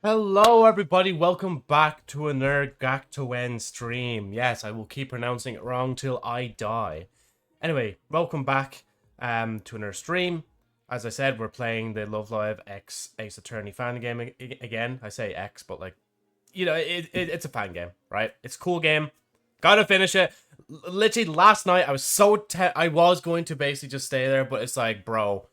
Hello everybody, welcome back to another Gyakuten stream. Yes, I will keep pronouncing it wrong till I die. Anyway, welcome back to another stream. As I said, we're playing the Love Live X Ace Attorney fan game again. I say X, but like, you know, it's a fan game, right? It's a cool game. Gotta finish it. Literally last night, I was I was going to basically just stay there, but it's like, bro,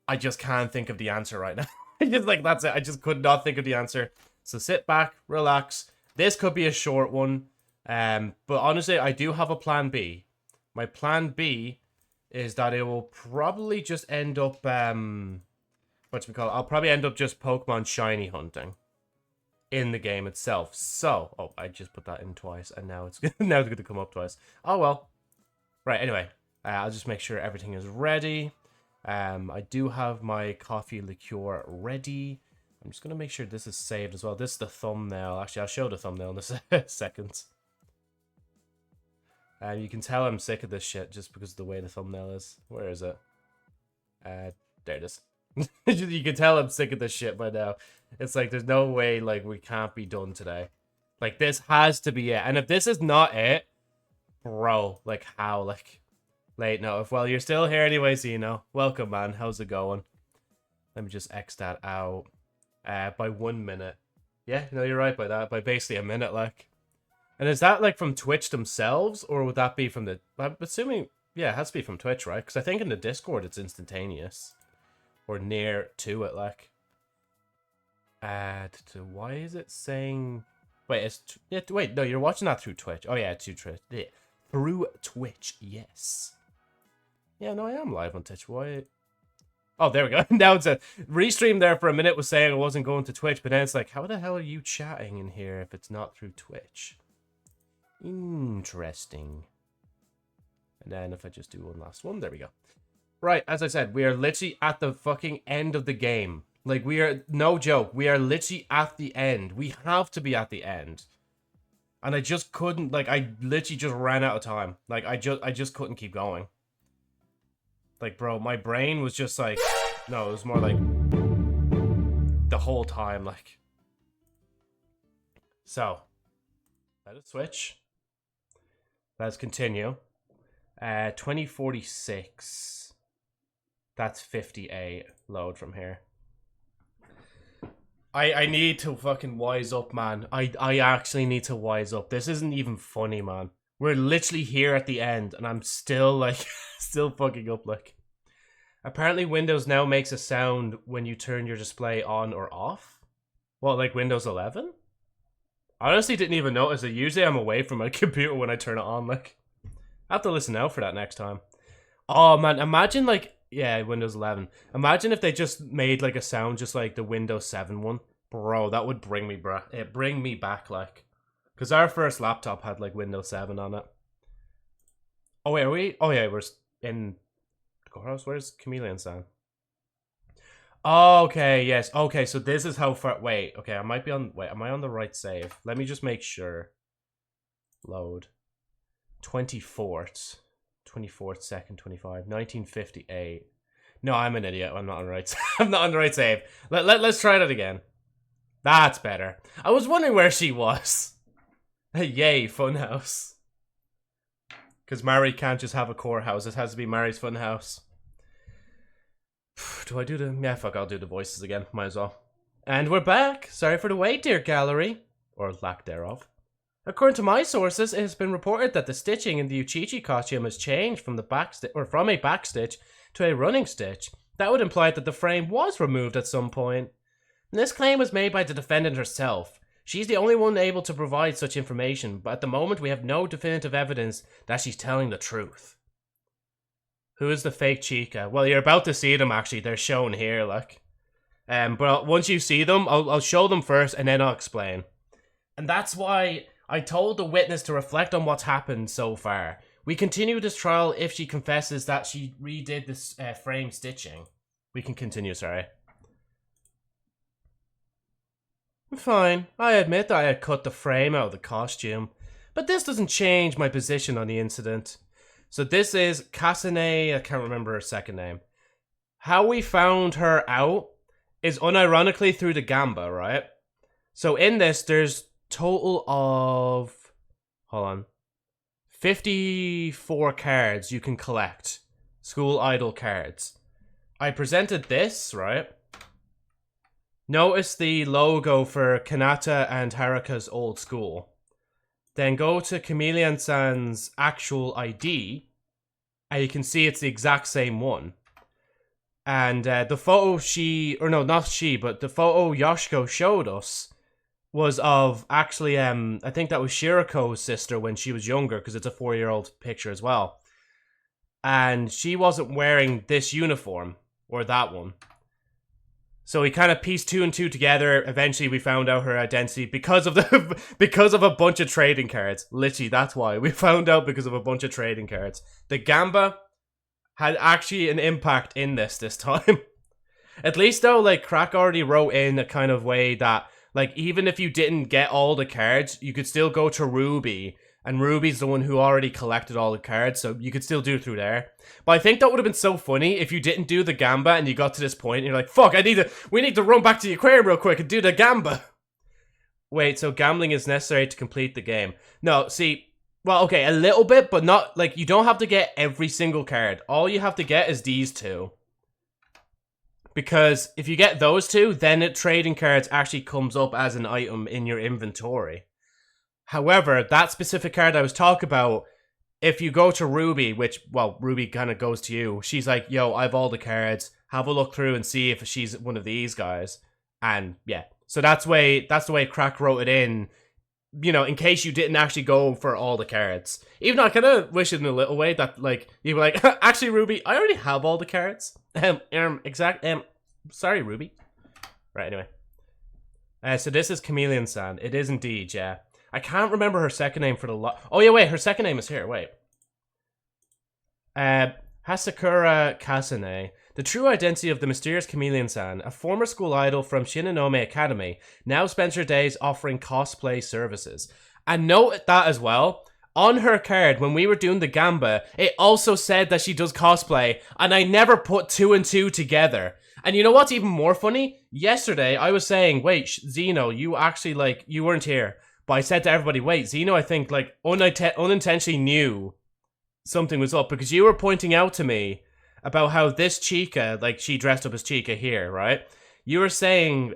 I just can't think of the answer right now. Just like, that's it. I just could not think of the answer. So sit back, relax. This could be a short one. But honestly, I do have a plan B. My plan B is that it will probably just end up, I'll probably end up just Pokemon shiny hunting in the game itself. So, oh, I just put that in twice, and now it's now it's going to come up twice. Oh well. Right. Anyway, I'll just make sure everything is ready. I do have my coffee liqueur ready. I'm just gonna make sure this is saved as well. This is the thumbnail. Actually, I'll show the thumbnail in a second. You can tell I'm sick of this shit just because of the way the thumbnail is. Where is it? There it is. You can tell I'm sick of this shit by now. It's like there's no way like we can't be done today. Like this has to be it. And if this is not it, bro, like how? Like late no. Well, you're still here anyway, so you know. Welcome, man. How's it going? Let me just X that out. By 1 minute. Yeah, no, you're right by that. By basically a minute, like. And is that like from Twitch themselves, or would that be from the? I'm assuming, yeah, it has to be from Twitch, right? Because I think in the Discord it's instantaneous, or near to it, like. Why is it saying? Wait, wait, no, you're watching that through Twitch. Oh yeah, through Twitch. Yeah. Through Twitch, yes. Yeah, no, I am live on Twitch. Why? Oh, there we go. Now it's a restream there for a minute was saying I wasn't going to Twitch, but then it's like, how the hell are you chatting in here if it's not through Twitch? Interesting. And then if I just do one last one, there we go. Right, as I said, we are literally at the fucking end of the game. Like, we are, no joke, we are literally at the end. We have to be at the end. And I just couldn't, like, I literally just ran out of time. Like, I just couldn't keep going. Like, bro, my brain was just like... No, it was more like... the whole time, like... So. Let it switch. Let's continue. 2046. That's 58. Load from here. I need to fucking wise up, man. I actually need to wise up. This isn't even funny, man. We're literally here at the end, and I'm still, like, still fucking up, like. Apparently, Windows now makes a sound when you turn your display on or off. What, like Windows 11? I honestly didn't even notice it. Usually I'm away from my computer when I turn it on, like. I have to listen out for that next time. Oh, man, imagine, like, yeah, Windows 11. Imagine if they just made, like, a sound just like the Windows 7 one. Bro, that would bring me back, like. Because our first laptop had, like, Windows 7 on it. Oh, wait, are we? Oh, yeah, we're in the courthouse. Where's Chameleon-San? Okay, yes. Okay, so this is how far... Wait, okay, I might be on... Wait, am I on the right save? Let me just make sure. Load. 24th. 24th, second, 25. 1958. No, I'm an idiot. I'm not on the right... I'm not on the right save. Let's try that again. That's better. I was wondering where she was. Yay, Funhouse. Because Mary can't just have a core house. It has to be Mary's Funhouse. Do I do the... Yeah, fuck, I'll do the voices again. Might as well. And we're back. Sorry for the wait, dear gallery. Or lack thereof. According to my sources, it has been reported that the stitching in the Uchichi costume has changed from from a backstitch to a running stitch. That would imply that the frame was removed at some point. And this claim was made by the defendant herself. She's the only one able to provide such information, but at the moment we have no definitive evidence that she's telling the truth. Who is the fake Chica? Well, you're about to see them, actually. They're shown here, like. But once you see them, I'll show them first, and then I'll explain. And that's why I told the witness to reflect on what's happened so far. We continue this trial if she confesses that she redid this frame stitching. We can continue, sorry. Fine, I admit that I had cut the frame out of the costume, but this doesn't change my position on the incident. So this is Kasane, I can't remember her second name. How we found her out is unironically through the Gamba, right? So in this, there's total of, hold on, 54 cards you can collect. School idol cards. I presented this, right? Notice the logo for Kanata and Haruka's old school. Then go to Chameleon-San's actual ID, and you can see it's the exact same one. And the photo the photo Yoshiko showed us was of actually, I think that was Shiriko's sister when she was younger, because it's a 4-year-old picture as well. And she wasn't wearing this uniform, or that one. So we kind of pieced 2 and 2 together. Eventually we found out her identity because of because of a bunch of trading cards. Literally, that's why. We found out because of a bunch of trading cards. The Gamba had actually an impact in this time. At least though, like, Crack already wrote in a kind of way that, like, even if you didn't get all the cards, you could still go to Ruby, and Ruby's the one who already collected all the cards, so you could still do it through there. But I think that would have been so funny if you didn't do the Gamba and you got to this point and you're like, fuck, we need to run back to the aquarium real quick and do the Gamba. Wait, so gambling is necessary to complete the game. No, see, well, okay, a little bit, but not, like, you don't have to get every single card. All you have to get is these 2. Because if you get those 2, then trading cards actually comes up as an item in your inventory. However, that specific card I was talking about, if you go to Ruby, which, well, Ruby kind of goes to you, she's like, yo, I have all the cards, have a look through and see if she's one of these guys. And, yeah. So that's the way Crack wrote it in, you know, in case you didn't actually go for all the cards. Even though I kind of wish it in a little way that, like, you were like, actually, Ruby, I already have all the cards. Sorry, Ruby. Right, anyway. So this is Chameleon-San. It is indeed, yeah. I can't remember her second name for the oh, yeah, wait, her second name is here, wait. Hasakura Kasane. The true identity of the mysterious Chameleon-San, a former school idol from Shinonome Academy, now spends her days offering cosplay services. And note that as well, on her card, when we were doing the Gamba, it also said that she does cosplay, and I never put 2 and 2 together. And you know what's even more funny? Yesterday, I was saying, wait, Zeno, you actually, like, you weren't here. But I said to everybody, wait, Zeno, I think, like, unintentionally knew something was up, because you were pointing out to me about how this Chica, like, she dressed up as Chica here, right? You were saying,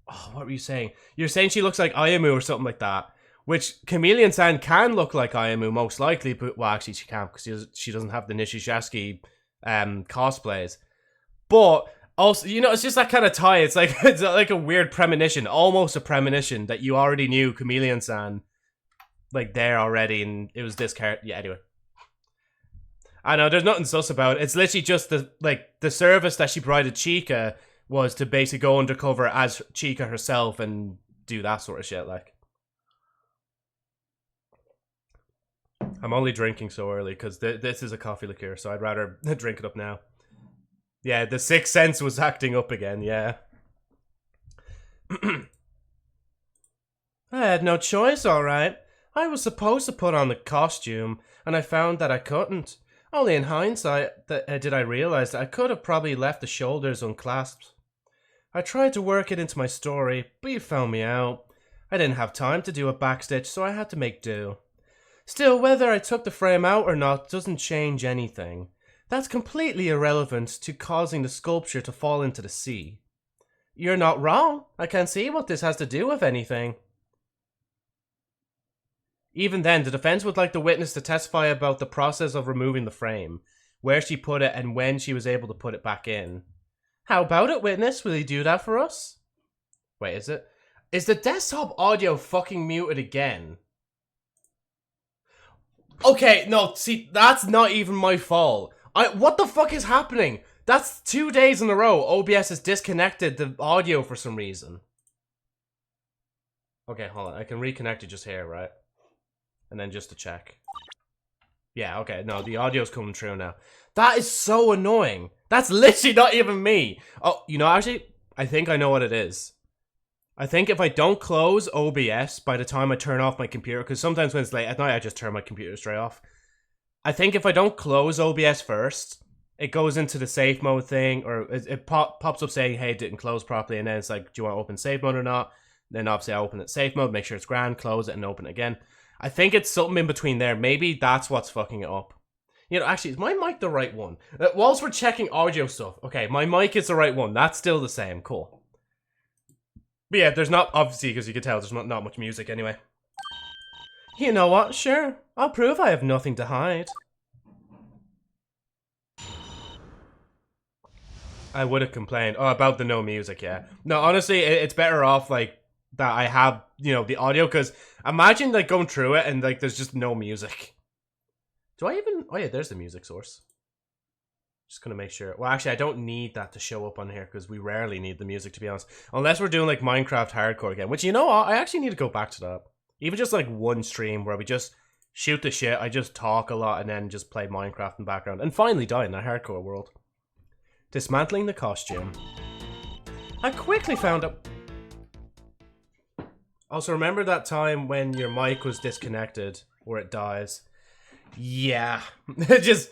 what were you saying? You were saying she looks like Ayamu or something like that, which Chameleon-San can look like Ayamu, most likely, but, well, actually she can't, because she doesn't have the Nishizaki cosplays. But also, you know, it's just that kind of tie. It's like a weird premonition, almost a premonition that you already knew Chameleon-San, like, there already, and it was this character. Yeah, anyway. I know, there's nothing sus about it. It's literally just the service that she provided Chica was to basically go undercover as Chica herself and do that sort of shit, like. I'm only drinking so early because this is a coffee liqueur, so I'd rather drink it up now. Yeah, the Sixth Sense was acting up again, yeah. I had no choice, alright. I was supposed to put on the costume, and I found that I couldn't. Only in hindsight did I realize that I could have probably left the shoulders unclasped. I tried to work it into my story, but you found me out. I didn't have time to do a backstitch, so I had to make do. Still, whether I took the frame out or not doesn't change anything. That's completely irrelevant to causing the sculpture to fall into the sea. You're not wrong. I can't see what this has to do with anything. Even then, the defense would like the witness to testify about the process of removing the frame, where she put it and when she was able to put it back in. How about it, witness? Will you do that for us? Wait, is it? Is the desktop audio fucking muted again? Okay, no, see, that's not even my fault. What the fuck is happening? That's 2 days in a row. OBS has disconnected the audio for some reason. Okay, hold on. I can reconnect it just here, right? And then just to check. Yeah, okay. No, the audio's coming through now. That is so annoying. That's literally not even me. Oh, you know, actually, I think I know what it is. I think if I don't close OBS by the time I turn off my computer, because sometimes when it's late at night, I just turn my computer straight off. I think if I don't close OBS first, it goes into the safe mode thing, or it pops up saying, hey, it didn't close properly, and then it's like, do you want to open safe mode or not? Then obviously I open it safe mode, make sure it's grand, close it, and open it again. I think it's something in between there. Maybe that's what's fucking it up. You know, actually, is my mic the right one? Whilst we're checking audio stuff, okay, my mic is the right one. That's still the same. Cool. But yeah, there's not, obviously, because you can tell, there's not much music anyway. You know what? Sure. I'll prove I have nothing to hide. I would have complained. Oh, about the no music, yeah. No, honestly, it's better off, like, that I have, you know, the audio, because imagine, like, going through it and, like, there's just no music. Do I even... Oh, yeah, there's the music source. Just gonna make sure... Well, actually, I don't need that to show up on here, because we rarely need the music, to be honest. Unless we're doing, like, Minecraft Hardcore again, which, you know what? I actually need to go back to that. Even just, like, one stream where we just shoot the shit, I just talk a lot, and then just play Minecraft in the background, and finally die in that hardcore world. Dismantling the costume. I quickly found out... Also, remember that time when your mic was disconnected, or it dies? Yeah, it just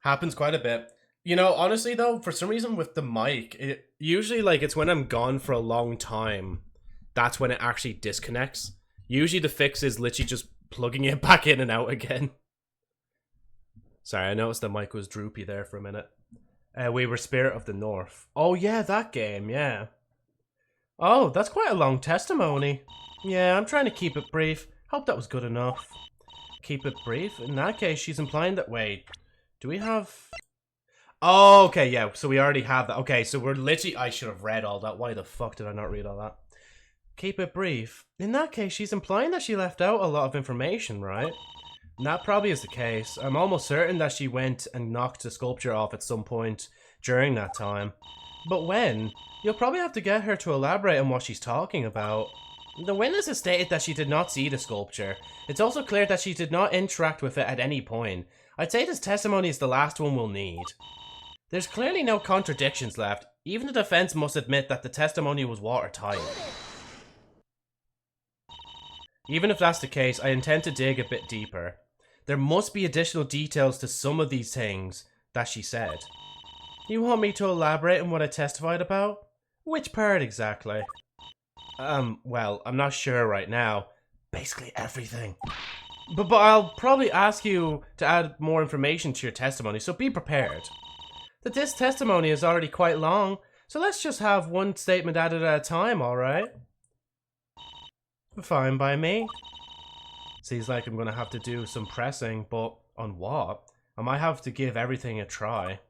happens quite a bit. You know, honestly though, for some reason with the mic, it usually, like, it's when I'm gone for a long time, that's when it actually disconnects. Usually the fix is literally just plugging it back in and out again. Sorry, I noticed the mic was droopy there for a minute. We were Spirit of the North. Oh yeah, that game, yeah. Oh, that's quite a long testimony. Yeah, I'm trying to keep it brief. Hope that was good enough. Keep it brief? In that case, she's implying that... Wait, do we have... Oh, okay, yeah, so we already have that. Okay, so we're literally... I should have read all that. Why the fuck did I not read all that? Keep it brief. In that case, she's implying that she left out a lot of information, right? And that probably is the case. I'm almost certain that she went and knocked the sculpture off at some point during that time. But when? You'll probably have to get her to elaborate on what she's talking about. The witness has stated that she did not see the sculpture. It's also clear that she did not interact with it at any point. I'd say this testimony is the last one we'll need. There's clearly no contradictions left. Even the defense must admit that the testimony was watertight. Even if that's the case, I intend to dig a bit deeper. There must be additional details to some of these things that she said. You want me to elaborate on what I testified about? Which part exactly? Well, I'm not sure right now. Basically everything. But I'll probably ask you to add more information to your testimony, so be prepared. This testimony is already quite long, so let's just have one statement added at a time, alright? Fine by me. Seems like I'm gonna have to do some pressing, but on what? I might have to give everything a try.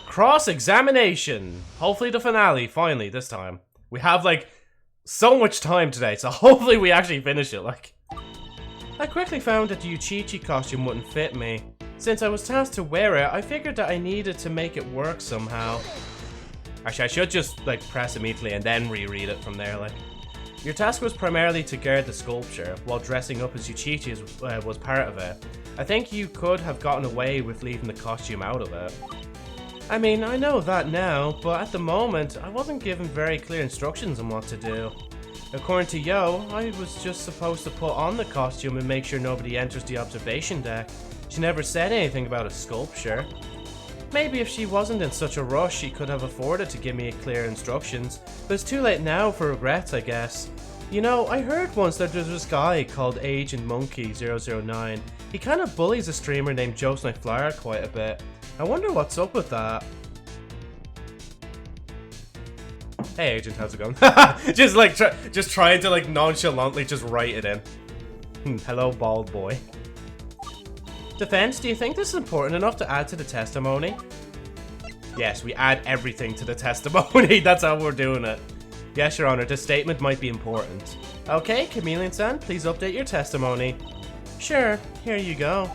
Cross-examination! Hopefully the finale, finally, this time. We have, like, so much time today, so hopefully we actually finish it, like. I quickly found that the Uchichi costume wouldn't fit me. Since I was tasked to wear it, I figured that I needed to make it work somehow. Actually, I should just, like, press immediately and then reread it from there, like. Your task was primarily to guard the sculpture, while dressing up as Uchichi was part of it. I think you could have gotten away with leaving the costume out of it. I mean, I know that now, but at the moment, I wasn't given very clear instructions on what to do. According to Yo, I was just supposed to put on the costume and make sure nobody enters the observation deck. She never said anything about a sculpture. Maybe if she wasn't in such a rush, she could have afforded to give me clear instructions, but it's too late now for regrets, I guess. You know, I heard once that there's this guy called Agent Monkey 009. He kind of bullies a streamer named Joe's Night Flyer quite a bit. I wonder what's up with that. Hey Agent, how's it going? Just like, just trying to like nonchalantly just write it in. Hello, bald boy. Defense, do you think this is important enough to add to the testimony? Yes, we add everything to the testimony. That's how we're doing it. Yes, Your Honor, this statement might be important. Okay, Chameleon-San, please update your testimony. Sure, here you go.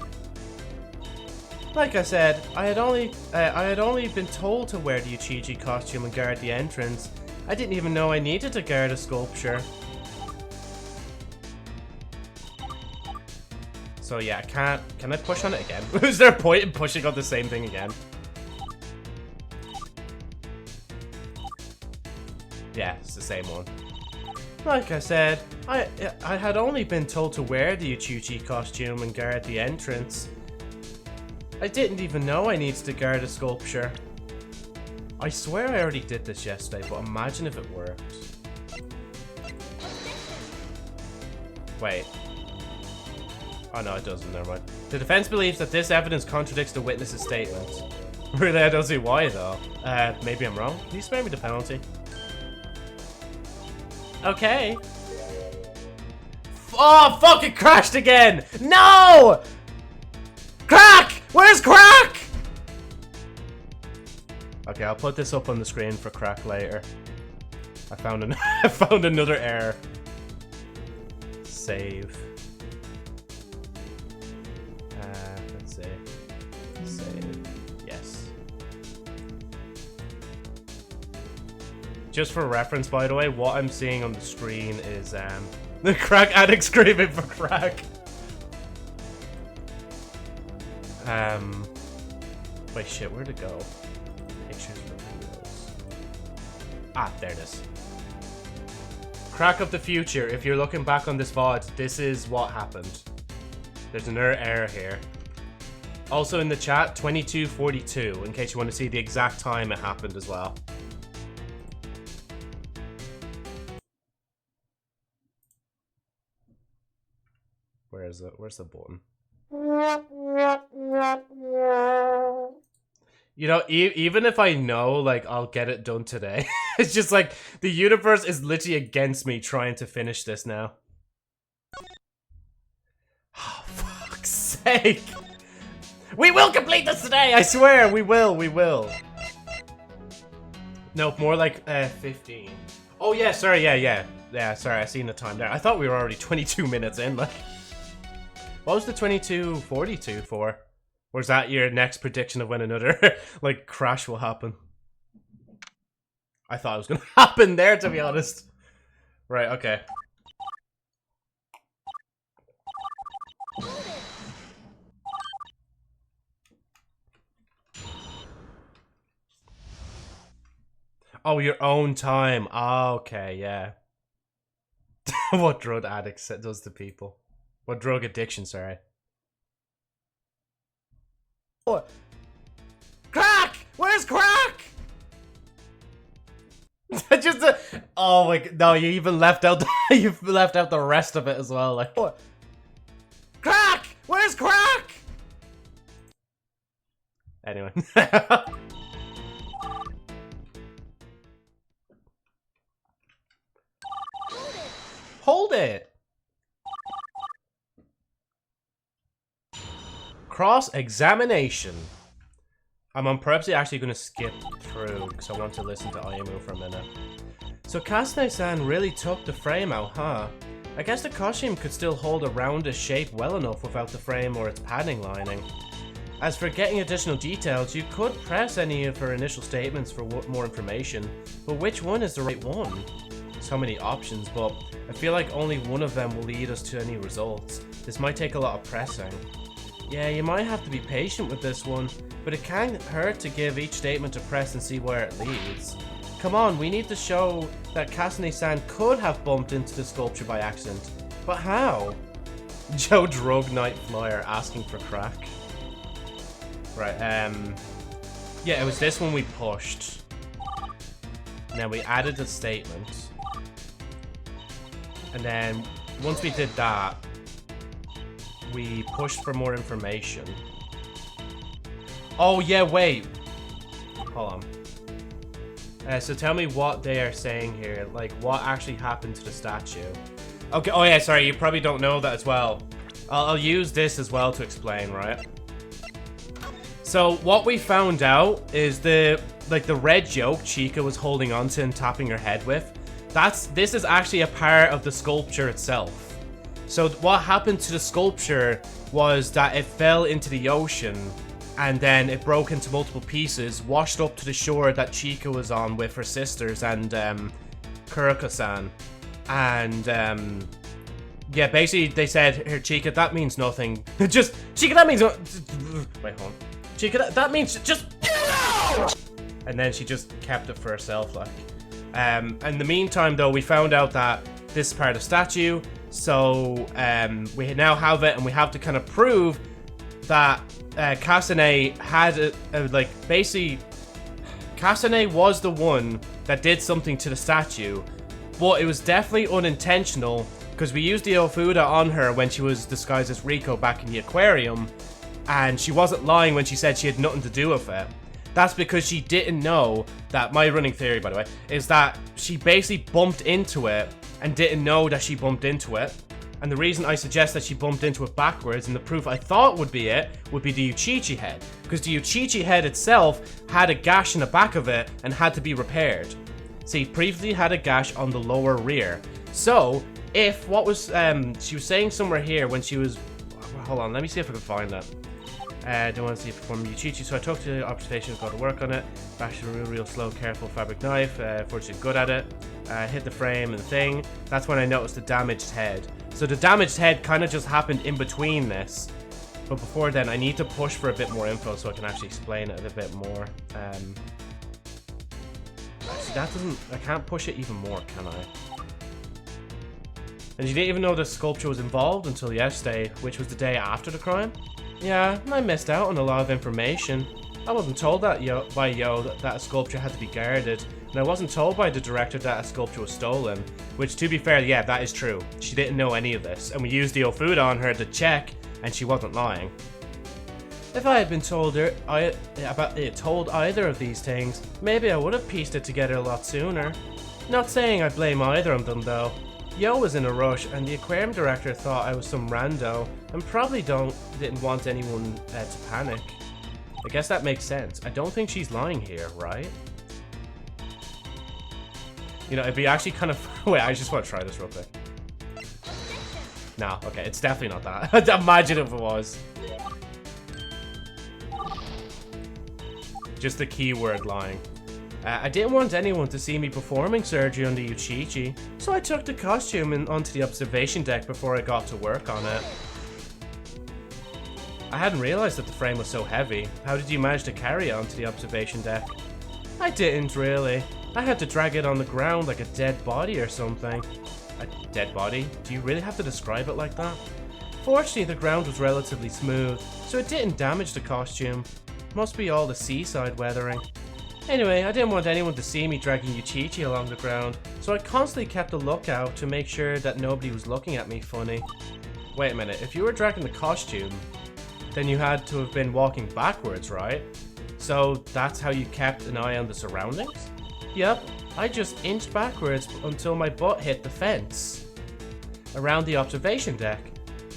Like I said, I had only been told to wear the Uchichi costume and guard the entrance. I didn't even know I needed to guard a sculpture. So yeah, can I push on it again? Is there a point in pushing on the same thing again? Yeah, it's the same one. Like I said, I had only been told to wear the Uchichi costume and guard the entrance. I didn't even know I needed to guard a sculpture. I swear I already did this yesterday, but imagine if it worked. Wait. Oh no, it doesn't, never mind. The defense believes that this evidence contradicts the witness's statement. Really, I don't see why though. Maybe I'm wrong. Can you spare me the penalty? Okay. Oh, fuck, it crashed again! No! Crack! Where's Crack? Okay, I'll put this up on the screen for Crack later. I found I found another error. Save. Let's see. Save. Yes. Just for reference, by the way, what I'm seeing on the screen is the Crack addict screaming for crack. Wait, shit, where'd it go? Pictures for videos. Ah, there it is. Crack of the future, if you're looking back on this VOD, this is what happened. There's another error here. Also in the chat, 22:42, in case you want to see the exact time it happened as well. Where is it? Where's the button? You know, even if I know, like, I'll get it done today. It's just like, the universe is literally against me trying to finish this now. Oh, fuck's sake. We will complete this today, I swear, we will. Nope, more like 15. Oh yeah, sorry, yeah, sorry, I seen the time there. I thought we were already 22 minutes in, like. What was the 22:42 for? Or is that your next prediction of when another, like, crash will happen? I thought it was gonna happen there, to be honest. Right, okay. Oh, your own time. Oh, okay, yeah. What drug addicts does to people. What drug addiction, sorry. Oh. Crack! Where's Crack? Just oh my god, no, you even left out you've left out the rest of it as well, like. Oh. Crack! Where's Crack? Anyway. Hold it. Cross-examination. I'm purposely actually going to skip through because I want to listen to Ayumu for a minute. So Kasne-san really took the frame out, huh? I guess the costume could still hold a roundish shape well enough without the frame or its padding lining. As for getting additional details, you could press any of her initial statements for more information, but which one is the right one? So many options, but I feel like only one of them will lead us to any results. This might take a lot of pressing. Yeah, you might have to be patient with this one, but it can't hurt to give each statement a press and see where it leads. Come on, we need to show that Kasne-san could have bumped into the sculpture by accident. But how? Joe Drug Night Flyer asking for crack. Right, yeah, it was this one we pushed. And then we added a statement. And then, once we did that, we pushed for more information. Oh, yeah, wait. Hold on. So tell me what they are saying here. Like, what actually happened to the statue? Okay, oh yeah, sorry, you probably don't know that as well. I'll use this as well to explain, right? So, what we found out is the red yoke Chica was holding onto and tapping her head with. This is actually a part of the sculpture itself. So what happened to the sculpture was that it fell into the ocean and then it broke into multiple pieces, washed up to the shore that Chica was on with her sisters and Kuroko-san. And yeah, basically they said, here Chica, that means nothing. Just, Chica, that means wait, hold on. Chica, that means just and then she just kept it for herself, like. In the meantime though, we found out that this is part of the statue. So, we now have it, and we have to kind of prove that Kasane had like basically Kasane was the one that did something to the statue, but it was definitely unintentional because we used the Ofuda on her when she was disguised as Riko back in the aquarium, and she wasn't lying when she said she had nothing to do with it. That's because she didn't know that, my running theory, by the way, is that she basically bumped into it and didn't know that she bumped into it. And the reason I suggest that she bumped into it backwards, and the proof I thought would be the Uchichi head. Because the Uchichi head itself had a gash in the back of it and had to be repaired. See, previously had a gash on the lower rear. So, if what was, she was saying somewhere here when she was, hold on, let me see if I can find that. I don't want to see it perform Uchichi, so I took to the observation, got to work on it. Bashed a real slow, careful fabric knife. Fortunately good at it. Hit the frame and the thing. That's when I noticed the damaged head. So the damaged head kind of just happened in between this. But before then, I need to push for a bit more info so I can actually explain it a bit more. Actually, that doesn't... I can't push it even more, can I? And you didn't even know the sculpture was involved until yesterday, which was the day after the crime? Yeah, I missed out on a lot of information. I wasn't told that by Yo that a sculpture had to be guarded, and I wasn't told by the director that a sculpture was stolen. Which, to be fair, yeah, that is true. She didn't know any of this, and we used the Ofuda on her to check, and she wasn't lying. If I had been told either of these things, maybe I would have pieced it together a lot sooner. Not saying I blame either of them, though. Yo was in a rush, and the aquarium director thought I was some rando, and probably didn't want anyone to panic. I guess that makes sense. I don't think she's lying here, right? You know, it'd be actually kind of... Wait, I just want to try this real quick. No, okay, it's definitely not that. Imagine if it was. Just the keyword lying. I didn't want anyone to see me performing surgery on the Uchichi, so I took the costume onto the observation deck before I got to work on it. I hadn't realized that the frame was so heavy. How did you manage to carry it onto the observation deck? I didn't really. I had to drag it on the ground like a dead body or something. A dead body? Do you really have to describe it like that? Fortunately, the ground was relatively smooth, so it didn't damage the costume. Must be all the seaside weathering. Anyway, I didn't want anyone to see me dragging Uchichi along the ground, so I constantly kept a lookout to make sure that nobody was looking at me funny. Wait a minute, if you were dragging the costume, then you had to have been walking backwards, right? So that's how you kept an eye on the surroundings? Yep, I just inched backwards until my butt hit the fence around the observation deck.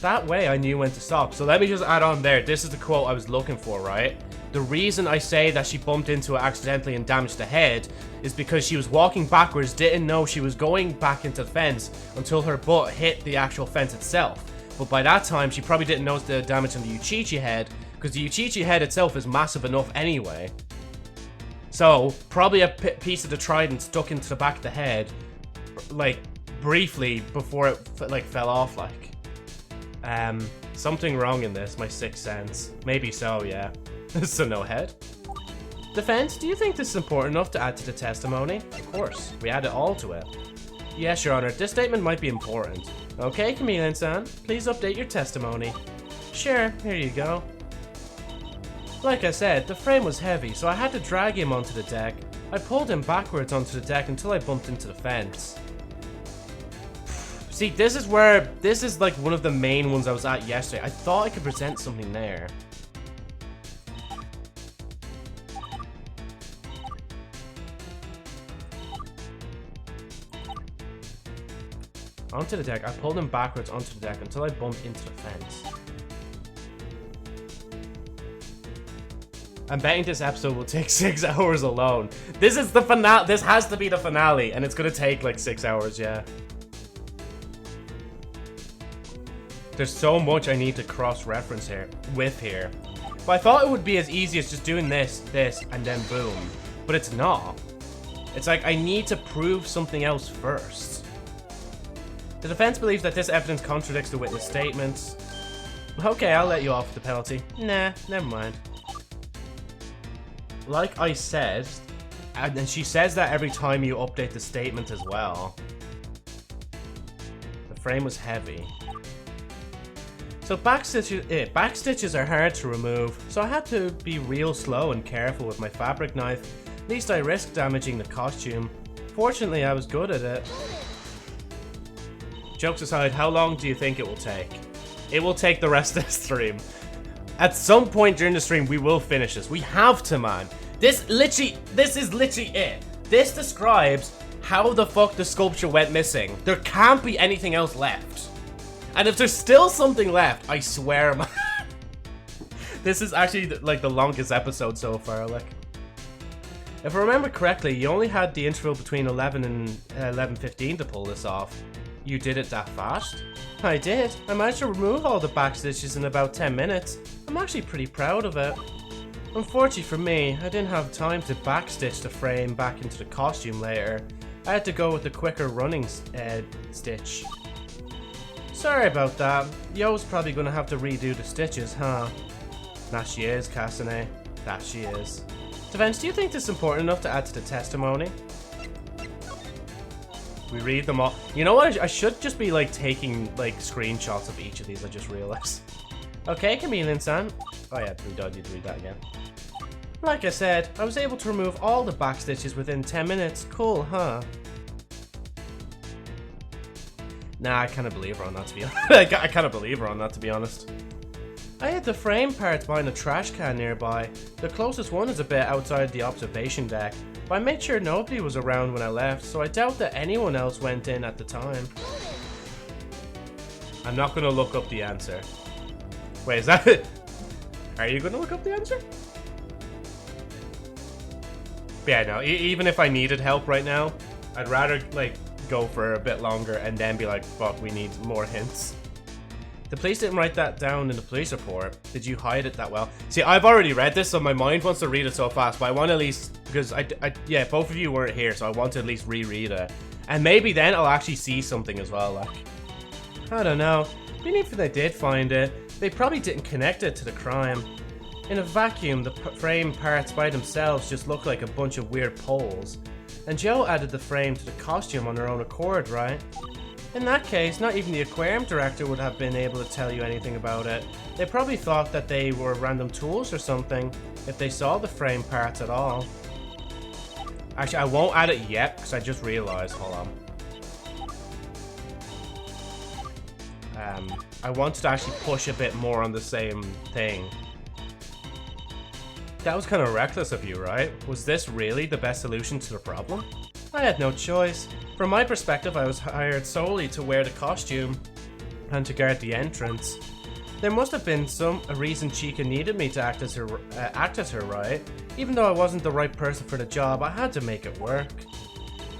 That way I knew when to stop. So let me just add on there, this is the quote I was looking for, right? The reason I say that she bumped into it accidentally and damaged the head is because she was walking backwards, didn't know she was going back into the fence until her butt hit the actual fence itself. But by that time, she probably didn't notice the damage on the Uchichi head, because the Uchichi head itself is massive enough anyway. So, probably a piece of the trident stuck into the back of the head, like, briefly before it, like, fell off, like. Something wrong in this, my sixth sense. Maybe so, yeah. So no head. Defense, do you think this is important enough to add to the testimony? Of course, we add it all to it. Yes, Your Honor, this statement might be important. Okay, Chameleon-San, please update your testimony. Sure, here you go. Like I said, the frame was heavy, so I had to drag him onto the deck. I pulled him backwards onto the deck until I bumped into the fence. See, this is like one of the main ones I was at yesterday. I thought I could present something there. Onto the deck. I pulled him backwards onto the deck until I bumped into the fence. I'm betting this episode will take 6 hours alone. This is the finale. This has to be the finale, and it's gonna take like 6 hours, yeah. There's so much I need to cross-reference here. But I thought it would be as easy as just doing this, and then boom. But it's not. It's like I need to prove something else first. The defense believes that this evidence contradicts the witness statements. Okay, I'll let you off with the penalty. Nah, never mind. Like I said, and she says that every time you update the statement as well. The frame was heavy. So back stitches are hard to remove, so I had to be real slow and careful with my fabric knife. Least I risked damaging the costume. Fortunately, I was good at it. Jokes aside, how long do you think it will take? It will take the rest of the stream. At some point during the stream, we will finish this. We have to, man. This is literally it. This describes how the fuck the sculpture went missing. There can't be anything else left. And if there's still something left, I swear, man. This is actually like the longest episode so far, like. If I remember correctly, you only had the interval between 11 and 11:15 to pull this off. You did it that fast? I did. I managed to remove all the back stitches in about 10 minutes. I'm actually pretty proud of it. Unfortunately for me, I didn't have time to backstitch the frame back into the costume later. I had to go with the quicker running stitch. Sorry about that. Yo's probably gonna have to redo the stitches, huh? That she is, Cassane. That she is. Defense, do you think this is important enough to add to the testimony? We read them all. You know what? I should just be like taking like screenshots of each of these. I just realized. Okay, Chameleon-San. Oh yeah, we don't need to read that again. Like I said, I was able to remove all the back stitches within 10 minutes. Cool, huh? Nah, I kind of believe her on that, to be honest. I kind of believe her on that, to be honest. I hid the frame parts behind a trash can nearby. The closest one is a bit outside the observation deck. But I made sure nobody was around when I left, so I doubt that anyone else went in at the time. I'm not gonna look up the answer. Wait, is that it? Are you gonna look up the answer? Yeah, no, even if I needed help right now, I'd rather, like, go for a bit longer and then be like, fuck, we need more hints. The police didn't write that down in the police report. Did you hide it that well? See, I've already read this, so my mind wants to read it so fast, but I want to at least, because yeah, both of you weren't here, so I want to at least reread it. And maybe then I'll actually see something as well, like. I don't know. Even if they did find it, they probably didn't connect it to the crime. In a vacuum, the frame parts by themselves just look like a bunch of weird poles. And Joe added the frame to the costume on her own accord, right? In that case, not even the aquarium director would have been able to tell you anything about it. They probably thought that they were random tools or something, if they saw the frame parts at all. Actually, I won't add it yet, because I just realized, hold on. I wanted to actually push a bit more on the same thing. That was kind of reckless of you, right? Was this really the best solution to the problem? I had no choice. From my perspective, I was hired solely to wear the costume and to guard the entrance. There must have been a reason Chica needed me to act as her, right? Even though I wasn't the right person for the job, I had to make it work.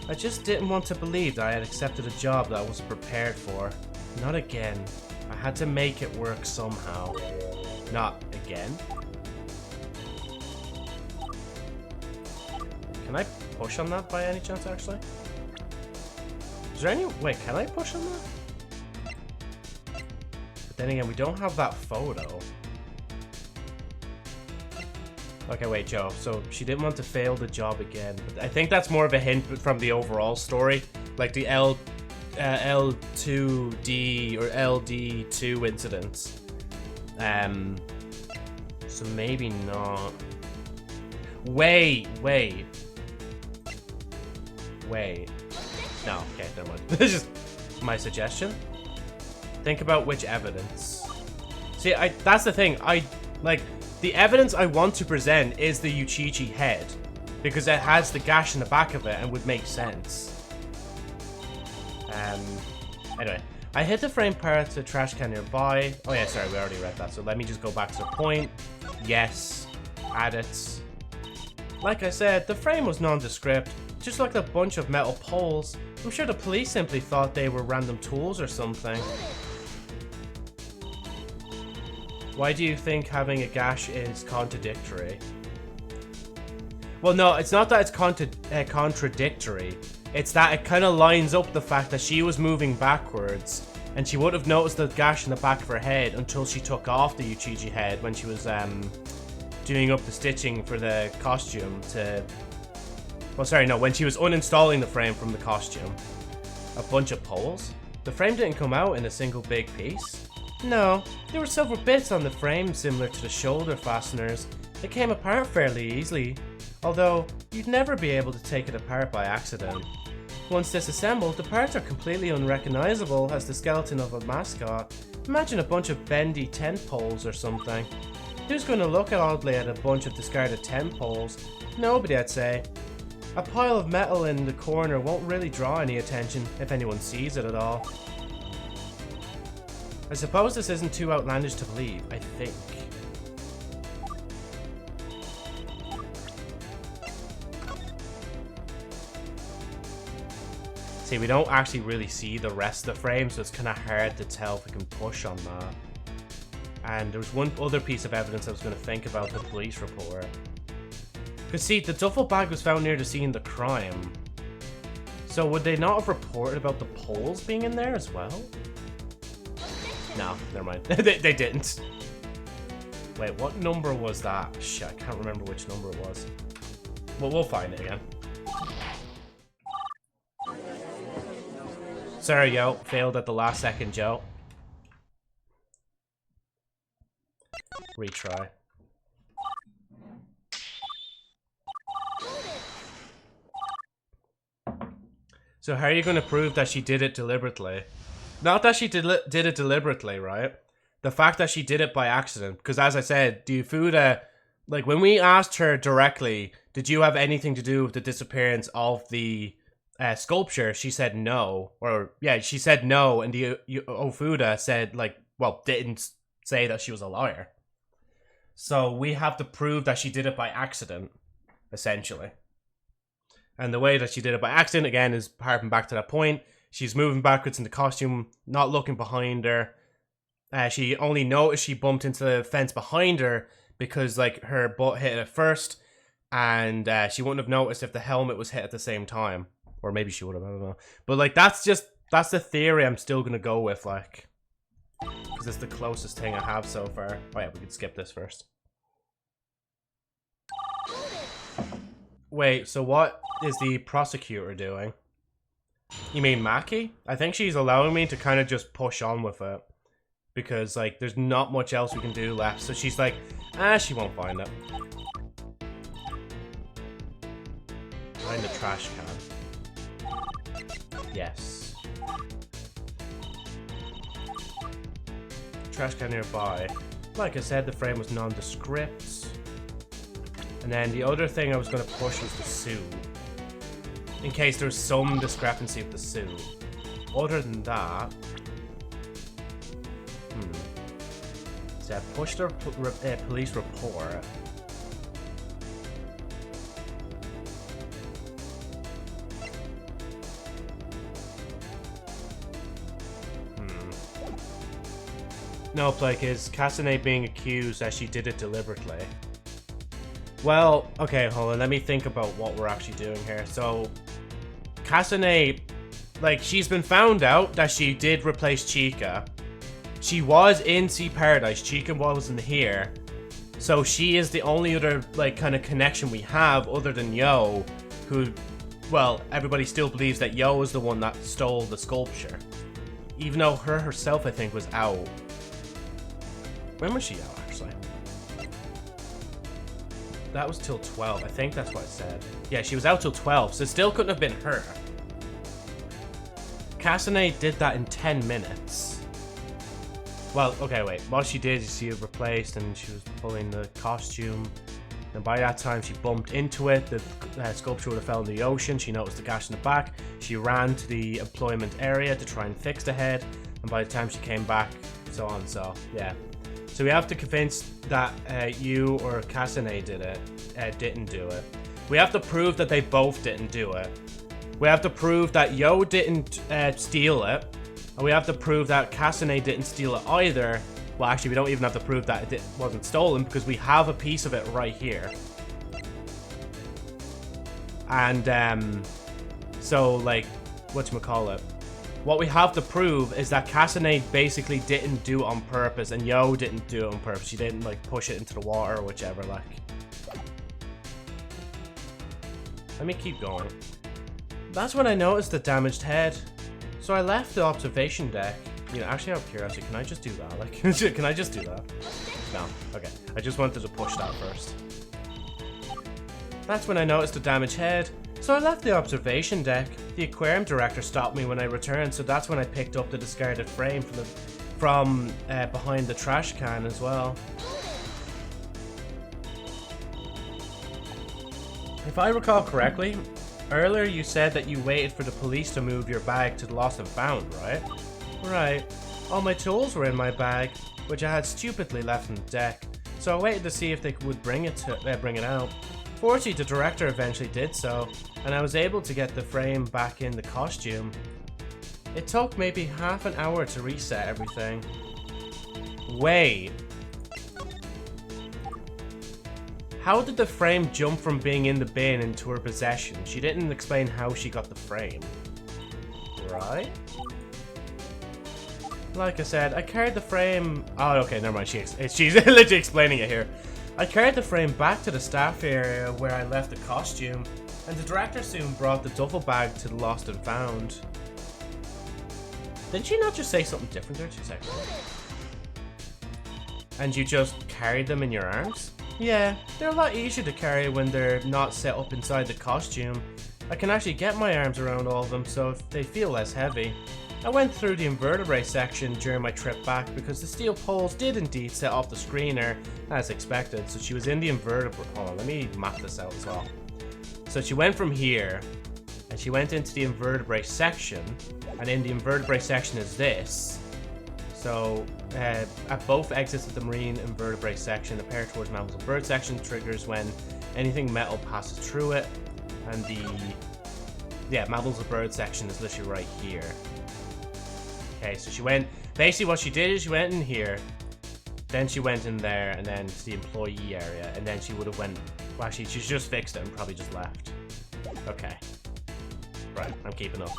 I just didn't want to believe that I had accepted a job that I wasn't prepared for. Not again. I had to make it work somehow. Not again. Can I push on that by any chance, actually? Is there any... Wait, can I push on that? But then again, we don't have that photo. Okay, wait, Joe. So, she didn't want to fail the job again. But I think that's more of a hint from the overall story. Like the L2D or LD2 incidents. So maybe not. Wait. No, okay, never mind. This is just my suggestion. Think about which evidence. See, that's the thing. The evidence I want to present is the Uchichi head. Because it has the gash in the back of it and would make sense. Anyway. I hit the frame part to the trash can nearby. Oh yeah, sorry, we already read that. So let me just go back to the point. Yes. Add it. Like I said, the frame was nondescript. Just like a bunch of metal poles. I'm sure the police simply thought they were random tools or something. Why do you think having a gash is contradictory? Well, no, it's not that it's contradictory. It's that it kind of lines up the fact that she was moving backwards. And she would have noticed the gash in the back of her head until she took off the Uchichi head when she was doing up the stitching for the costume to... Well, sorry, no, when she was uninstalling the frame from the costume. A bunch of poles? The frame didn't come out in a single big piece. No, there were several bits on the frame similar to the shoulder fasteners that came apart fairly easily, although you'd never be able to take it apart by accident. Once disassembled, the parts are completely unrecognizable as the skeleton of a mascot. Imagine a bunch of bendy tent poles or something. Who's going to look oddly at a bunch of discarded tent poles? Nobody, I'd say. A pile of metal in the corner won't really draw any attention if anyone sees it at all. I suppose this isn't too outlandish to believe, I think. See, we don't actually really see the rest of the frame, so it's kind of hard to tell if we can push on that. And there was one other piece of evidence I was going to think about the police report. Because see, the duffel bag was found near the scene of the crime. So would they not have reported about the poles being in there as well? No, never mind. they didn't. Wait, what number was that? Shit, I can't remember which number it was. Well, we'll find it again. Sorry, yo. Failed at the last second, Joe. Retry. So how are you going to prove that she did it deliberately? Not that she did it deliberately, right? The fact that she did it by accident. Because as I said, Fuda, like when we asked her directly, did you have anything to do with the disappearance of the sculpture? She said no. Or yeah, she said no. And the Ofuda said like, well, didn't say that she was a liar. So we have to prove that she did it by accident, essentially. And the way that she did it by accident, again, is harping back to that point. She's moving backwards in the costume, not looking behind her. She only noticed she bumped into the fence behind her because, like, her butt hit it first. And she wouldn't have noticed if the helmet was hit at the same time. Or maybe she would have, I don't know. But, like, that's the theory I'm still going to go with, like. Because it's the closest thing I have so far. Oh yeah, we could skip this first. Wait, so what is the prosecutor doing? You mean Maki? I think she's allowing me to kind of just push on with it. Because, like, there's not much else we can do left. So she's like, she won't find it. Find the trash can. Yes. Trash can nearby. Like I said, the frame was nondescript. And then the other thing I was going to push was the suit. In case there's some discrepancy with the suit. Other than that... So I pushed the police report. Nope, like, is Kasane being accused that she did it deliberately? Well, okay, hold on, let me think about what we're actually doing here. So, Kasane, like, she's been found out that she did replace Chica. She was in Sea Paradise, Chica wasn't here. So she is the only other, like, kind of connection we have other than Yo, who, well, everybody still believes that Yo is the one that stole the sculpture. Even though her herself, I think, was out. When was she out, actually? That was till 12. I think that's what I said. Yeah, she was out till 12, so it still couldn't have been her. Kasane did that in 10 minutes. Well, okay, wait. What she did is she was replaced and she was pulling the costume. And by that time, she bumped into it. The sculpture would have fell in the ocean. She noticed the gash in the back. She ran to the employment area to try and fix the head. And by the time she came back, so on, so, yeah. So we have to convince that you or Kasane did it, didn't do it. We have to prove that they both didn't do it. We have to prove that Yo didn't steal it. And we have to prove that Kasane didn't steal it either. Well, actually, we don't even have to prove that it wasn't stolen because we have a piece of it right here. And, so, like, whatchamacallit? What we have to prove is that Kasane basically didn't do it on purpose and Yo didn't do it on purpose. She didn't, like, push it into the water or whichever, like. Let me keep going. That's when I noticed the damaged head. So I left the observation deck. You know, actually out of curiosity, can I just do that? Like, can I just do that? No, okay. I just wanted to push that first. That's when I noticed the damaged head. So I left the observation deck. The aquarium director stopped me when I returned, so that's when I picked up the discarded frame from behind the trash can as well. If I recall correctly, earlier you said that you waited for the police to move your bag to the lost and found, right? Right. All my tools were in my bag, which I had stupidly left on the deck, so I waited to see if they would bring it out. Fortunately, the director eventually did so, and I was able to get the frame back in the costume. It took maybe half an hour to reset everything. Wait. How did the frame jump from being in the bin into her possession? She didn't explain how she got the frame. Right? Like I said, I carried the frame... Oh, okay, never mind. She's literally explaining it here. I carried the frame back to the staff area where I left the costume, and the director soon brought the duffel bag to the lost and found. Didn't she not just say something different there? 2 seconds. And you just carried them in your arms? Yeah, they're a lot easier to carry when they're not set up inside the costume. I can actually get my arms around all of them, so they feel less heavy. I went through the invertebrate section during my trip back because the steel poles did indeed set off the screener as expected, so she was in the invertebrate. Hold on, let me map this out as well. So she went from here, and she went into the invertebrate section, and in the invertebrate section is this. So, at both exits of the marine invertebrate section, the pair towards mammals and bird section triggers when anything metal passes through it, and the mammals and bird section is literally right here. Okay, so she went, basically what she did is she went in here, then she went in there, and then to the employee area, and then she would have went, well actually she's just fixed it and probably just left. Okay. Right, I'm keeping up.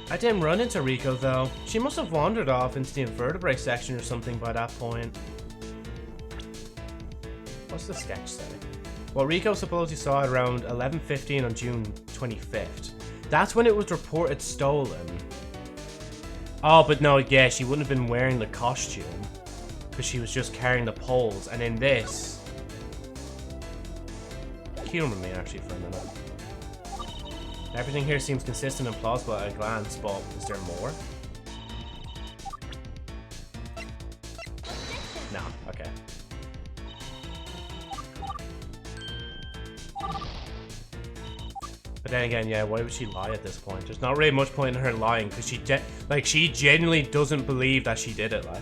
I didn't run into Rico though. She must have wandered off into the invertebrate section or something by that point. What's the sketch say? Well, Rico supposedly saw it around 11:15 on June 25th. That's when it was reported stolen. Oh, but no, yeah, she wouldn't have been wearing the costume because she was just carrying the poles. And in this, humor me actually for a minute. Everything here seems consistent and plausible at a glance, but is there more? No, okay. But then again, yeah, why would she lie at this point? There's not really much point in her lying because she genuinely doesn't believe that she did it, like.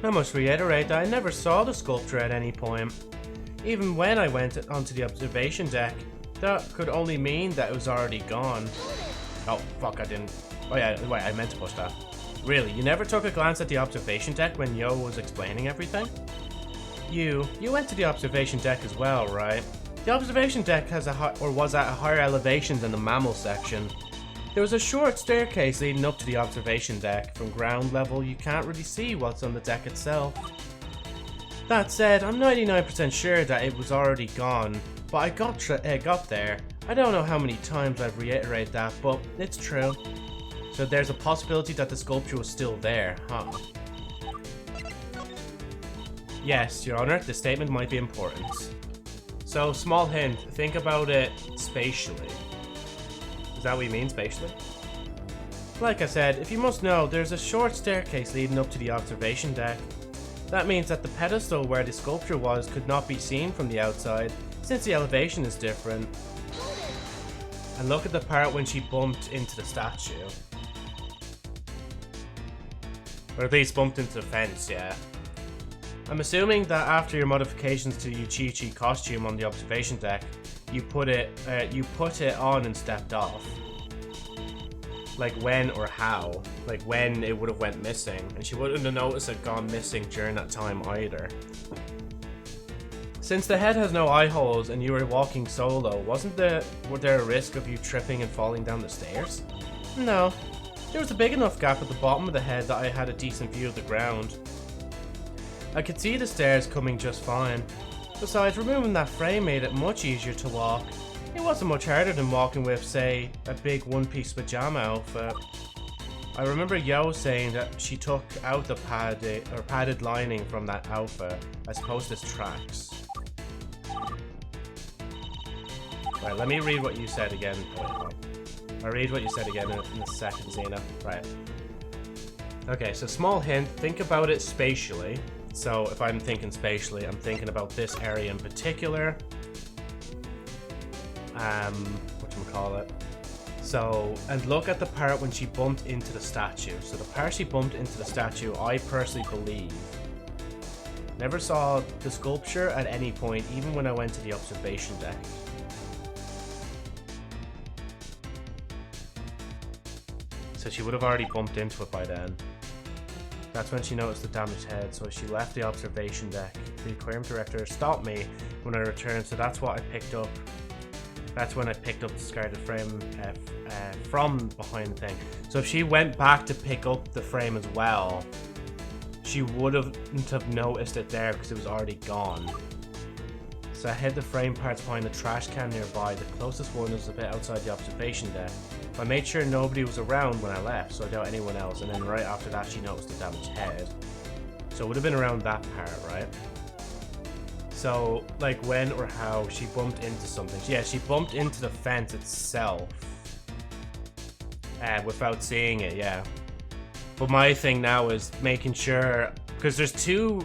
I must reiterate that I never saw the sculpture at any point. Even when I went onto the observation deck, that could only mean that it was already gone. Oh, fuck, I didn't. Oh yeah, wait, I meant to push that. Really, you never took a glance at the observation deck when Yo was explaining everything? You went to the observation deck as well, right? The observation deck was at a higher elevation than the mammal section. There was a short staircase leading up to the observation deck. From ground level, you can't really see what's on the deck itself. That said, I'm 99% sure that it was already gone, but I got there. I don't know how many times I've reiterated that, but it's true. So there's a possibility that the sculpture was still there, huh? Yes, Your Honor, this statement might be important. So, small hint, think about it spatially. Is that what you mean, spatially? Like I said, if you must know, there's a short staircase leading up to the observation deck. That means that the pedestal where the sculpture was could not be seen from the outside, since the elevation is different. And look at the part when she bumped into the statue. Or at least bumped into the fence, yeah. I'm assuming that after your modifications to your Chi-Chi costume on the observation deck, you put it on and stepped off. Like when or how. Like when it would have went missing. And she wouldn't have noticed it gone missing during that time either. Since the head has no eye holes and you were walking solo, were there a risk of you tripping and falling down the stairs? No. There was a big enough gap at the bottom of the head that I had a decent view of the ground. I could see the stairs coming just fine. Besides, removing that frame made it much easier to walk. It wasn't much harder than walking with, say, a big one-piece pajama outfit. I remember Yo saying that she took out the padded lining from that outfit. I suppose this tracks. Right, let me read what you said again. I'll read what you said again in a second, Xena. Right. Okay, so small hint, think about it spatially. So if I'm thinking spatially, I'm thinking about this area in particular. Whatchamacallit. So, and look at the part when she bumped into the statue. So the part she bumped into the statue, I personally believe. Never saw the sculpture at any point, even when I went to the observation deck. So she would have already bumped into it by then. That's when she noticed the damaged head, so she left the observation deck. The aquarium director stopped me when I returned, so that's what I picked up. That's when I picked up the discarded frame from behind the thing. So if she went back to pick up the frame as well, she wouldn't have noticed it there because it was already gone. So I hid the frame parts behind the trash can nearby. The closest one was a bit outside the observation deck. I made sure nobody was around when I left, so I doubt anyone else. And then right after that, she noticed the damaged head. So it would have been around that part, right? So, like, when or how she bumped into something. Yeah, she bumped into the fence itself. Without seeing it, yeah. But my thing now is making sure... Because there's two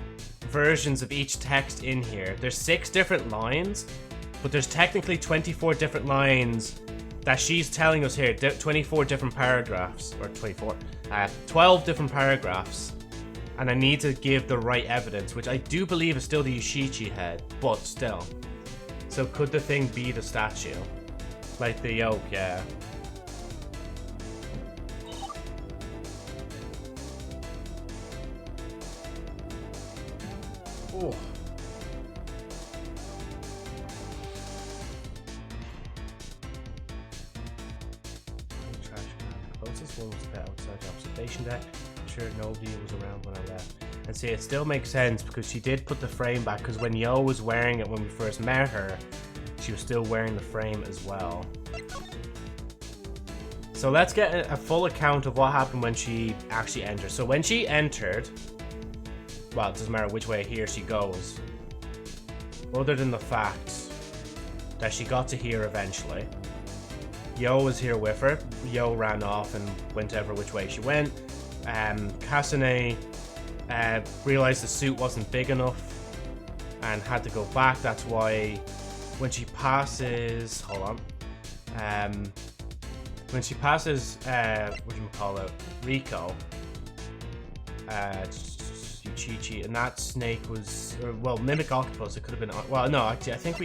versions of each text in here. There's 6 different lines, but there's technically 24 different lines that she's telling us here. 24 different paragraphs. Or 12 different paragraphs. And I need to give the right evidence, which I do believe is still the Yoshichi head, but still. So could the thing be the statue? Like the yoke, yeah. Oh. Trash can. Closest one was the outside the observation deck. Sure nobody was around when I left. And see, it still makes sense because she did put the frame back, because when Yo was wearing it when we first met her, she was still wearing the frame as well. So let's get a full account of what happened when she actually entered. So when she entered, well, it doesn't matter which way here she goes, other than the fact that she got to here eventually. Yo was here with her. Yo ran off and went ever which way she went. Kasane realized the suit wasn't big enough and had to go back. That's why when she passes, hold on, when she passes, Rico, Yuchichi, and that snake was, well, Mimic Octopus, it could have been, well, no, actually, I think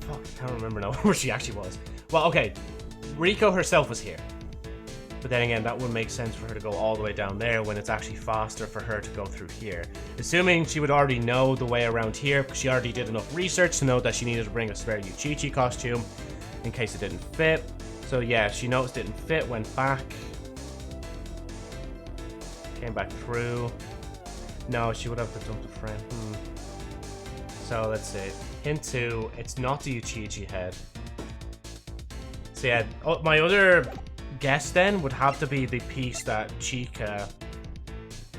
fuck, I can't remember now where she actually was. Well, okay, Rico herself was here. But then again, that would make sense for her to go all the way down there when it's actually faster for her to go through here. Assuming she would already know the way around here, because she already did enough research to know that she needed to bring a spare Yuchichi costume in case it didn't fit. So yeah, she noticed it didn't fit, went back. Came back through. No, she would have to dump the frame. So let's see. Hint 2, it's not the Yuchichi head. So yeah, my other guess then would have to be the piece that Chica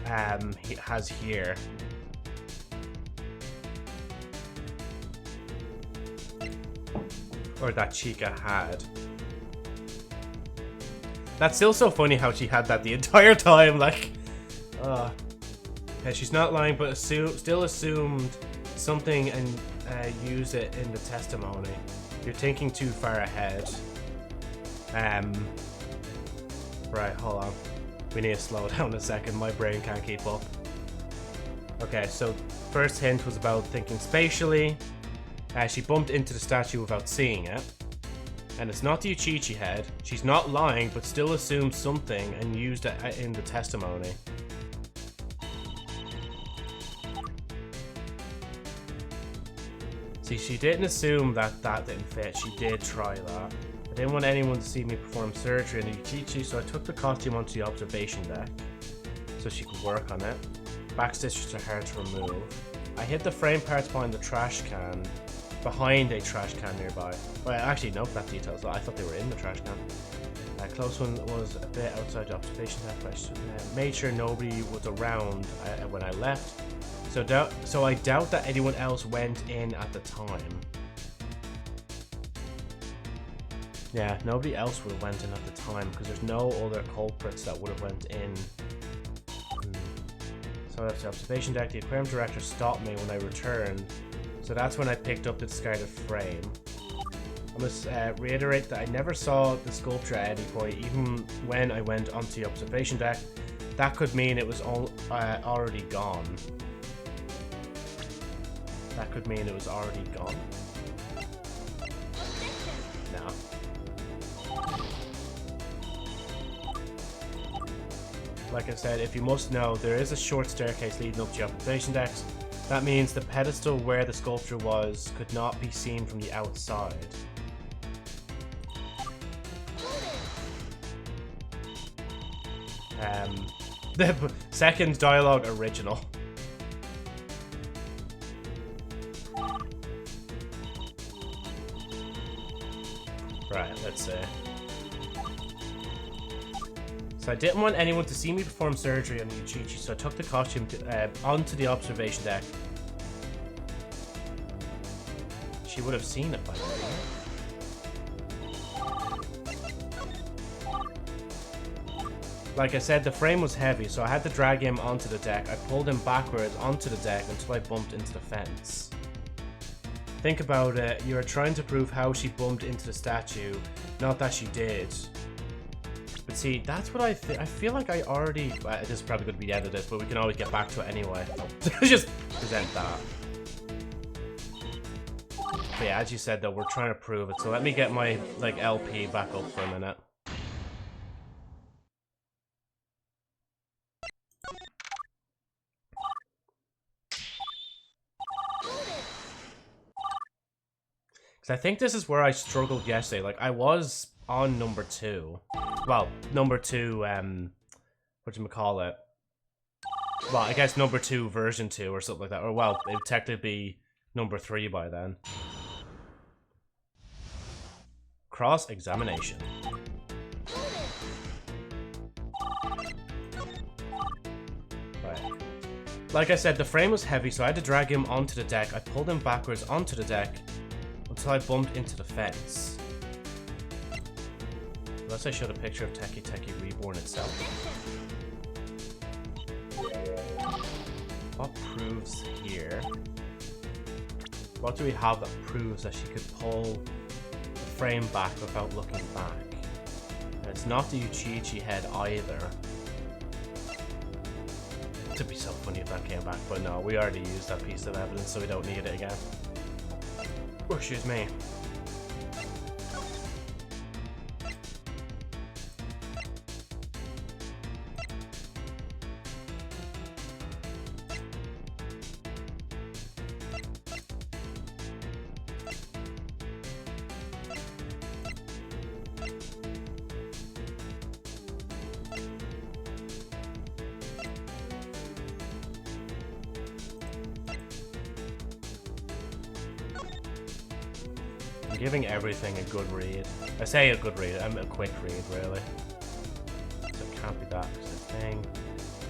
has here. Or that Chica had. That's still so funny how she had that the entire time, like... Yeah, she's not lying, but still assumed something and used it in the testimony. You're thinking too far ahead. Right, hold on. We need to slow down a second. My brain can't keep up. Okay, so first hint was about thinking spatially. She bumped into the statue without seeing it. And it's not the Uchichi head. She's not lying, but still assumed something and used it in the testimony. See, she didn't assume that that didn't fit. She did try that. I didn't want anyone to see me perform surgery in the Uchichi, so I took the costume onto the observation deck so she could work on it. Backstitches are hard to remove. I hid the frame parts behind the trash can behind a trash can nearby. Well, actually, nope, that details. I thought they were in the trash can. Close one was a bit outside the observation deck. Made sure nobody was around when I left. So I doubt that anyone else went in at the time. Yeah, nobody else would have went in at the time because there's no other culprits that would have went in. So that's the observation deck. The aquarium director stopped me when I returned. So that's when I picked up the discarded frame. I must reiterate that I never saw the sculpture at any point, even when I went onto the observation deck. That could mean it was already gone. That could mean it was already gone. No. Like I said, if you must know, there is a short staircase leading up to the observation decks. That means the pedestal where the sculpture was could not be seen from the outside. The second dialogue original. Right, let's see. So I didn't want anyone to see me perform surgery on Yuchichi, so I took the costume onto the observation deck. She would have seen it by now. Like I said, the frame was heavy, so I had to drag him onto the deck. I pulled him backwards onto the deck until I bumped into the fence. Think about it. You are trying to prove how she bumped into the statue, not that she did. But see, that's what I feel like I already... this is probably going to be edited, but we can always get back to it anyway. Just present that. But yeah, as you said though, we're trying to prove it. So let me get my like LP back up for a minute. I think this is where I struggled yesterday. Like, I was on number 2. Well, number 2, whatchamacallit? Well, I guess number 2, version 2, or something like that. Or, well, it would technically be number 3 by then. Cross-examination. Right. Like I said, the frame was heavy, so I had to drag him onto the deck. I pulled him backwards onto the deck until I bumped into the fence. Unless I showed a picture of Teki Teki Reborn itself. What proves here? What do we have that proves that she could pull the frame back without looking back? And it's not the Yuchichi head either. It'd be so funny if that came back, but no, we already used that piece of evidence, so we don't need it again. Oh, excuse me. I'm giving everything a good read. I say a good read, I'm a quick read, really. So it can't be that, because the thing.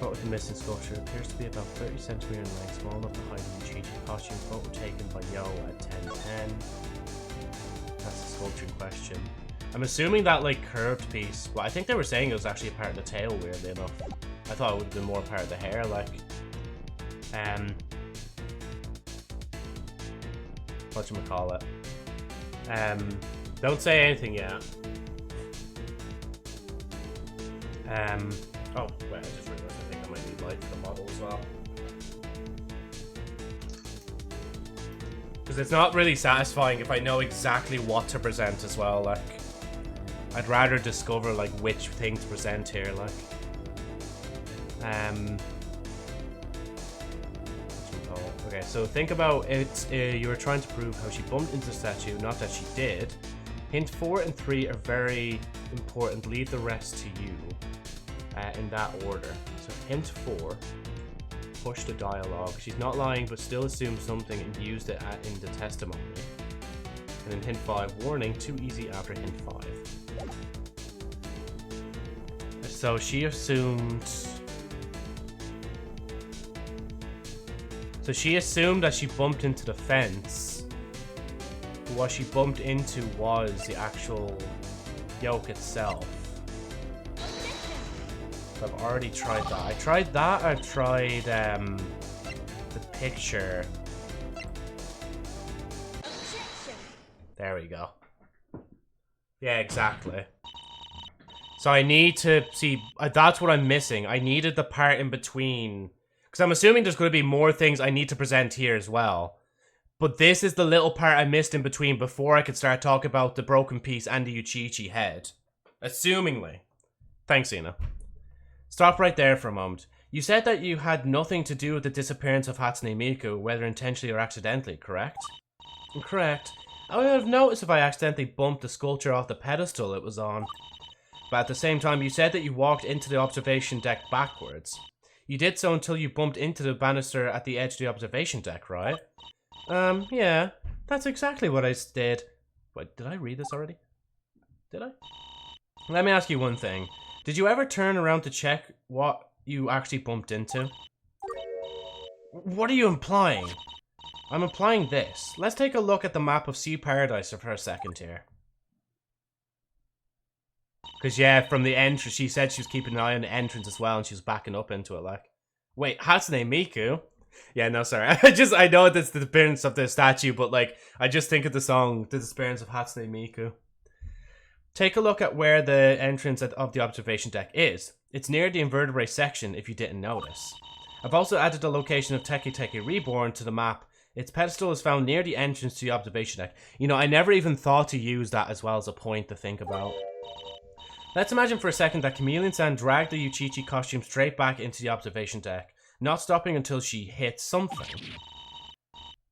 Caught with the missing sculpture appears to be about 30 centimeters in length, small enough to hide the Yuchichi costume. Photo taken by Yo at 10:10. That's the sculpture in question. I'm assuming that, like, curved piece. Well, I think they were saying it was actually a part of the tail, weirdly enough. I thought it would have been more part of the hair, like. Whatchamacallit? Don't say anything yet. Oh, wait, I just realized I think I might need light for the model as well. Because it's not really satisfying if I know exactly what to present as well, like. I'd rather discover, like, which thing to present here, like. Okay, so think about it. You were trying to prove how she bumped into the statue, not that she did. Hint 4 and 3 are very important. Leave the rest to you in that order. So hint 4, push the dialogue. She's not lying, but still assumed something and used it in the testimony. And then hint 5, warning, too easy after hint 5. So she assumed... So she assumed that she bumped into the fence. What she bumped into was the actual yoke itself. So I've already tried that. I tried that, I tried the picture. There we go. Yeah, exactly. So I need to see, that's what I'm missing. I needed the part in between. Because I'm assuming there's going to be more things I need to present here as well. But this is the little part I missed in between before I could start talking about the broken piece and the Uchichi head. Assumingly. Thanks, Ina. Stop right there for a moment. You said that you had nothing to do with the disappearance of Hatsune Miku, whether intentionally or accidentally, correct? Correct. I would have noticed if I accidentally bumped the sculpture off the pedestal it was on. But at the same time, you said that you walked into the observation deck backwards. You did so until you bumped into the banister at the edge of the observation deck, right? Yeah. That's exactly what I did. Wait, did I read this already? Did I? Let me ask you one thing. Did you ever turn around to check what you actually bumped into? What are you implying? I'm implying this. Let's take a look at the map of Sea Paradise for a second here. Because, yeah, from the entrance, she said she was keeping an eye on the entrance as well, and she was backing up into it, like. Wait, Hatsune Miku? Yeah, no, sorry. I know it's the disappearance of the statue, but, like, I just think of the song, The Disappearance of Hatsune Miku. Take a look at where the entrance of the observation deck is. It's near the invertebrate section, if you didn't notice. I've also added the location of Teki Teki Reborn to the map. Its pedestal is found near the entrance to the observation deck. You know, I never even thought to use that as well as a point to think about. Let's imagine for a second that Chameleon-San dragged the Uchichi costume straight back into the observation deck, not stopping until she hit something.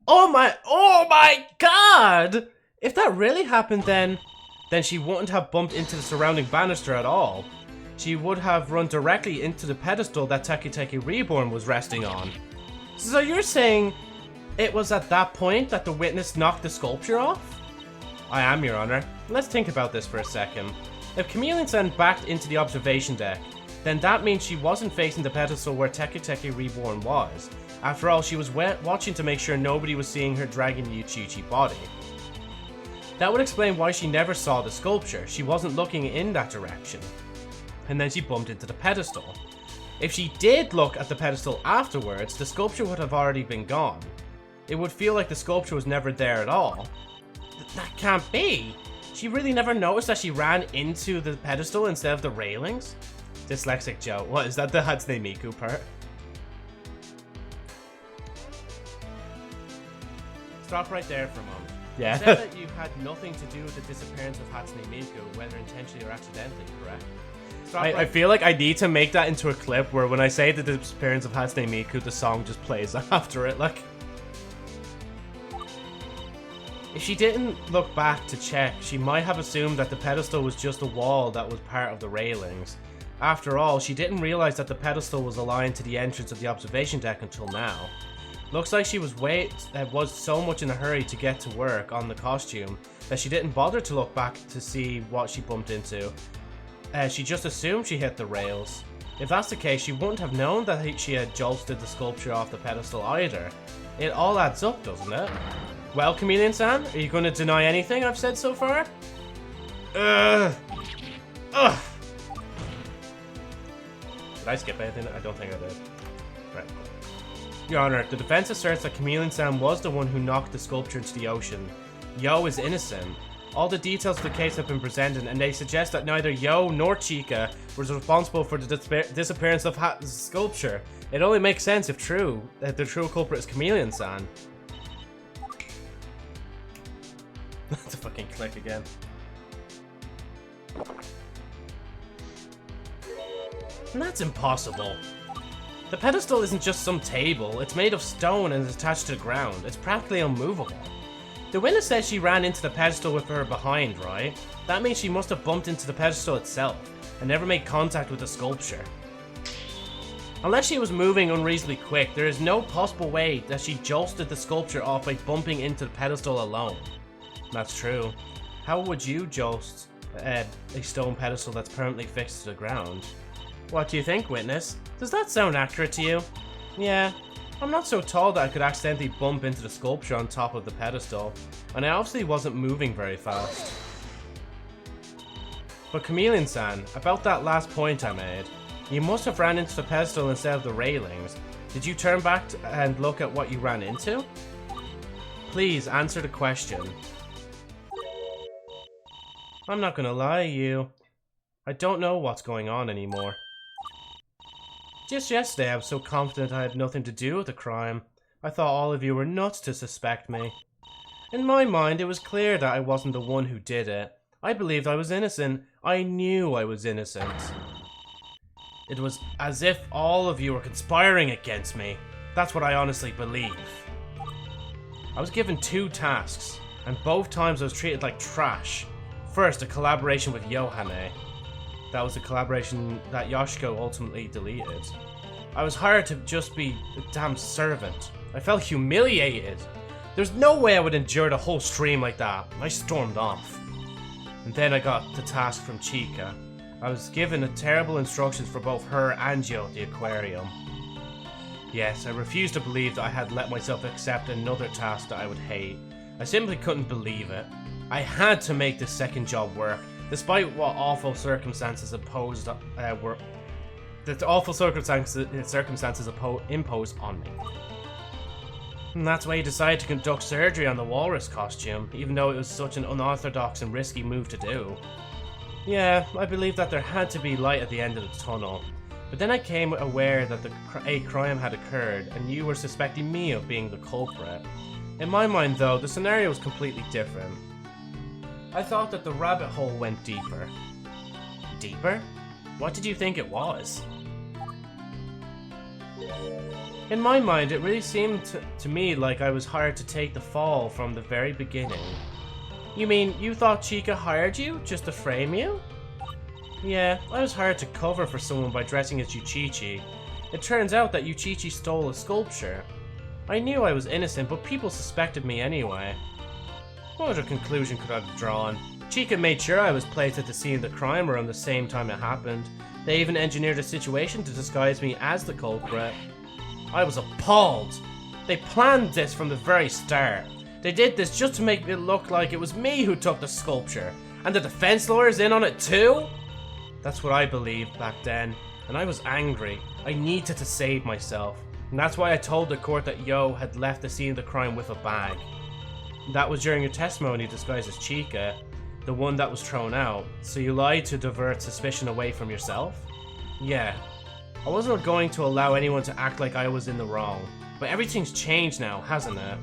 Oh my god! If that really happened then she wouldn't have bumped into the surrounding banister at all. She would have run directly into the pedestal that Teki Teki Reborn was resting on. So you're saying it was at that point that the witness knocked the sculpture off? I am, Your Honor. Let's think about this for a second. If Chameleon-San backed into the observation deck, then that means she wasn't facing the pedestal where Teki Teki Reborn was. After all, she was watching to make sure nobody was seeing her dragging the Uchichi body. That would explain why she never saw the sculpture. She wasn't looking in that direction. And then she bumped into the pedestal. If she did look at the pedestal afterwards, the sculpture would have already been gone. It would feel like the sculpture was never there at all. That can't be! She really never noticed that she ran into the pedestal instead of the railings? Dyslexic Joe. What, is that the Hatsune Miku part? Stop right there for a moment. Yeah. You said that you had nothing to do with the disappearance of Hatsune Miku, whether intentionally or accidentally, correct? I feel like I need to make that into a clip where when I say the disappearance of Hatsune Miku, the song just plays after it, like. If she didn't look back to check, she might have assumed that the pedestal was just a wall that was part of the railings. After all, she didn't realize that the pedestal was aligned to the entrance of the observation deck until now. Looks like she was so much in a hurry to get to work on the costume that she didn't bother to look back to see what she bumped into. She just assumed she hit the rails. If that's the case, she wouldn't have known that she had jolted the sculpture off the pedestal either. It all adds up, doesn't it? Well, Chameleon-San, are you going to deny anything I've said so far? Ugh. Did I skip anything? I don't think I did. Right. Your Honor, the defense asserts that Chameleon-San was the one who knocked the sculpture into the ocean. Yo is innocent. All the details of the case have been presented, and they suggest that neither Yo nor Chica was responsible for the disappearance of the sculpture. It only makes sense if true, that the true culprit is Chameleon-San. To fucking click again. And that's impossible. The pedestal isn't just some table, it's made of stone and is attached to the ground. It's practically unmovable. The witness says she ran into the pedestal with her behind, right? That means she must have bumped into the pedestal itself and never made contact with the sculpture. Unless she was moving unreasonably quick, there is no possible way that she jolted the sculpture off by bumping into the pedestal alone. That's true. How would you jolt a stone pedestal that's permanently fixed to the ground? What do you think, Witness? Does that sound accurate to you? Yeah. I'm not so tall that I could accidentally bump into the sculpture on top of the pedestal, and I obviously wasn't moving very fast. But Chameleon-San, about that last point I made, you must have ran into the pedestal instead of the railings. Did you turn back and look at what you ran into? Please answer the question. I'm not gonna lie to you. I don't know what's going on anymore. Just yesterday I was so confident I had nothing to do with the crime. I thought all of you were nuts to suspect me. In my mind, it was clear that I wasn't the one who did it. I believed I was innocent. I knew I was innocent. It was as if all of you were conspiring against me. That's what I honestly believe. I was given 2 tasks, and both times I was treated like trash. First, a collaboration with Yohane. That was the collaboration that Yoshiko ultimately deleted. I was hired to just be a damn servant. I felt humiliated. There's no way I would endure the whole stream like that. I stormed off. And then I got the task from Chika. I was given terrible instructions for both her and Yo, the aquarium. Yes, I refused to believe that I had let myself accept another task that I would hate. I simply couldn't believe it. I had to make this second job work, despite what awful circumstances imposed imposed on me. And that's why he decided to conduct surgery on the walrus costume, even though it was such an unorthodox and risky move to do. Yeah, I believe that there had to be light at the end of the tunnel. But then I came aware that a crime had occurred, and you were suspecting me of being the culprit. In my mind, though, the scenario was completely different. I thought that the rabbit hole went deeper. Deeper? What did you think it was? In my mind, it really seemed to me like I was hired to take the fall from the very beginning. You mean, you thought Chika hired you just to frame you? Yeah, I was hired to cover for someone by dressing as Yuchichi. It turns out that Yuchichi stole a sculpture. I knew I was innocent, but people suspected me anyway. What other conclusion could I have drawn? Chika made sure I was placed at the scene of the crime around the same time it happened. They even engineered a situation to disguise me as the culprit. I was appalled. They planned this from the very start. They did this just to make it look like it was me who took the sculpture. And the defense lawyer's in on it too? That's what I believed back then. And I was angry. I needed to save myself. And that's why I told the court that Yo had left the scene of the crime with a bag. That was during your testimony disguised as Chika, the one that was thrown out. So you lied to divert suspicion away from yourself? Yeah. I wasn't going to allow anyone to act like I was in the wrong. But everything's changed now, hasn't it?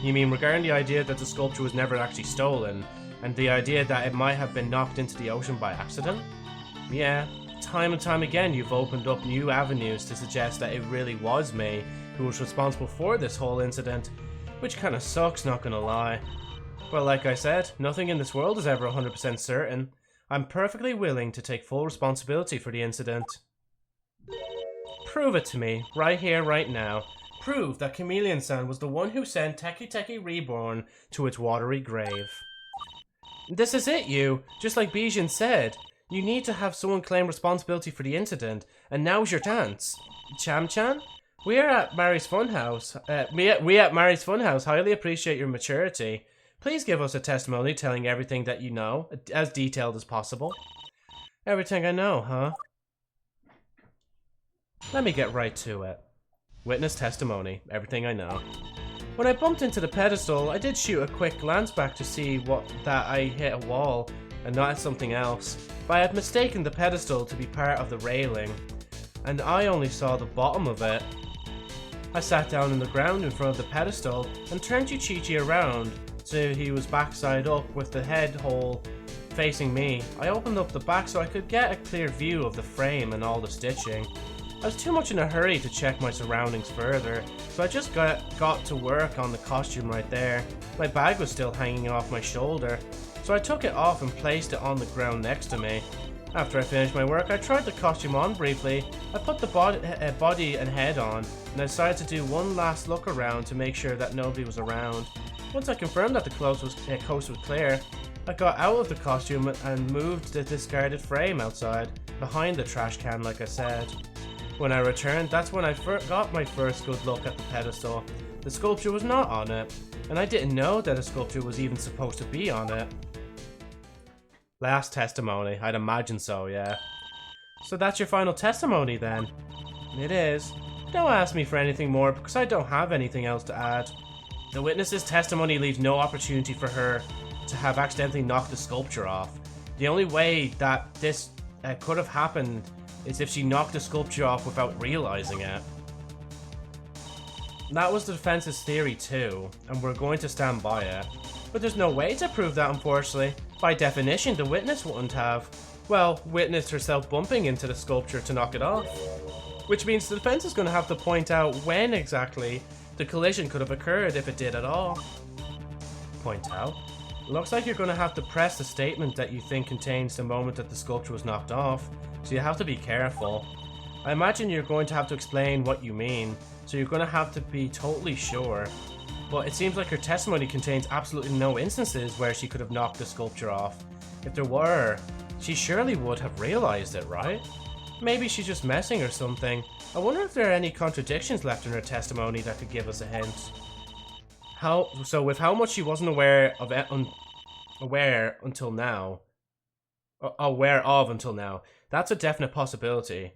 You mean regarding the idea that the sculpture was never actually stolen, and the idea that it might have been knocked into the ocean by accident? Yeah, time and time again you've opened up new avenues to suggest that it really was me who was responsible for this whole incident, which kinda sucks, not gonna lie. But like I said, nothing in this world is ever 100% certain. I'm perfectly willing to take full responsibility for the incident. Prove it to me, right here, right now. Prove that Chameleon-San was the one who sent Teki Teki Reborn to its watery grave. This is it, you! Just like Bijin said, you need to have someone claim responsibility for the incident, and now's your chance. Cham-chan? We at Mari's Funhouse highly appreciate your maturity. Please give us a testimony telling everything that you know, as detailed as possible. Everything I know, huh? Let me get right to it. Witness testimony, everything I know. When I bumped into the pedestal, I did shoot a quick glance back to see that I hit a wall and not at something else, but I had mistaken the pedestal to be part of the railing, and I only saw the bottom of it. I sat down on the ground in front of the pedestal and turned Yuchichi around so he was backside up with the head hole facing me. I opened up the back so I could get a clear view of the frame and all the stitching. I was too much in a hurry to check my surroundings further, so I just got to work on the costume right there. My bag was still hanging off my shoulder, so I took it off and placed it on the ground next to me. After I finished my work, I tried the costume on briefly. I put the body and head on, and I decided to do one last look around to make sure that nobody was around. Once I confirmed that the coast was clear, I got out of the costume and moved the discarded frame outside, behind the trash can like I said. When I returned, that's when I got my first good look at the pedestal. The sculpture was not on it, and I didn't know that a sculpture was even supposed to be on it. Last testimony, I'd imagine so, yeah. So that's your final testimony then? It is. Don't ask me for anything more because I don't have anything else to add. The witness's testimony leaves no opportunity for her to have accidentally knocked the sculpture off. The only way that this could have happened is if she knocked the sculpture off without realizing it. That was the defense's theory too, and we're going to stand by it. But there's no way to prove that, unfortunately. By definition, the witness wouldn't have, well, witnessed herself bumping into the sculpture to knock it off. Which means the defense is going to have to point out when exactly the collision could have occurred, if it did at all. Point out? Looks like you're going to have to press the statement that you think contains the moment that the sculpture was knocked off, so you have to be careful. I imagine you're going to have to explain what you mean, so you're going to have to be totally sure. But it seems like her testimony contains absolutely no instances where she could have knocked the sculpture off. If there were, she surely would have realized it, right? Maybe she's just messing or something. I wonder if there are any contradictions left in her testimony that could give us a hint. So with how much she wasn't aware of until now, that's a definite possibility.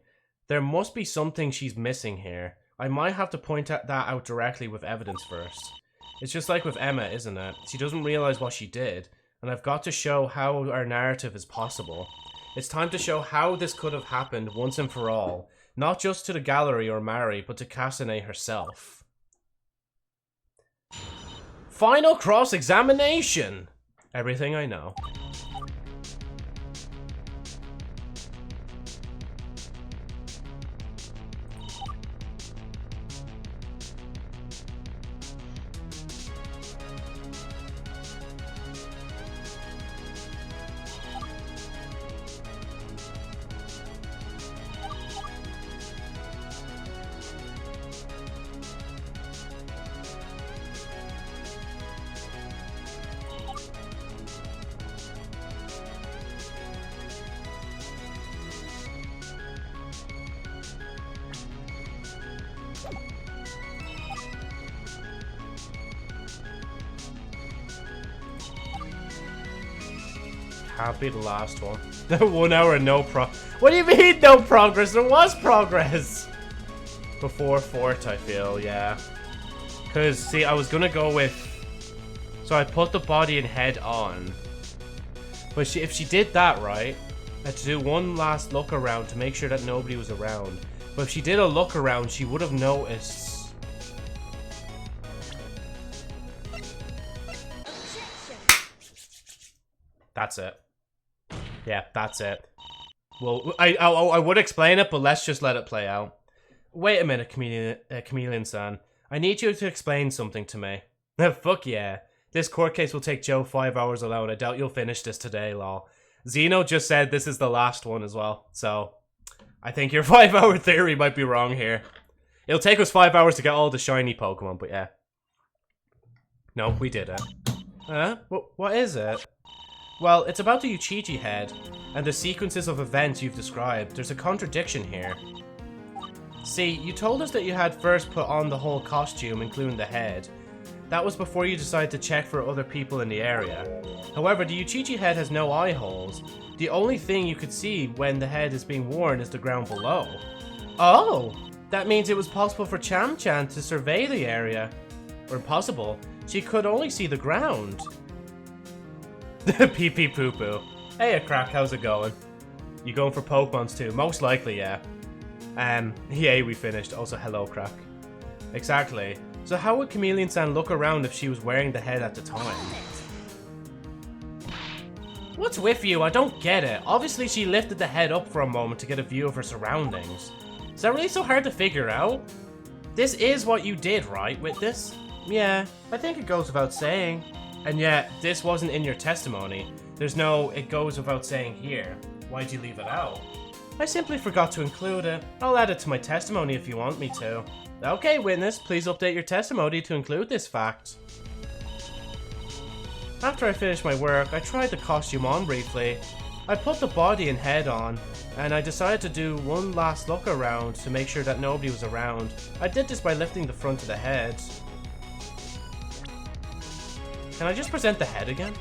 There must be something she's missing here. I might have to point that out directly with evidence first. It's just like with Emma, isn't it? She doesn't realize what she did, and I've got to show how our narrative is possible. It's time to show how this could have happened once and for all, not just to the gallery or Mari, but to Kasane herself. Final cross-examination! Everything I know. Can't be the last one. 1 hour and no What do you mean no progress? There was progress! Before Fort, I feel, yeah. Because, see, I was gonna go with... So I put the body and head on. But if she did that, right, I had to do one last look around to make sure that nobody was around. But if she did a look around, she would have noticed... That's it. Yeah, that's it. Well, I would explain it, but let's just let it play out. Wait a minute, Chameleon-San. I need you to explain something to me. Fuck yeah. This court case will take Joe 5 hours alone. I doubt you'll finish this today, lol. Zeno just said this is the last one as well, so... I think your 5 hour theory might be wrong here. It'll take us 5 hours to get all the shiny Pokemon, but yeah. No, we did it. What is it? Well, it's about the Uchichi head, and the sequences of events you've described. There's a contradiction here. See, you told us that you had first put on the whole costume, including the head. That was before you decided to check for other people in the area. However, the Uchichi head has no eye holes. The only thing you could see when the head is being worn is the ground below. Oh! That means it was possible for Cham-Chan to survey the area. Or impossible. She could only see the ground. Pee pee poo poo. Hey, Crack, how's it going? You going for Pokemons too? Most likely, yeah. Yay, we finished. Also, hello, Crack. Exactly. So how would Chameleon-San look around if she was wearing the head at the time? What's with you? I don't get it. Obviously, she lifted the head up for a moment to get a view of her surroundings. Is that really so hard to figure out? This is what you did, right, with this? Yeah, I think it goes without saying. And yet, this wasn't in your testimony. There's no, it goes without saying here. Why'd you leave it out? I simply forgot to include it. I'll add it to my testimony if you want me to. Okay, witness, please update your testimony to include this fact. After I finished my work, I tried the costume on briefly. I put the body and head on, and I decided to do one last look around to make sure that nobody was around. I did this by lifting the front of the head. Can I just present the head again?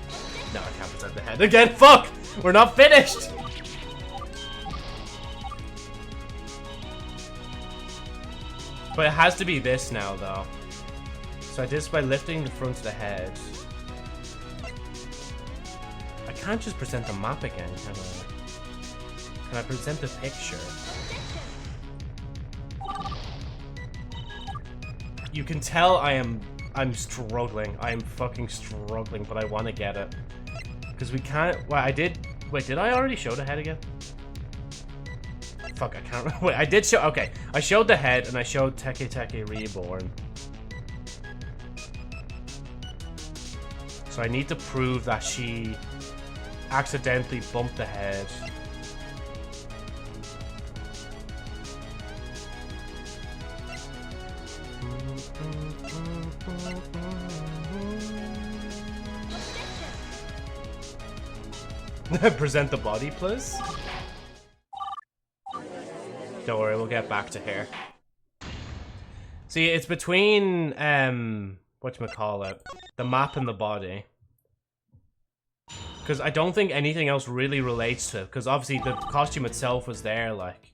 No, I can't present the head again. Fuck! We're not finished! But it has to be this now, though. So I did this by lifting the front of the head. I can't just present the map again, can I? Can I present the picture? You can tell I'm struggling. I'm fucking struggling, but I want to get it. Because we can't... Well, I did... Wait, did I already show the head again? Fuck, I can't remember. Wait, I did show... Okay, I showed the head, and I showed Teke Teke Reborn. So I need to prove that she accidentally bumped the head. Present the body, please. Don't worry, we'll get back to here. See, it's between whatchamacallit, the map and the body. Because I don't think anything else really relates to it. Because obviously the costume itself was there, like.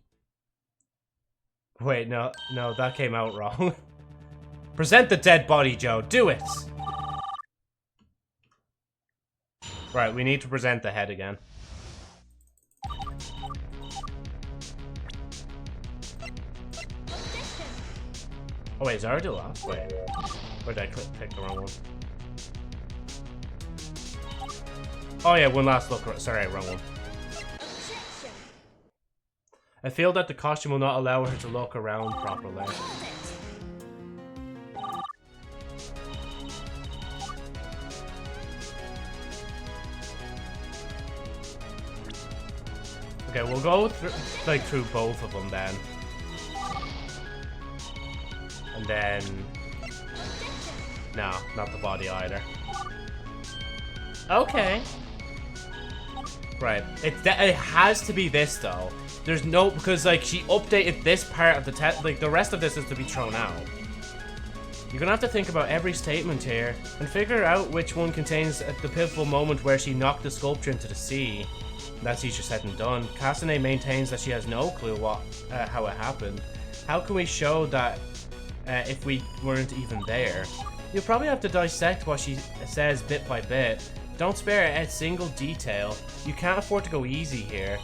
Wait, no, that came out wrong. Present the dead body, Joe. Do it. Right, we need to present the head again. Oh wait, is that already last? Wait. Or did I pick the wrong one? Oh yeah, one last look. Sorry, wrong one. I feel that the costume will not allow her to look around properly. Okay, we'll go through both of them then. And then... No, not the body either. Okay. Right. It has to be this, though. There's no... Because, like, she updated this part of the test. Like, the rest of this is to be thrown out. You're gonna have to think about every statement here and figure out which one contains the pivotal moment where she knocked the sculpture into the sea. That's easier said than done. Kasane maintains that she has no clue how it happened. How can we show that if we weren't even there? You'll probably have to dissect what she says bit by bit. Don't spare a single detail. You can't afford to go easy here.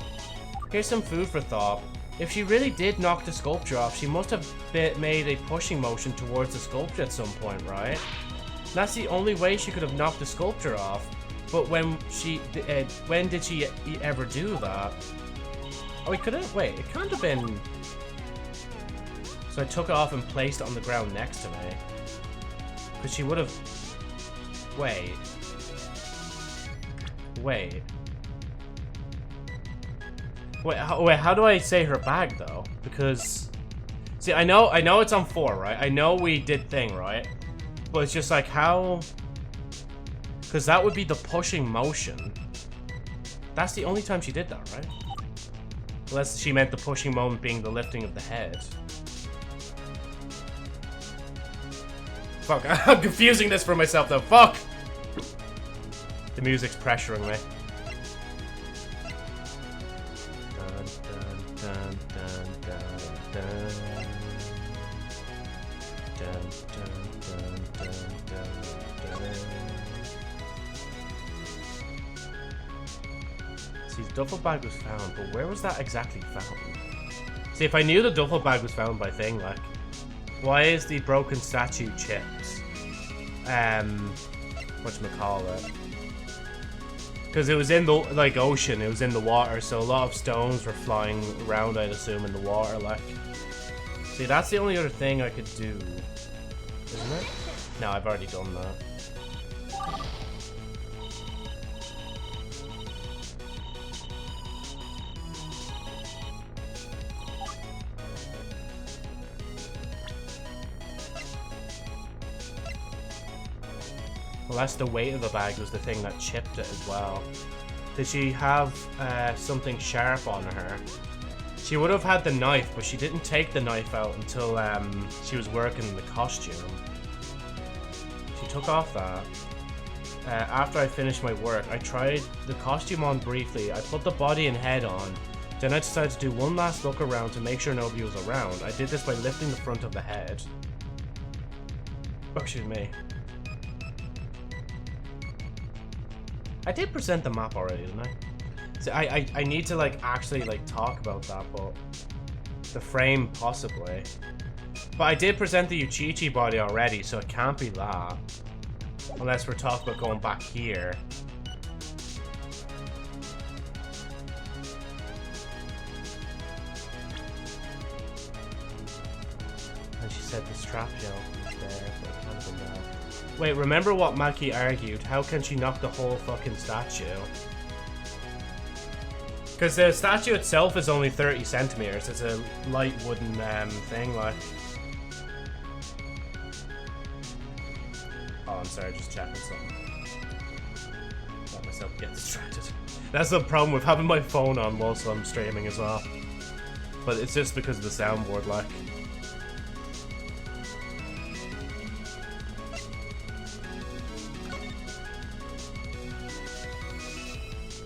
Here's some food for thought. If she really did knock the sculpture off, she must have made a pushing motion towards the sculpture at some point, right? That's the only way she could have knocked the sculpture off. But when did she ever do that? Oh, we couldn't. Wait, it can't have been. So I took it off and placed it on the ground next to me. Because she would have. Wait. Wait, how do I say her bag though? Because see, I know it's on 4, right? I know we did thing, right? But it's just like how. Because that would be the pushing motion. That's the only time she did that, right? Unless she meant the pushing moment being the lifting of the head. Fuck, I'm confusing this for myself though. Fuck! The music's pressuring me. Dun, dun, dun, dun, dun, dun. Dun, dun, dun, dun, dun, dun. See, the duffel bag was found, but where was that exactly found? See, if I knew the duffel bag was found by thing, like, why is the broken statue chipped? Whatchamacallit? Because it was in the, like, ocean, it was in the water, so a lot of stones were flying around, I'd assume, in the water, like. See, that's the only other thing I could do. Isn't it? No, I've already done that. Unless the weight of the bag was the thing that chipped it as well. Did she have something sharp on her? She would have had the knife, but she didn't take the knife out until she was working in the costume. She took off that. After I finished my work, I tried the costume on briefly. I put the body and head on. Then I decided to do one last look around to make sure nobody was around. I did this by lifting the front of the head. Oh, excuse me. I did present the map already, didn't I? So I need to like actually like talk about that, but the frame possibly. But I did present the Uchichi body already, so it can't be that. Unless we're talking about going back here. And she said the strap gel is there, but it can't go down. Wait, remember what Maki argued? How can she knock the whole fucking statue? Because the statue itself is only 30 centimeters. It's a light wooden thing, like. Oh, I'm sorry, just checking something. Let myself get distracted. That's the problem with having my phone on whilst I'm streaming as well. But it's just because of the soundboard, like.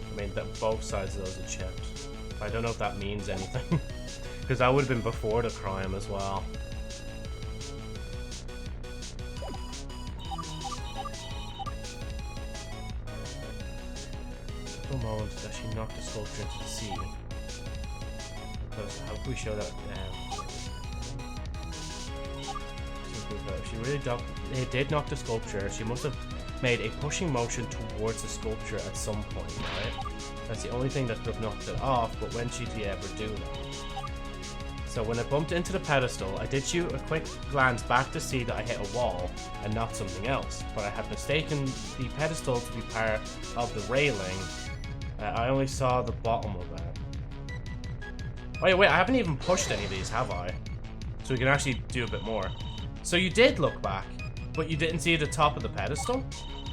I mean, that both sides of those are chipped. I don't know if that means anything. Because that would have been before the crime as well. For a moment that she knocked the sculpture into the sea. Because how can we show that? If she really did knock the sculpture, she must have made a pushing motion towards the sculpture at some point, right? That's the only thing that could have knocked it off, but when did she ever do that? So when I bumped into the pedestal, I did shoot a quick glance back to see that I hit a wall and not something else, but I had mistaken the pedestal to be part of the railing. I only saw the bottom of it. Oh yeah, wait, I haven't even pushed any of these, have I? So we can actually do a bit more. So you did look back, but you didn't see the top of the pedestal?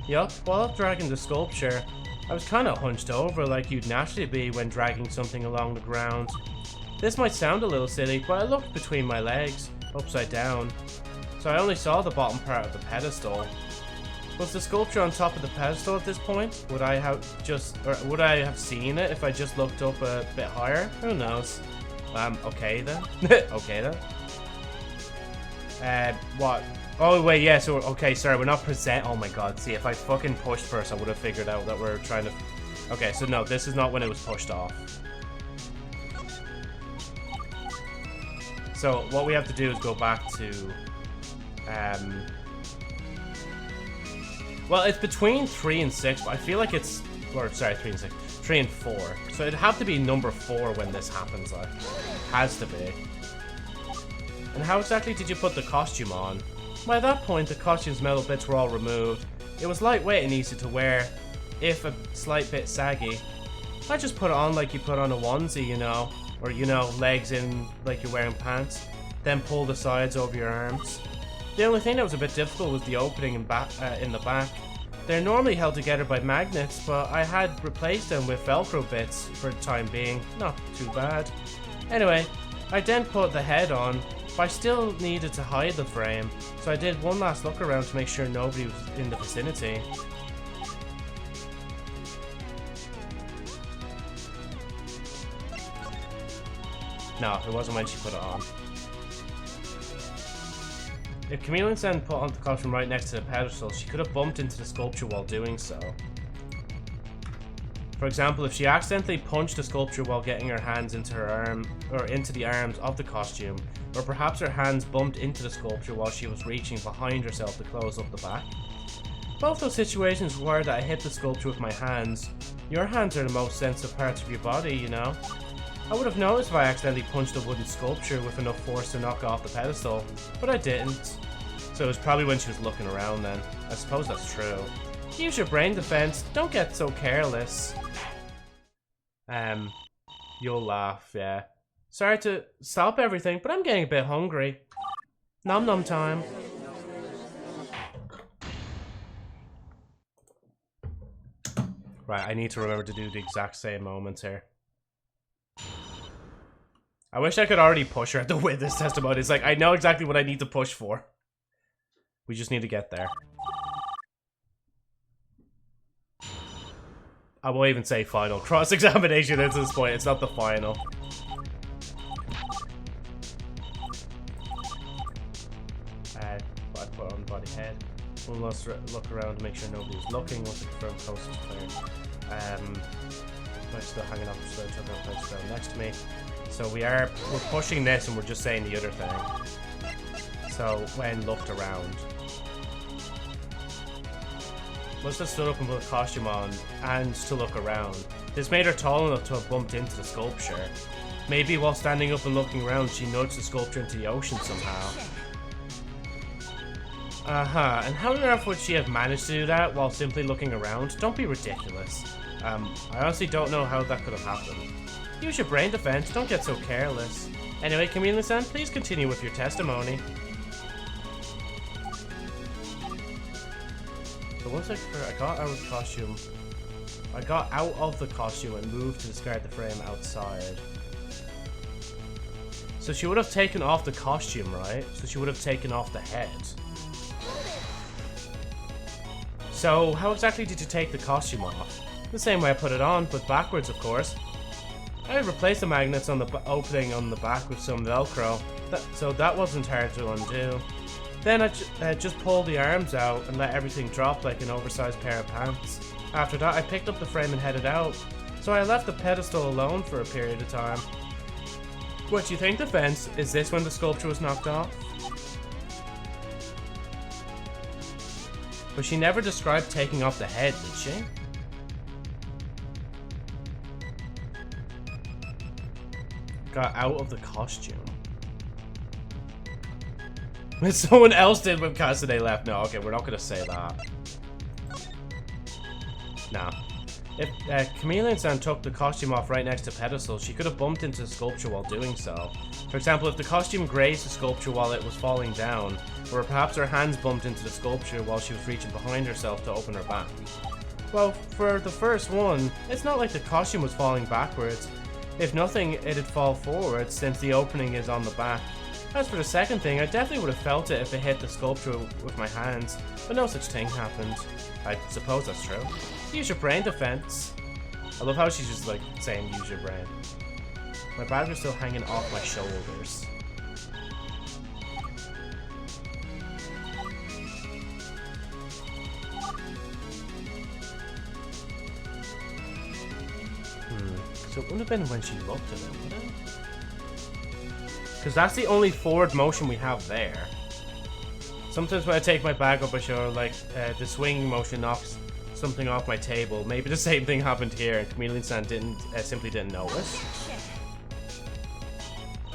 Yup, while dragging the sculpture, I was kind of hunched over like you'd naturally be when dragging something along the ground. This might sound a little silly, but I looked between my legs, upside down, so I only saw the bottom part of the pedestal. Was the sculpture on top of the pedestal at this point? Would I have seen it if I just looked up a bit higher? Who knows? Okay then. Okay then. What? Oh wait, yeah, so, okay, sorry, we're not present- oh my god, see, if I fucking pushed first, I would have figured out that we're trying to- okay, so no, this is not when it was pushed off. So, what we have to do is go back to, well, it's between 3 and 6, but I feel like it's, or, sorry, 3 and 6, 3 and 4. So it'd have to be number 4 when this happens, like, has to be. And how exactly did you put the costume on? By that point, the costume's metal bits were all removed. It was lightweight and easy to wear, if a slight bit saggy. I just put it on like you put on a onesie, you know, or, you know, legs in like you're wearing pants, then pull the sides over your arms. The only thing that was a bit difficult was the opening in the back. They're normally held together by magnets, but I had replaced them with Velcro bits for the time being. Not too bad. Anyway, I then put the head on, but I still needed to hide the frame, so I did one last look around to make sure nobody was in the vicinity. No, it wasn't when she put it on. If Chameleon-San put on the costume right next to the pedestal, she could have bumped into the sculpture while doing so. For example, if she accidentally punched the sculpture while getting her hands into her arm, or into the arms of the costume, or perhaps her hands bumped into the sculpture while she was reaching behind herself to close up the back. Both those situations require that I hit the sculpture with my hands. Your hands are the most sensitive parts of your body, you know. I would have noticed if I accidentally punched a wooden sculpture with enough force to knock off the pedestal, but I didn't. So it was probably when she was looking around then. I suppose that's true. Use your brain defense, don't get so careless. You'll laugh, yeah. Sorry to stop everything, but I'm getting a bit hungry. Nom nom time. Right, I need to remember to do the exact same moments here. I wish I could already push her at the witness testimony. It's like, I know exactly what I need to push for. We just need to get there. I won't even say final cross-examination at this point. It's not the final. I put on the body head. We'll look around to make sure nobody's looking. Once we confirm close is clear. I'm still hanging up so I took out place down next to me. So we're pushing this and we're just saying the other thing. So when looked around. Must have stood up and put a costume on and to look around. This made her tall enough to have bumped into the sculpture. Maybe while standing up and looking around, she nudged the sculpture into the ocean somehow. And how on earth would she have managed to do that while simply looking around? Don't be ridiculous. I honestly don't know how that could have happened. Use your brain defense, don't get so careless. Anyway, Chameleon-San, please continue with your testimony. So once I got out of the costume, I got out of the costume and moved to discard the frame outside. So she would have taken off the costume, right? So she would have taken off the head. So how exactly did you take the costume off? The same way I put it on, but backwards, of course. I replaced the magnets on the opening on the back with some Velcro, so that wasn't hard to undo. Then I just pulled the arms out and let everything drop like an oversized pair of pants. After that, I picked up the frame and headed out. So I left the pedestal alone for a period of time. What do you think, defense? Is this when the sculpture was knocked off? But she never described taking off the head, did she? Got out of the costume. Someone else did when Cassidy left. No, okay, we're not gonna say that. Nah. If Chameleon-San took the costume off right next to pedestal, she could have bumped into the sculpture while doing so. For example, if the costume grazed the sculpture while it was falling down, or perhaps her hands bumped into the sculpture while she was reaching behind herself to open her back. Well, for the first one, it's not like the costume was falling backwards. If nothing, it'd fall forward since the opening is on the back. As for the second thing, I definitely would have felt it if it hit the sculpture with my hands, but no such thing happened. I suppose that's true. Use your brain defense. I love how she's just like saying use your brain. My badge is still hanging off my shoulders. So it would have been when she looked at him, would it? Because that's the only forward motion we have there. Sometimes when I take my bag up, I show like the swinging motion knocks something off my table. Maybe the same thing happened here, and Chameleon-San simply didn't notice.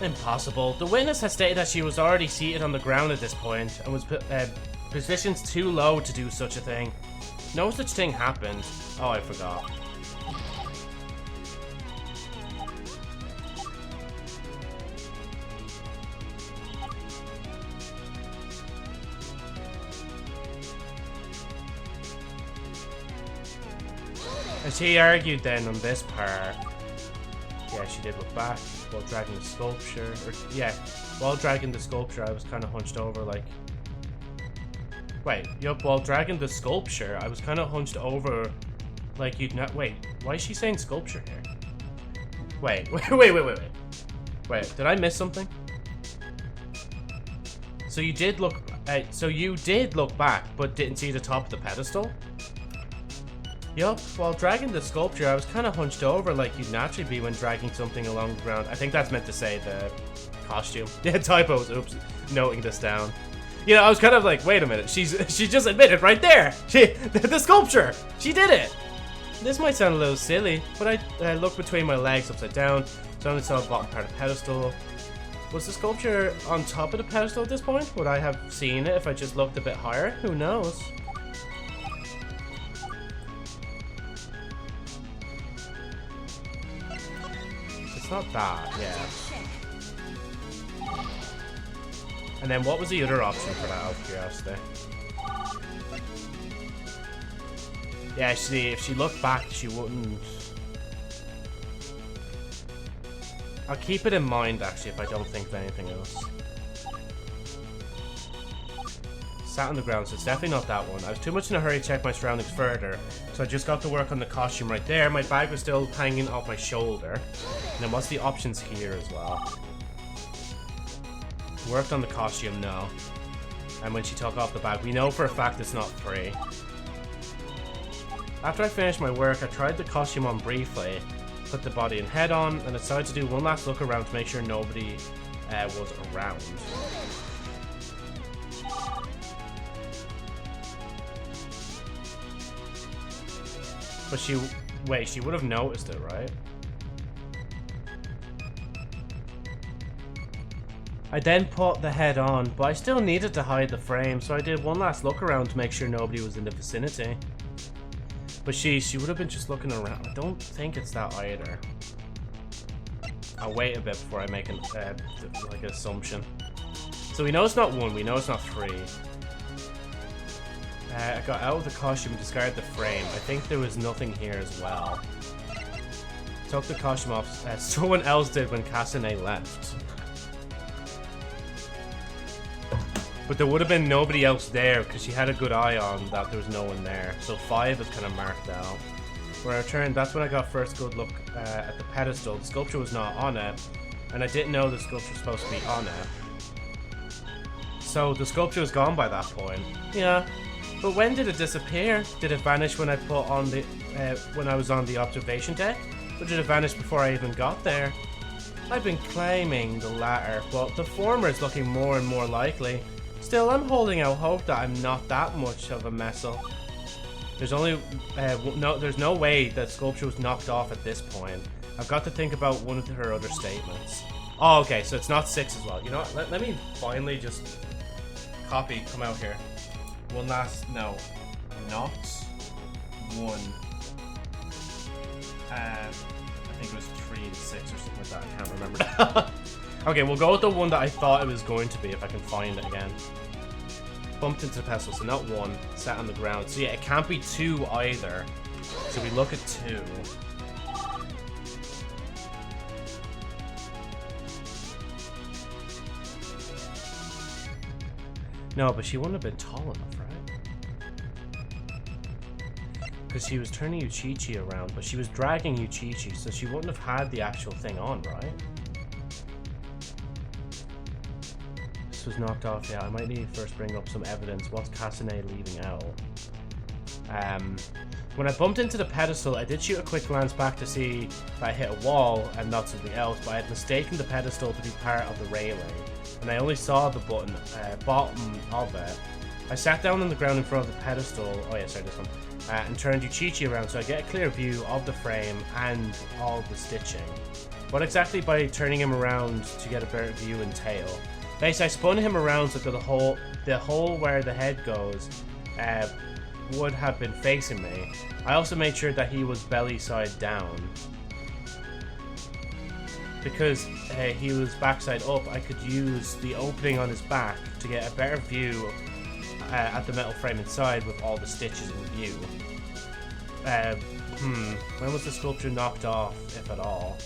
Impossible. The witness has stated that she was already seated on the ground at this point and was positioned too low to do such a thing. No such thing happened. Oh, I forgot. As he argued then on this part, yeah, she did look back while dragging the sculpture. While dragging the sculpture, I was kind of hunched over like... while dragging the sculpture, I was kind of hunched over like you'd not... Wait, why is she saying sculpture here? Wait, did I miss something? So you did look... you did look back, but didn't see the top of the pedestal? Yup, while dragging the sculpture, I was kind of hunched over like you'd naturally be when dragging something along the ground. I think that's meant to say the costume. Yeah, typos, oops, noting this down. You know, I was kind of like, wait a minute, she just admitted right there! The sculpture! She did it! This might sound a little silly, but I looked between my legs upside down, so I only saw the bottom part of the pedestal. Was the sculpture on top of the pedestal at this point? Would I have seen it if I just looked a bit higher? Who knows? It's not that, yeah. And then what was the other option for that, out of curiosity? Yeah, see, if she looked back, she wouldn't... I'll keep it in mind, actually, if I don't think of anything else. Sat on the ground, so it's definitely not that one. I was too much in a hurry to check my surroundings further, so I just got to work on the costume right there. My bag was still hanging off my shoulder. And then what's the options here as well? Worked on the costume, no. And when she took off the bag, we know for a fact it's not free. After I finished my work, I tried the costume on briefly, put the body and head on, and decided to do one last look around to make sure nobody was around. But she would have noticed it, right? I then put the head on, but I still needed to hide the frame, so I did one last look around to make sure nobody was in the vicinity. But she would have been just looking around. I don't think it's that either. I'll wait a bit before I make an like an assumption. So we know it's not 1, we know it's not 3. I got out of the costume and discarded the frame. I think there was nothing here as well. Took the costume off. Someone else did when Kasane left. But there would have been nobody else there because she had a good eye on that there was no one there. So 5 is kind of marked out. When I returned, that's when I got first good look at the pedestal. The sculpture was not on it, and I didn't know the sculpture was supposed to be on it. So the sculpture was gone by that point. Yeah. But when did it disappear? Did it vanish when I put on the when I was on the observation deck? Or did it vanish before I even got there? I've been claiming the latter, but the former is looking more and more likely. Still, I'm holding out hope that I'm not that much of a mess up. There's there's no way that sculpture was knocked off at this point. I've got to think about one of her other statements. Oh, okay, so it's not 6 as well. You know what? Let me finally just come out here. One last, no, not 1. I think it was 3 and 6 or something like that. I can't remember. Okay, we'll go with the one that I thought it was going to be if I can find it again. Bumped into the pestle, so not 1. Sat on the ground. So yeah, it can't be 2 either. So we look at 2. No, but she wouldn't have been tall enough, right? Because she was turning Yuchichi around, but she was dragging Yuchichi, so she wouldn't have had the actual thing on, right? This was knocked off, yeah. I might need to first bring up some evidence. What's Kasane leaving out? When I bumped into the pedestal, I did shoot a quick glance back to see if I hit a wall and not something else, but I had mistaken the pedestal to be part of the railing, and I only saw the bottom of it. I sat down on the ground in front of the pedestal, oh yeah, sorry, this one, and turned Yuchichi around so I get a clear view of the frame and all the stitching. What exactly by turning him around to get a better view entail? Basically, I spun him around so that the hole where the head goes would have been facing me. I also made sure that he was belly side down. Because he was backside up, I could use the opening on his back to get a better view at the metal frame inside with all the stitches in view. When was the sculpture knocked off, if at all?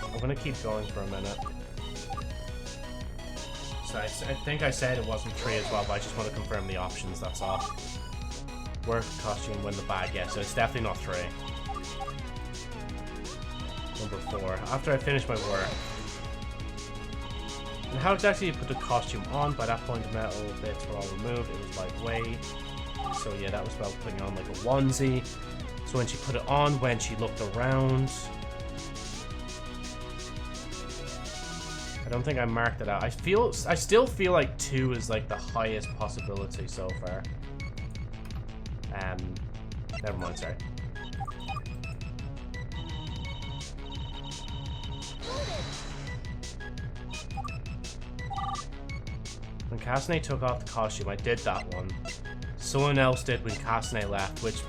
I'm gonna keep going for a minute. So I think I said it wasn't 3 as well, but I just want to confirm the options, that's all. Work, costume, win the bag, yeah, so it's definitely not 3. Number 4. After I finished my work. And how exactly you put the costume on? By that point, the metal bits were all removed. It was lightweight. So yeah, that was about putting on like a onesie. So when she put it on, when she looked around... I don't think I marked it out. I still feel like 2 is like the highest possibility so far. Never mind, sorry. When Kasane took off the costume, I did that one. Someone else did when Kasane left, which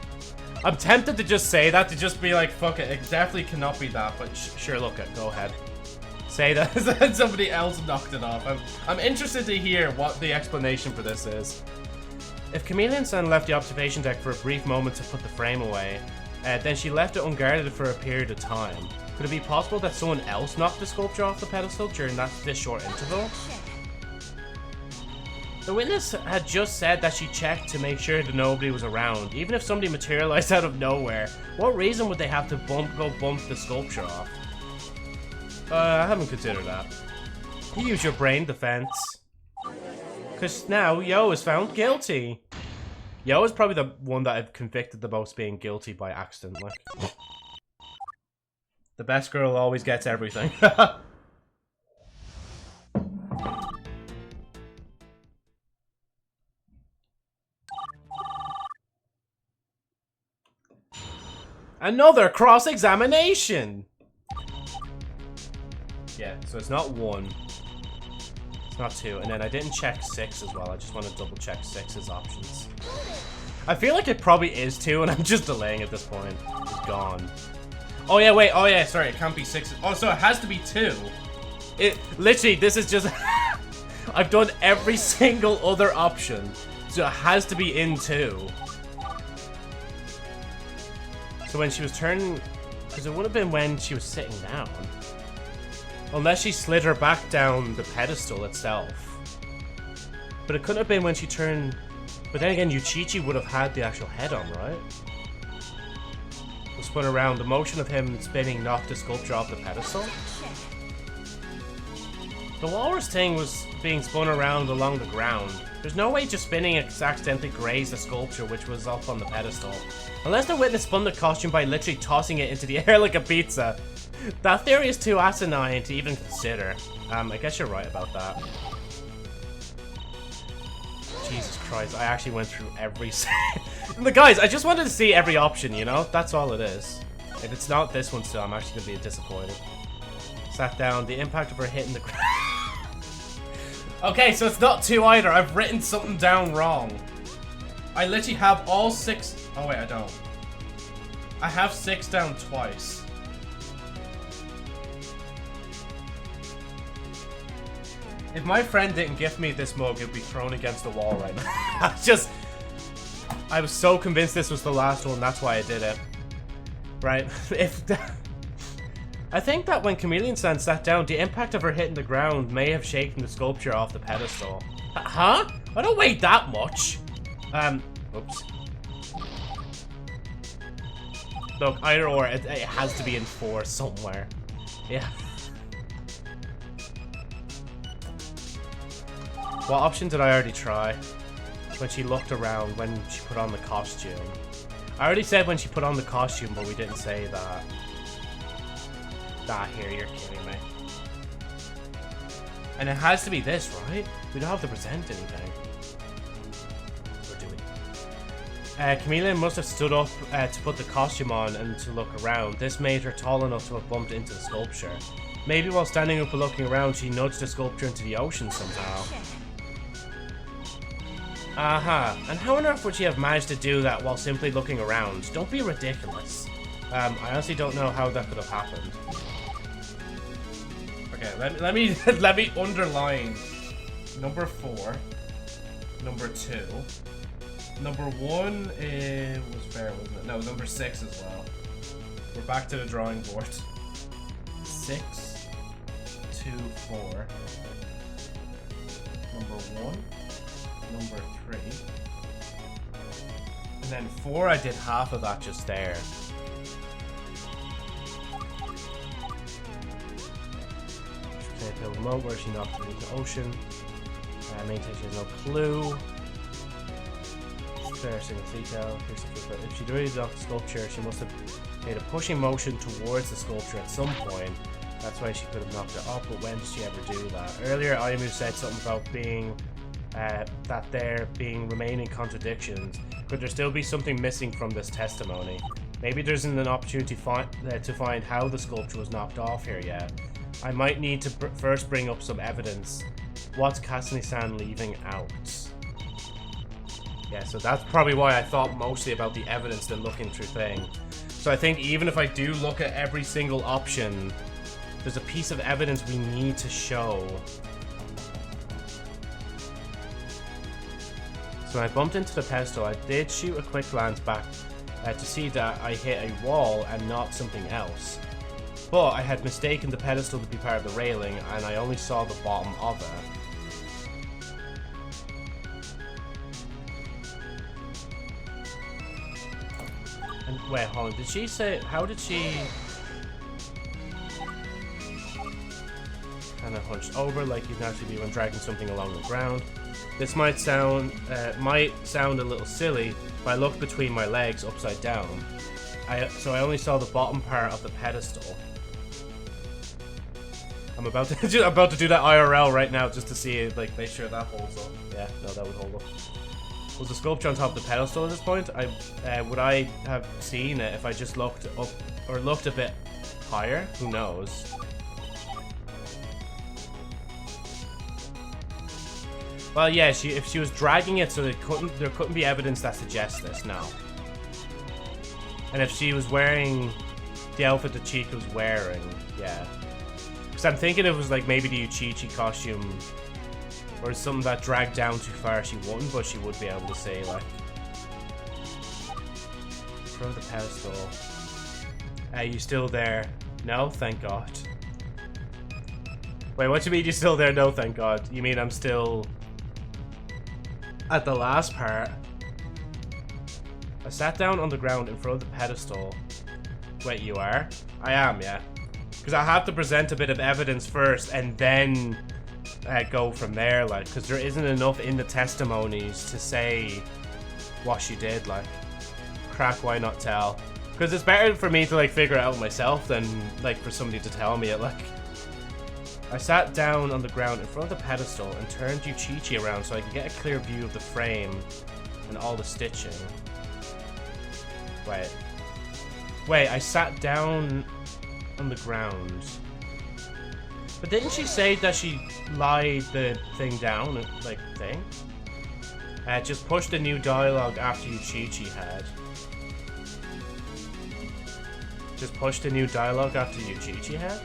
I'm tempted to just say that, to just be like, fuck it, it definitely cannot be that, but sure, look it, go ahead. Say that somebody else knocked it off. I'm interested to hear what the explanation for this is. If Chameleon-San left the observation deck for a brief moment to put the frame away, then she left it unguarded for a period of time. Could it be possible that someone else knocked the sculpture off the pedestal during this short interval? The witness had just said that she checked to make sure that nobody was around. Even if somebody materialized out of nowhere, what reason would they have to go bump the sculpture off? I haven't considered that. You use your brain defense. Because now Yo is found guilty. Yo is probably the one that I've convicted the most being guilty by accident. Like, the best girl always gets everything. Another cross-examination! Yeah, so it's not 1. It's not 2. And then I didn't check 6 as well. I just want to double check 6's options. I feel like it probably is 2 and I'm just delaying at this point. It's gone. Oh yeah, wait. Oh yeah, sorry. It can't be 6. Oh, so it has to be 2. It literally, this is just... I've done every single other option. So it has to be in 2. So when she was turning... Because it would have been when she was sitting down. Unless she slid her back down the pedestal itself. But it couldn't have been when she turned... But then again, Yuchichi would have had the actual head on, right? Was spun around. The motion of him spinning knocked the sculpture off the pedestal. The walrus thing was being spun around along the ground. There's no way just spinning it accidentally grazed the sculpture which was up on the pedestal. Unless the witness spun the costume by literally tossing it into the air like a pizza. That theory is too asinine to even consider. I guess you're right about that. Jesus Christ, I actually went through every... Guys, I just wanted to see every option, you know? That's all it is. If it's not this one still, I'm actually going to be disappointed. Sat down, the impact of her hitting the ground. Okay, so it's not 2 either. I've written something down wrong. I literally have all 6... Oh wait, I don't. I have 6 down twice. If my friend didn't gift me this mug, it would be thrown against the wall right now. I was so convinced this was the last one, that's why I did it. Right? I think that when Chameleon-San sat down, the impact of her hitting the ground may have shaken the sculpture off the pedestal. Huh? I don't weigh that much. Oops. Look, either or, it has to be in 4 somewhere. Yeah. What option did I already try? When she looked around, when she put on the costume. I already said when she put on the costume, but we didn't say that. Ah, here, you're kidding me. And it has to be this, right? We don't have to present anything. Or do we? Chameleon must have stood up to put the costume on and to look around. This made her tall enough to have bumped into the sculpture. Maybe while standing up and looking around, she nudged the sculpture into the ocean somehow. Aha, and how on earth would she have managed to do that while simply looking around? Don't be ridiculous. I honestly don't know how that could have happened. Okay, let me let me underline number 4, number 2, number 1 was fair, wasn't it? No, number 6 as well. We're back to the drawing board. 6, 2, 4. Number 1. Number 3. And then 4, I did half of that just there. Okay, the remote where she knocked it into the ocean. Maintain she has no clue. Fair single detail. If she'd already knocked the sculpture, she must have made a pushing motion towards the sculpture at some point. That's why she could have knocked it up, but when did she ever do that? Earlier, Ayumu said something about being that there being remaining contradictions. Could there still be something missing from this testimony? Maybe there isn't an opportunity to find how the sculpture was knocked off here yet. I might need to first bring up some evidence. What's Kasumi-san leaving out? Yeah, so that's probably why I thought mostly about the evidence than looking through thing. So I think even if I do look at every single option, there's a piece of evidence we need to show. So when I bumped into the pedestal, I did shoot a quick glance back to see that I hit a wall and not something else. But I had mistaken the pedestal to be part of the railing, and I only saw the bottom of it. And wait, hold on. Did she say... How did she... Kind of hunched over like you'd naturally be when dragging something along the ground. This might sound a little silly, but I looked between my legs upside down. So I only saw the bottom part of the pedestal. I'm about to do that IRL right now just to see if, like, make sure that holds up. Yeah, no, that would hold up. Was the sculpture on top of the pedestal at this point? Would I have seen it if I just looked up or looked a bit higher? Who knows? Well, yeah, if she was dragging it, so there couldn't be evidence that suggests this. No. And if she was wearing the outfit that Chica was wearing, yeah. Because I'm thinking it was like maybe the Uchichi costume. Or something that dragged down too far, she wouldn't, but she would be able to say, like... Throw the pedestal. You still there? No? Thank God. Wait, what do you mean you're still there? No, thank God. You mean I'm still... At the last part? I sat down on the ground in front of the pedestal. Wait, you are? I am, yeah. Because I have to present a bit of evidence first, and then... go from there, like, because there isn't enough in the testimonies to say what she did, like. Crack, why not tell? Because it's better for me to, like, figure it out myself than, like, for somebody to tell me it, like. I sat down on the ground in front of the pedestal and turned Uchichi around so I could get a clear view of the frame and all the stitching. Wait, I sat down on the ground. But didn't she say that she lied the thing down, like, thing? Just push the new dialogue after Uchichi had. Just push the new dialogue after Uchichi had?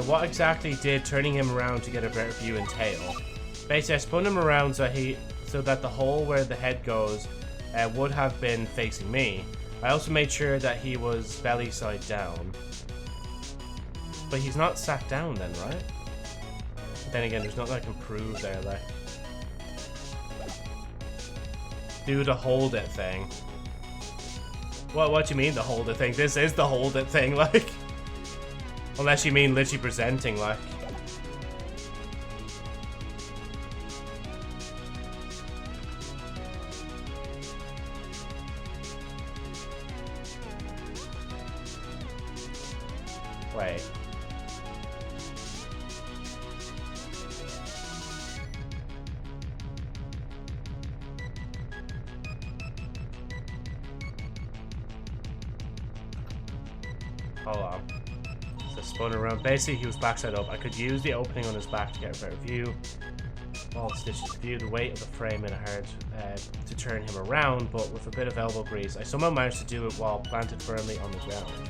What exactly did turning him around to get a better view entail? Basically, I spun him around so that the hole where the head goes would have been facing me. I also made sure that he was belly side down. But he's not sat down then, right? But then again, there's nothing I can prove there, like. Do the hold it thing. What do you mean the hold it thing? This is the hold it thing, like. Unless you mean literally presenting, like. Wait. Hold on. So spun around. Basically, he was backside up. I could use the opening on his back to get a better view. All the stitches to view the weight of the frame in a hard to turn him around, but with a bit of elbow grease, I somehow managed to do it while planted firmly on the ground.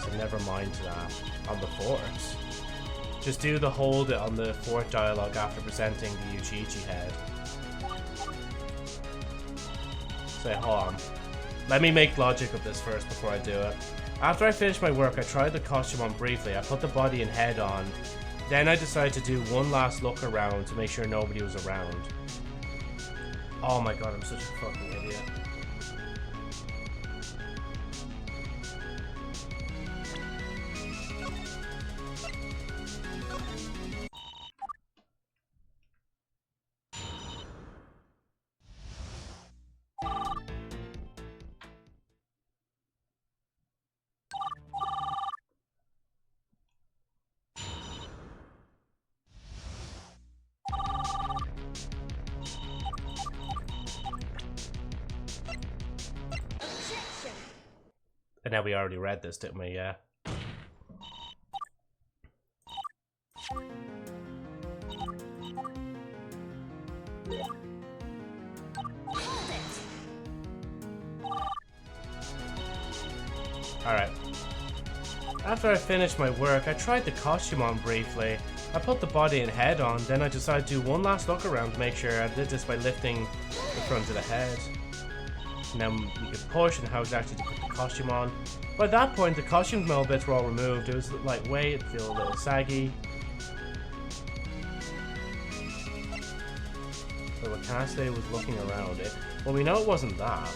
So never mind that. On the fourth. Just do the hold it on the fourth dialogue after presenting the Uchichi head. So hold on. Let me make logic of this first before I do it. After I finished my work, I tried the costume on briefly. I put the body and head on. Then I decided to do one last look around to make sure nobody was around. Oh my god, I'm such a fucking idiot. And now we already read this, didn't we? Yeah. Alright. After I finished my work, I tried the costume on briefly. I put the body and head on, then I decided to do one last look around to make sure. I did this by lifting the front of the head. And then you could push and how exactly to put the costume on. By that point, the costume metal bits were all removed. It was lightweight, it felt a little saggy. So Wakase was looking around it. Well, we know it wasn't that.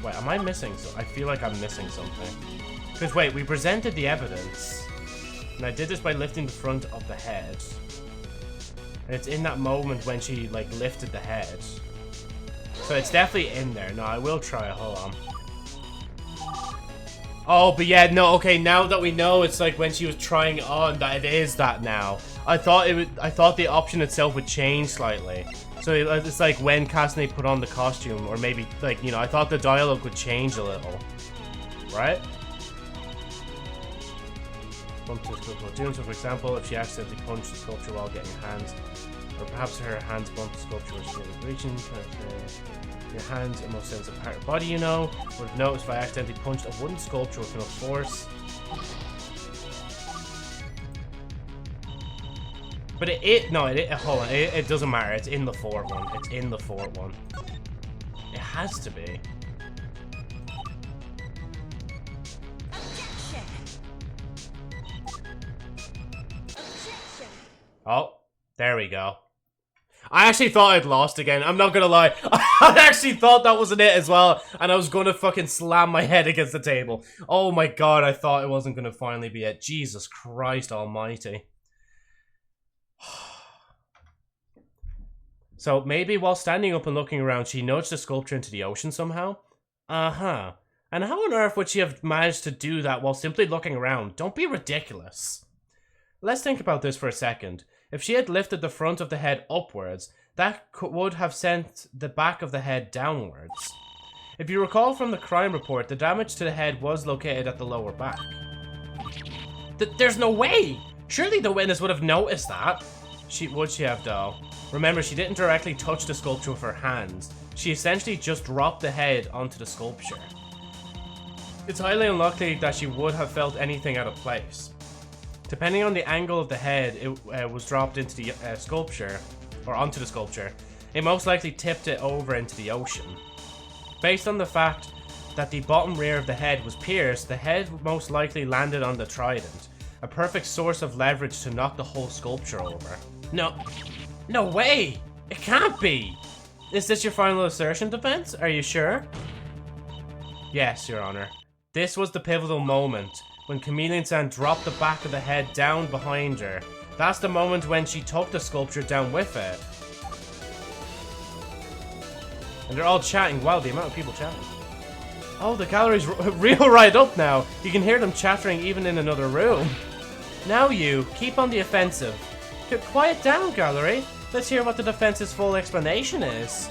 Wait, am I missing something? I feel like I'm missing something. Because wait, we presented the evidence. And I did this by lifting the front of the head. And it's in that moment when she, like, lifted the head. So it's definitely in there. No, I will try it. Hold on. Oh, but yeah, no, okay, now that we know it's like when she was trying on, that it is that now. I thought the option itself would change slightly. So it's like when Kasane put on the costume, or maybe, like, you know, I thought the dialogue would change a little. Right? Bump to the sculpture doing so, for example, if she accidentally punched the sculpture while getting hands, or perhaps her hands bumped the sculpture while she was reaching. Your hands are most sensitive part of your body, you know. Would have noticed if I accidentally punched a wooden sculpture with enough force. But hold on, it doesn't matter. It's in the fort one. It's in the fort one. It has to be. Oh, there we go. I actually thought I'd lost again. I'm not gonna lie. I actually thought that wasn't it as well. And I was gonna fucking slam my head against the table. Oh my god, I thought it wasn't gonna finally be it. Jesus Christ almighty. So maybe while standing up and looking around, she nudged the sculpture into the ocean somehow? Uh-huh. And how on earth would she have managed to do that while simply looking around? Don't be ridiculous. Let's think about this for a second. If she had lifted the front of the head upwards, that would have sent the back of the head downwards. If you recall from the crime report, the damage to the head was located at the lower back. There's no way! Surely the witness would have noticed that. Would she have though? Remember, she didn't directly touch the sculpture with her hands. She essentially just dropped the head onto the sculpture. It's highly unlikely that she would have felt anything out of place. Depending on the angle of the head it was dropped into the sculpture, or onto the sculpture, it most likely tipped it over into the ocean. Based on the fact that the bottom rear of the head was pierced, the head most likely landed on the trident, a perfect source of leverage to knock the whole sculpture over. No way! It can't be! Is this your final assertion, defense? Are you sure? Yes, Your Honor. This was the pivotal moment, when Chameleon-San dropped the back of the head down behind her. That's the moment when she took the sculpture down with it. And they're all chatting. Wow, the amount of people chatting. Oh, the gallery's real right up now. You can hear them chattering even in another room. Now you, keep on the offensive. Quiet down, gallery. Let's hear what the defense's full explanation is.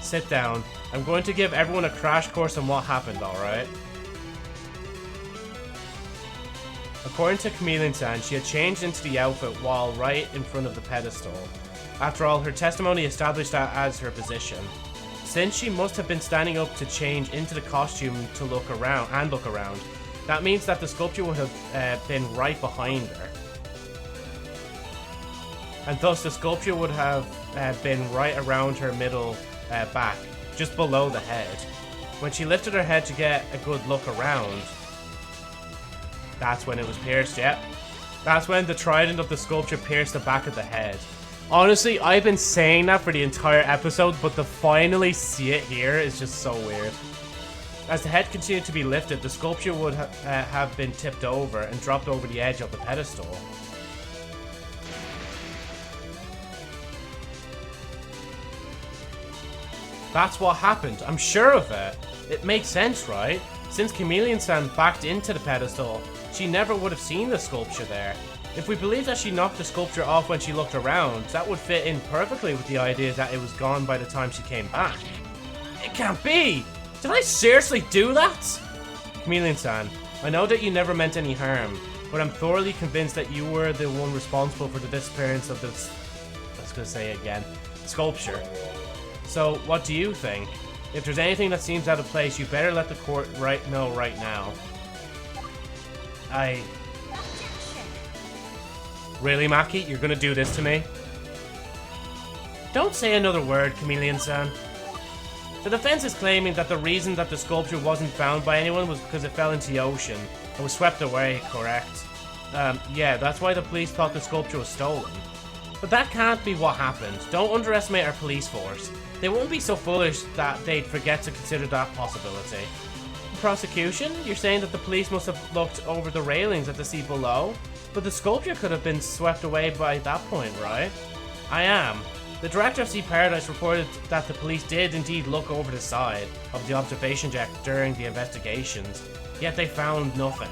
Sit down. I'm going to give everyone a crash course on what happened, alright? According to Chameleon-San, she had changed into the outfit while right in front of the pedestal. After all, her testimony established that as her position. Since she must have been standing up to change into the costume to look around, that means that the sculpture would have been right behind her. And thus the sculpture would have been right around her middle back, just below the head. When she lifted her head to get a good look around, that's when it was pierced, yeah. That's when the trident of the sculpture pierced the back of the head. Honestly, I've been saying that for the entire episode, but to finally see it here is just so weird. As the head continued to be lifted, the sculpture would have been tipped over and dropped over the edge of the pedestal. That's what happened, I'm sure of it. It makes sense, right? Since Chameleon-San backed into the pedestal, she never would have seen the sculpture there. If we believe that she knocked the sculpture off when she looked around, that would fit in perfectly with the idea that it was gone by the time she came back. It can't be! Did I seriously do that? Chameleon-San, I know that you never meant any harm, but I'm thoroughly convinced that you were the one responsible for the disappearance of this... Let's go say it again. sculpture. So, what do you think? If there's anything that seems out of place, you better let the court know right now. Really, Maki? You're gonna do this to me? Don't say another word, Chameleon-San. The defense is claiming that the reason that the sculpture wasn't found by anyone was because it fell into the ocean and was swept away, correct? Yeah, that's why the police thought the sculpture was stolen. But that can't be what happened. Don't underestimate our police force. They wouldn't be so foolish that they'd forget to consider that possibility. Prosecution? You're saying that the police must have looked over the railings at the sea below? But the sculpture could have been swept away by that point, right? I am. The director of Sea Paradise reported that the police did indeed look over the side of the observation deck during the investigations, yet they found nothing.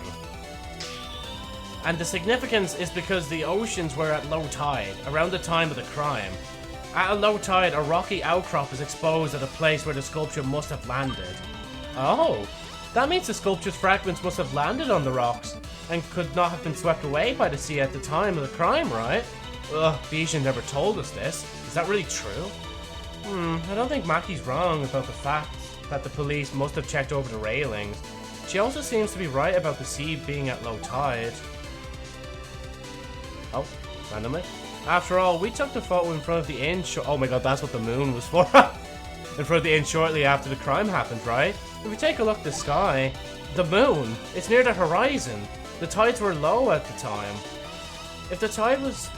And the significance is because the oceans were at low tide, around the time of the crime. At a low tide, a rocky outcrop is exposed at a place where the sculpture must have landed. Oh, that means the sculpture's fragments must have landed on the rocks and could not have been swept away by the sea at the time of the crime, right? Ugh, Bijin never told us this. Is that really true? I don't think Maki's wrong about the fact that the police must have checked over the railings. She also seems to be right about the sea being at low tide. Oh, randomly. After all, we took the photo in front of the inn. Oh my god, that's what the moon was for. In front of the inn shortly after the crime happened, right? If we take a look at the sky, the moon, it's near the horizon. The tides were low at the time. If the tide was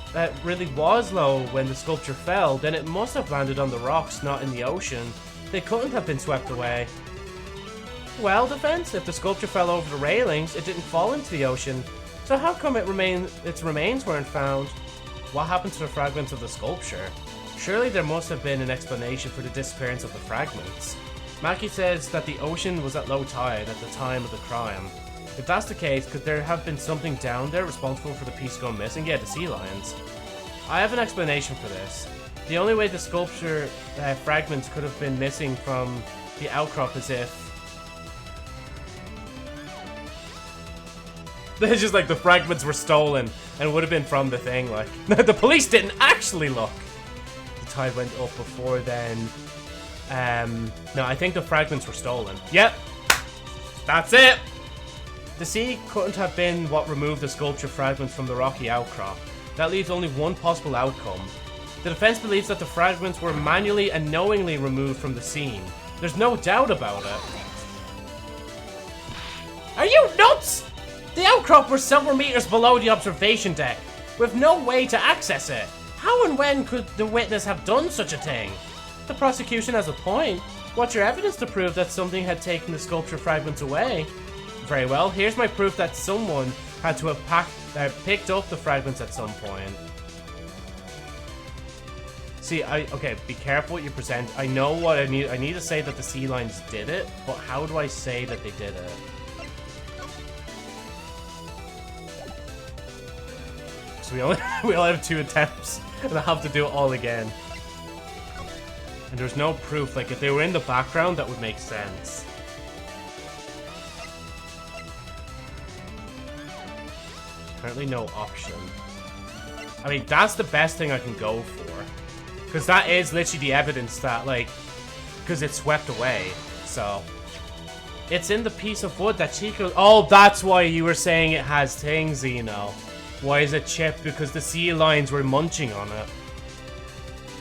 really was low when the sculpture fell, then it must have landed on the rocks, not in the ocean. They couldn't have been swept away. Well, defense, if the sculpture fell over the railings, it didn't fall into the ocean. So how come its remains weren't found? What happened to the fragments of the sculpture? Surely there must have been an explanation for the disappearance of the fragments. Maki says that the ocean was at low tide at the time of the crime. If that's the case, could there have been something down there responsible for the piece going missing? Yeah, the sea lions. I have an explanation for this. The only way the sculpture fragments could have been missing from the outcrop is if... It's just like the fragments were stolen and would have been from the thing, like... The police didn't actually look! The tide went up before then. No, I think the fragments were stolen. Yep! That's it! The sea couldn't have been what removed the sculpture fragments from the rocky outcrop. That leaves only one possible outcome. The defense believes that the fragments were manually and knowingly removed from the scene. There's no doubt about it. Are you nuts? The outcrop was several meters below the observation deck, with no way to access it. How and when could the witness have done such a thing? The prosecution has a point. What's your evidence to prove that something had taken the sculpture fragments away? Very well, here's my proof that someone had to have picked up the fragments at some point. See, okay, be careful what you present. I know what I need. I need to say that the sea lions did it, but how do I say that they did it? So we only have 2 attempts, and I have to do it all again. And there's no proof. Like, if they were in the background, that would make sense. Apparently no option. I mean, that's the best thing I can go for. Because that is literally the evidence that, like... Because it's swept away, so... It's in the piece of wood that Chico... Oh, that's why you were saying it has things, Zeno. Why is it chipped? Because the sea lions were munching on it.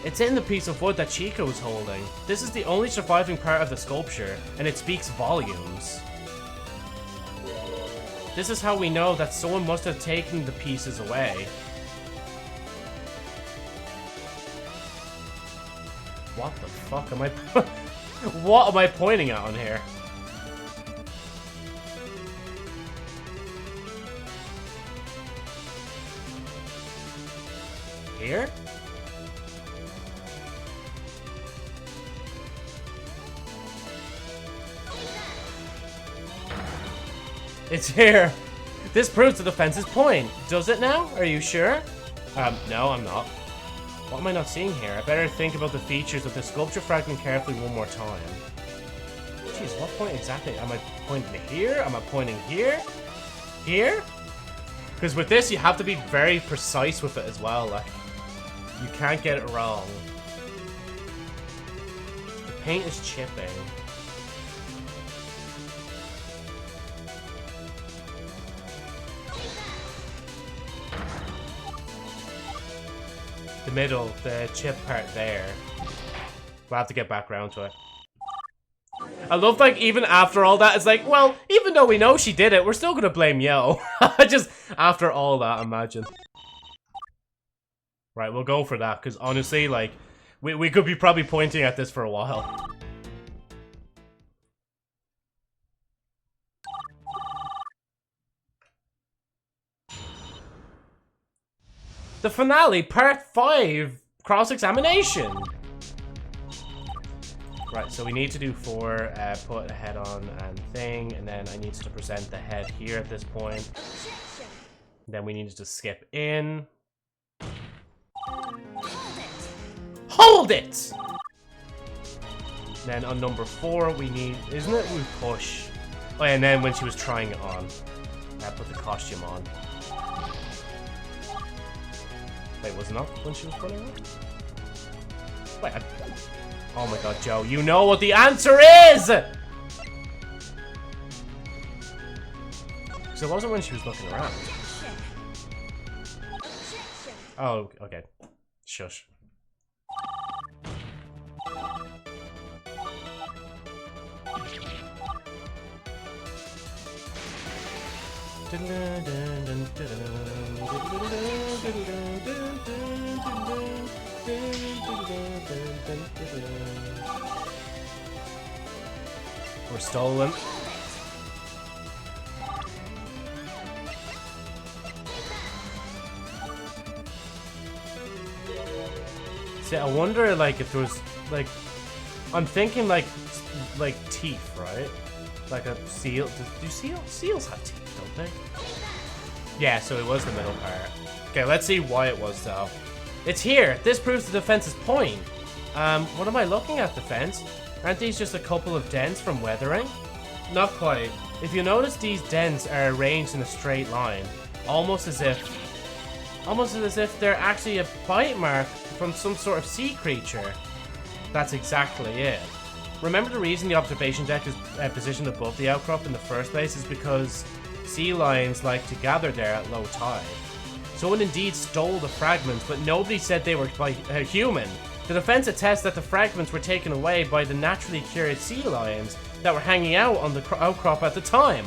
It's in the piece of wood that Chico was holding. This is the only surviving part of the sculpture, and it speaks volumes. This is how we know that someone must have taken the pieces away. What the fuck am I... What am I pointing at on here? Here? It's here. This proves the defense's point. Does it now? Are you sure? No, I'm not. What am I not seeing here? I better think about the features of the sculpture fragment carefully one more time. Jeez, what point exactly? Am I pointing here? Am I pointing here? Here? Because with this, you have to be very precise with it as well. Like, you can't get it wrong. paint is chipping. The middle, the chip part there. We'll have to get back around to it. I love, like, even after all that, it's like, well, even though we know she did it, we're still gonna blame Yo. Just after all that, imagine. Right, we'll go for that, because honestly, like, we could be probably pointing at this for a while. The finale, part 5, cross-examination. Right, so we need to do 4, put a head on and thing, and then I need to present the head here at this point. Then we need to skip in. Hold it! Then on number 4, we need, isn't it? We push. Oh, yeah, and then when she was trying it on, put the costume on. Wait, was it not when she was putting it on? Wait, oh my god, Joe, you know what the answer is! So it wasn't when she was looking around. Oh, okay. Shush. We're stolen. See, I wonder, like, if there was, like, I'm thinking, like teeth, right? Like a seal. Do seals have teeth, don't they? Yeah, so it was the middle part. Okay, let's see why it was, though. It's here. This proves the defense's point. What am I looking at, defense? Aren't these just a couple of dents from weathering? Not quite. If you notice, these dents are arranged in a straight line, almost as if they're actually a bite mark from some sort of sea creature. That's exactly it. Remember the reason the observation deck is positioned above the outcrop in the first place is because sea lions like to gather there at low tide. Someone indeed stole the fragments, but nobody said they were by a human. The defense attests that the fragments were taken away by the naturally curious sea lions that were hanging out on the outcrop at the time.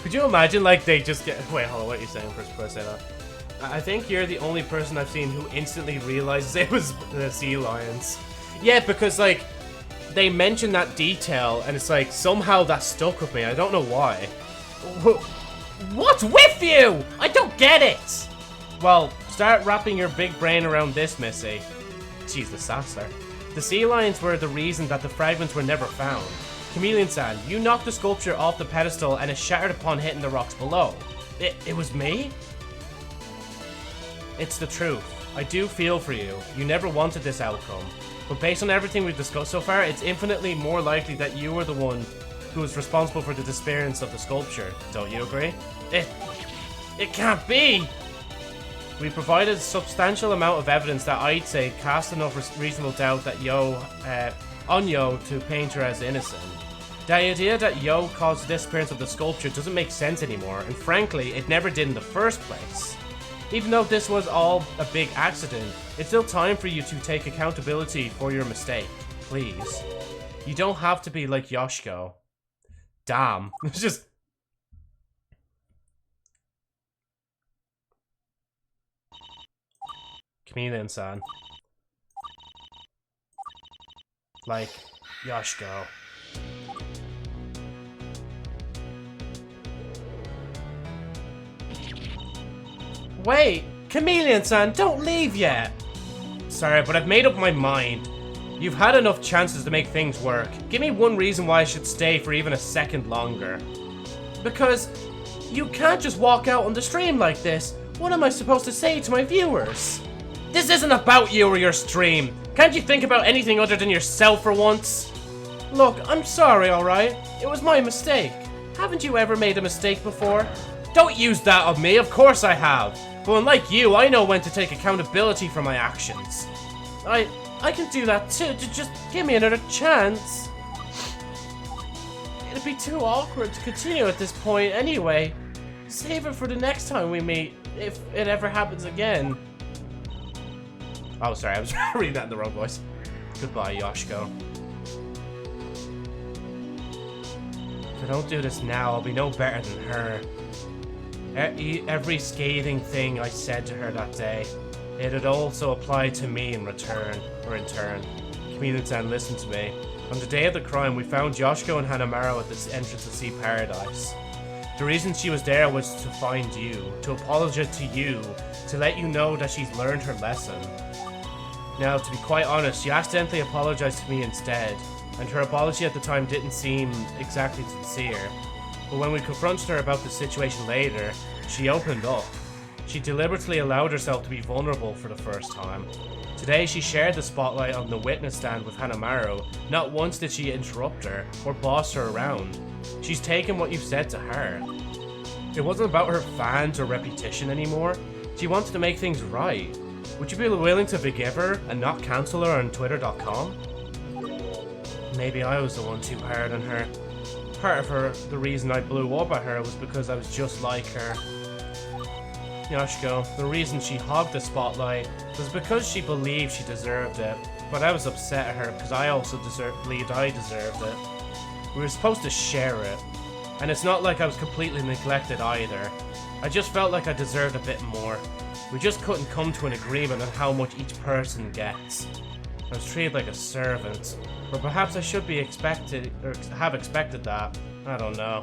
Could you imagine, like, they just get... Wait, hold on, what are you saying first before I say that? I think you're the only person I've seen who instantly realizes it was the sea lions. Yeah, because, like, they mentioned that detail, and it's like, somehow that stuck with me. I don't know why. What's with you? I don't get it! Well, start wrapping your big brain around this, Missy. Jeez, the sass there. The sea lions were the reason that the fragments were never found. Chameleon-San, you knocked the sculpture off the pedestal and it shattered upon hitting the rocks below. It was me? It's the truth. I do feel for you. You never wanted this outcome. But based on everything we've discussed so far, it's infinitely more likely that you were the one who was responsible for the disappearance of the sculpture. Don't you agree? It can't be! We provided a substantial amount of evidence that I'd say cast enough reasonable doubt that on Yo to paint her as innocent. The idea that Yo caused the disappearance of the sculpture doesn't make sense anymore, and frankly, it never did in the first place. Even though this was all a big accident, it's still time for you to take accountability for your mistake. Please. You don't have to be like Yoshiko. Damn. It's just... Chameleon-San. Like Yoshiko. Wait! Chameleon-San, don't leave yet! Sorry, but I've made up my mind. You've had enough chances to make things work. Give me one reason why I should stay for even a second longer. Because you can't just walk out on the stream like this. What am I supposed to say to my viewers? This isn't about you or your stream. Can't you think about anything other than yourself for once? Look, I'm sorry, alright? It was my mistake. Haven't you ever made a mistake before? Don't use that on me, of course I have. But unlike you, I know when to take accountability for my actions. I I can do that too. Just give me another chance. It'd be too awkward to continue at this point anyway. Save it for the next time we meet, if it ever happens again. Oh, sorry, I was reading that in the wrong voice. Goodbye, Yoshiko. If I don't do this now, I'll be no better than her. Every scathing thing I said to her that day, it had also applied to me in return. Chameleon-San, listen to me. On the day of the crime, we found Yoshiko and Hanamaru at the entrance of Sea Paradise. The reason she was there was to find you, to apologize to you, to let you know that she's learned her lesson. Now, to be quite honest, she accidentally apologized to me instead, and her apology at the time didn't seem exactly sincere. But when we confronted her about the situation later, she opened up. She deliberately allowed herself to be vulnerable for the first time. Today, she shared the spotlight on the witness stand with Hanamaru. Not once did she interrupt her or boss her around. She's taken what you've said to heart. It wasn't about her fans or reputation anymore. She wanted to make things right. Would you be willing to forgive her and not cancel her on Twitter.com? Maybe I was the one too hard on her. Part of her, the reason I blew up at her was because I was just like her. Yoshiko, the reason she hogged the spotlight was because she believed she deserved it. But I was upset at her because I also believed I deserved it. We were supposed to share it. And it's not like I was completely neglected either. I just felt like I deserved a bit more. We just couldn't come to an agreement on how much each person gets. I was treated like a servant. Or perhaps I should be expected, or have expected that. I don't know.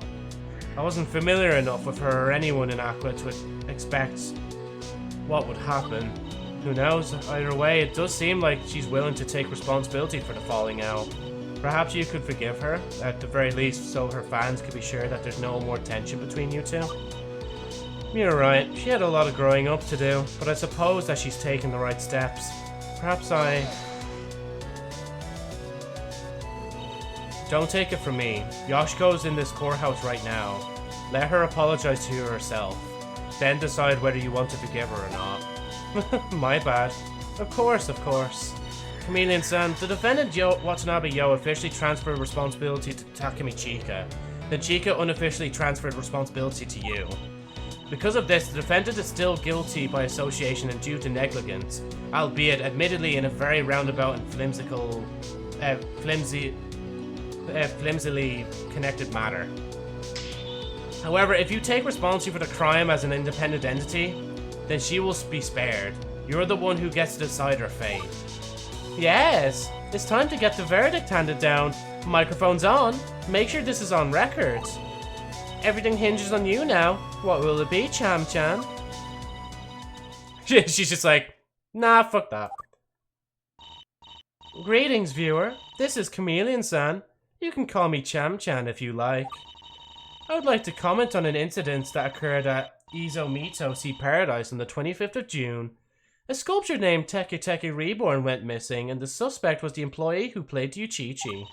I wasn't familiar enough with her or anyone in Aqua to expect what would happen. Who knows? Either way, it does seem like she's willing to take responsibility for the falling out. Perhaps you could forgive her, at the very least, so her fans could be sure that there's no more tension between you two. You're right, she had a lot of growing up to do, but I suppose that she's taken the right steps. Perhaps I... Don't take it from me. Yoshiko's in this courthouse right now. Let her apologize to you herself. Then decide whether you want to forgive her or not. My bad. Of course, of course. Chameleon-san, the defendant Watanabe Yo officially transferred responsibility to Takumi Chika. Then Chika unofficially transferred responsibility to you. Because of this, the defendant is still guilty by association and due to negligence, albeit admittedly in a very roundabout and flimsily connected matter. However, if you take responsibility for the crime as an independent entity, then she will be spared. You're the one who gets to decide her fate. Yes, it's time to get the verdict handed down. Microphone's on. Make sure this is on record. Everything hinges on you now. What will it be, Cham-chan? She's just like, nah, fuck that. Greetings, viewer. This is Chameleon-San. You can call me Cham-chan if you like. I would like to comment on an incident that occurred at Izomito Sea Paradise on the 25th of June. A sculpture named Teke Teke Reborn went missing, and the suspect was the employee who played Yuichichi.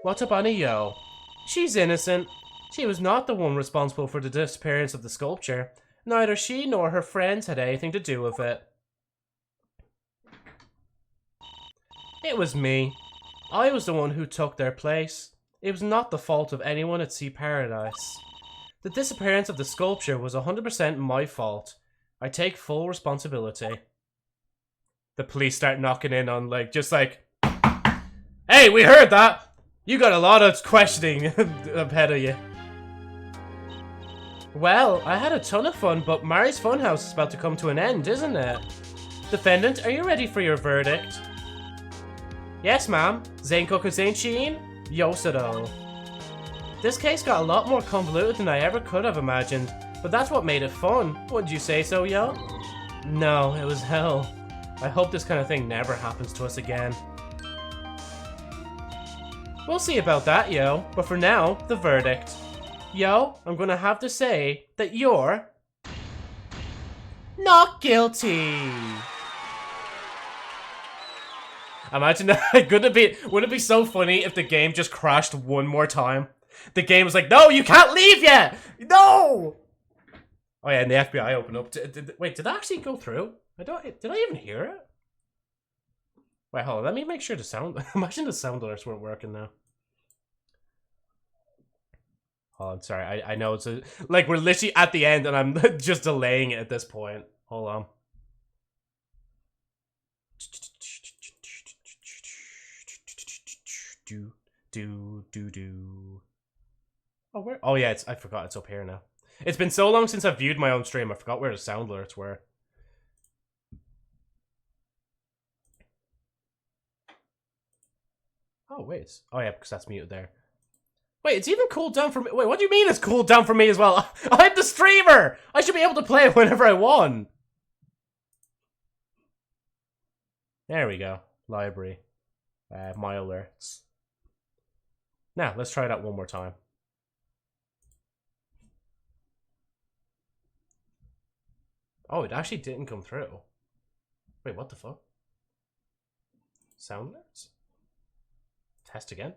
Watabani Yo. She's innocent. She was not the one responsible for the disappearance of the sculpture. Neither she nor her friends had anything to do with it. It was me. I was the one who took their place. It was not the fault of anyone at Sea Paradise. The disappearance of the sculpture was 100% my fault. I take full responsibility. The police start knocking in on, like, just like, hey, we heard that! You got a lot of questioning ahead of you. Well, I had a ton of fun, but Mari's Funhouse is about to come to an end, isn't it? Defendant, are you ready for your verdict? Yes, ma'am. Zenkoku Zenshin? Yosado. This case got a lot more convoluted than I ever could have imagined, but that's what made it fun. Wouldn't you say so, Yo? No, it was hell. I hope this kind of thing never happens to us again. We'll see about that, Yo, but for now, the verdict. Yo, I'm gonna have to say that you're... not guilty! Imagine that. Wouldn't it be so funny if the game just crashed one more time? The game was like, no, you can't leave yet! No! Oh yeah, and the FBI opened up. Wait, did that actually go through? Did I even hear it? Wait, hold on. Let me make sure the sound... Imagine the sound alerts weren't working now. Hold on, sorry. I know it's like we're literally at the end and I'm just delaying it at this point. Hold on. Do. Oh, where? Oh, yeah, I forgot it's up here now. It's been so long since I've viewed my own stream, I forgot where the sound alerts were. Oh, wait. Oh, yeah, because that's muted there. Wait, it's even cooled down for me. Wait, what do you mean it's cooled down for me as well? I'm the streamer! I should be able to play it whenever I want. There we go. Library. My alerts. Now, let's try that one more time. Oh, it actually didn't come through. Wait, what the fuck? Sound alerts? Test again.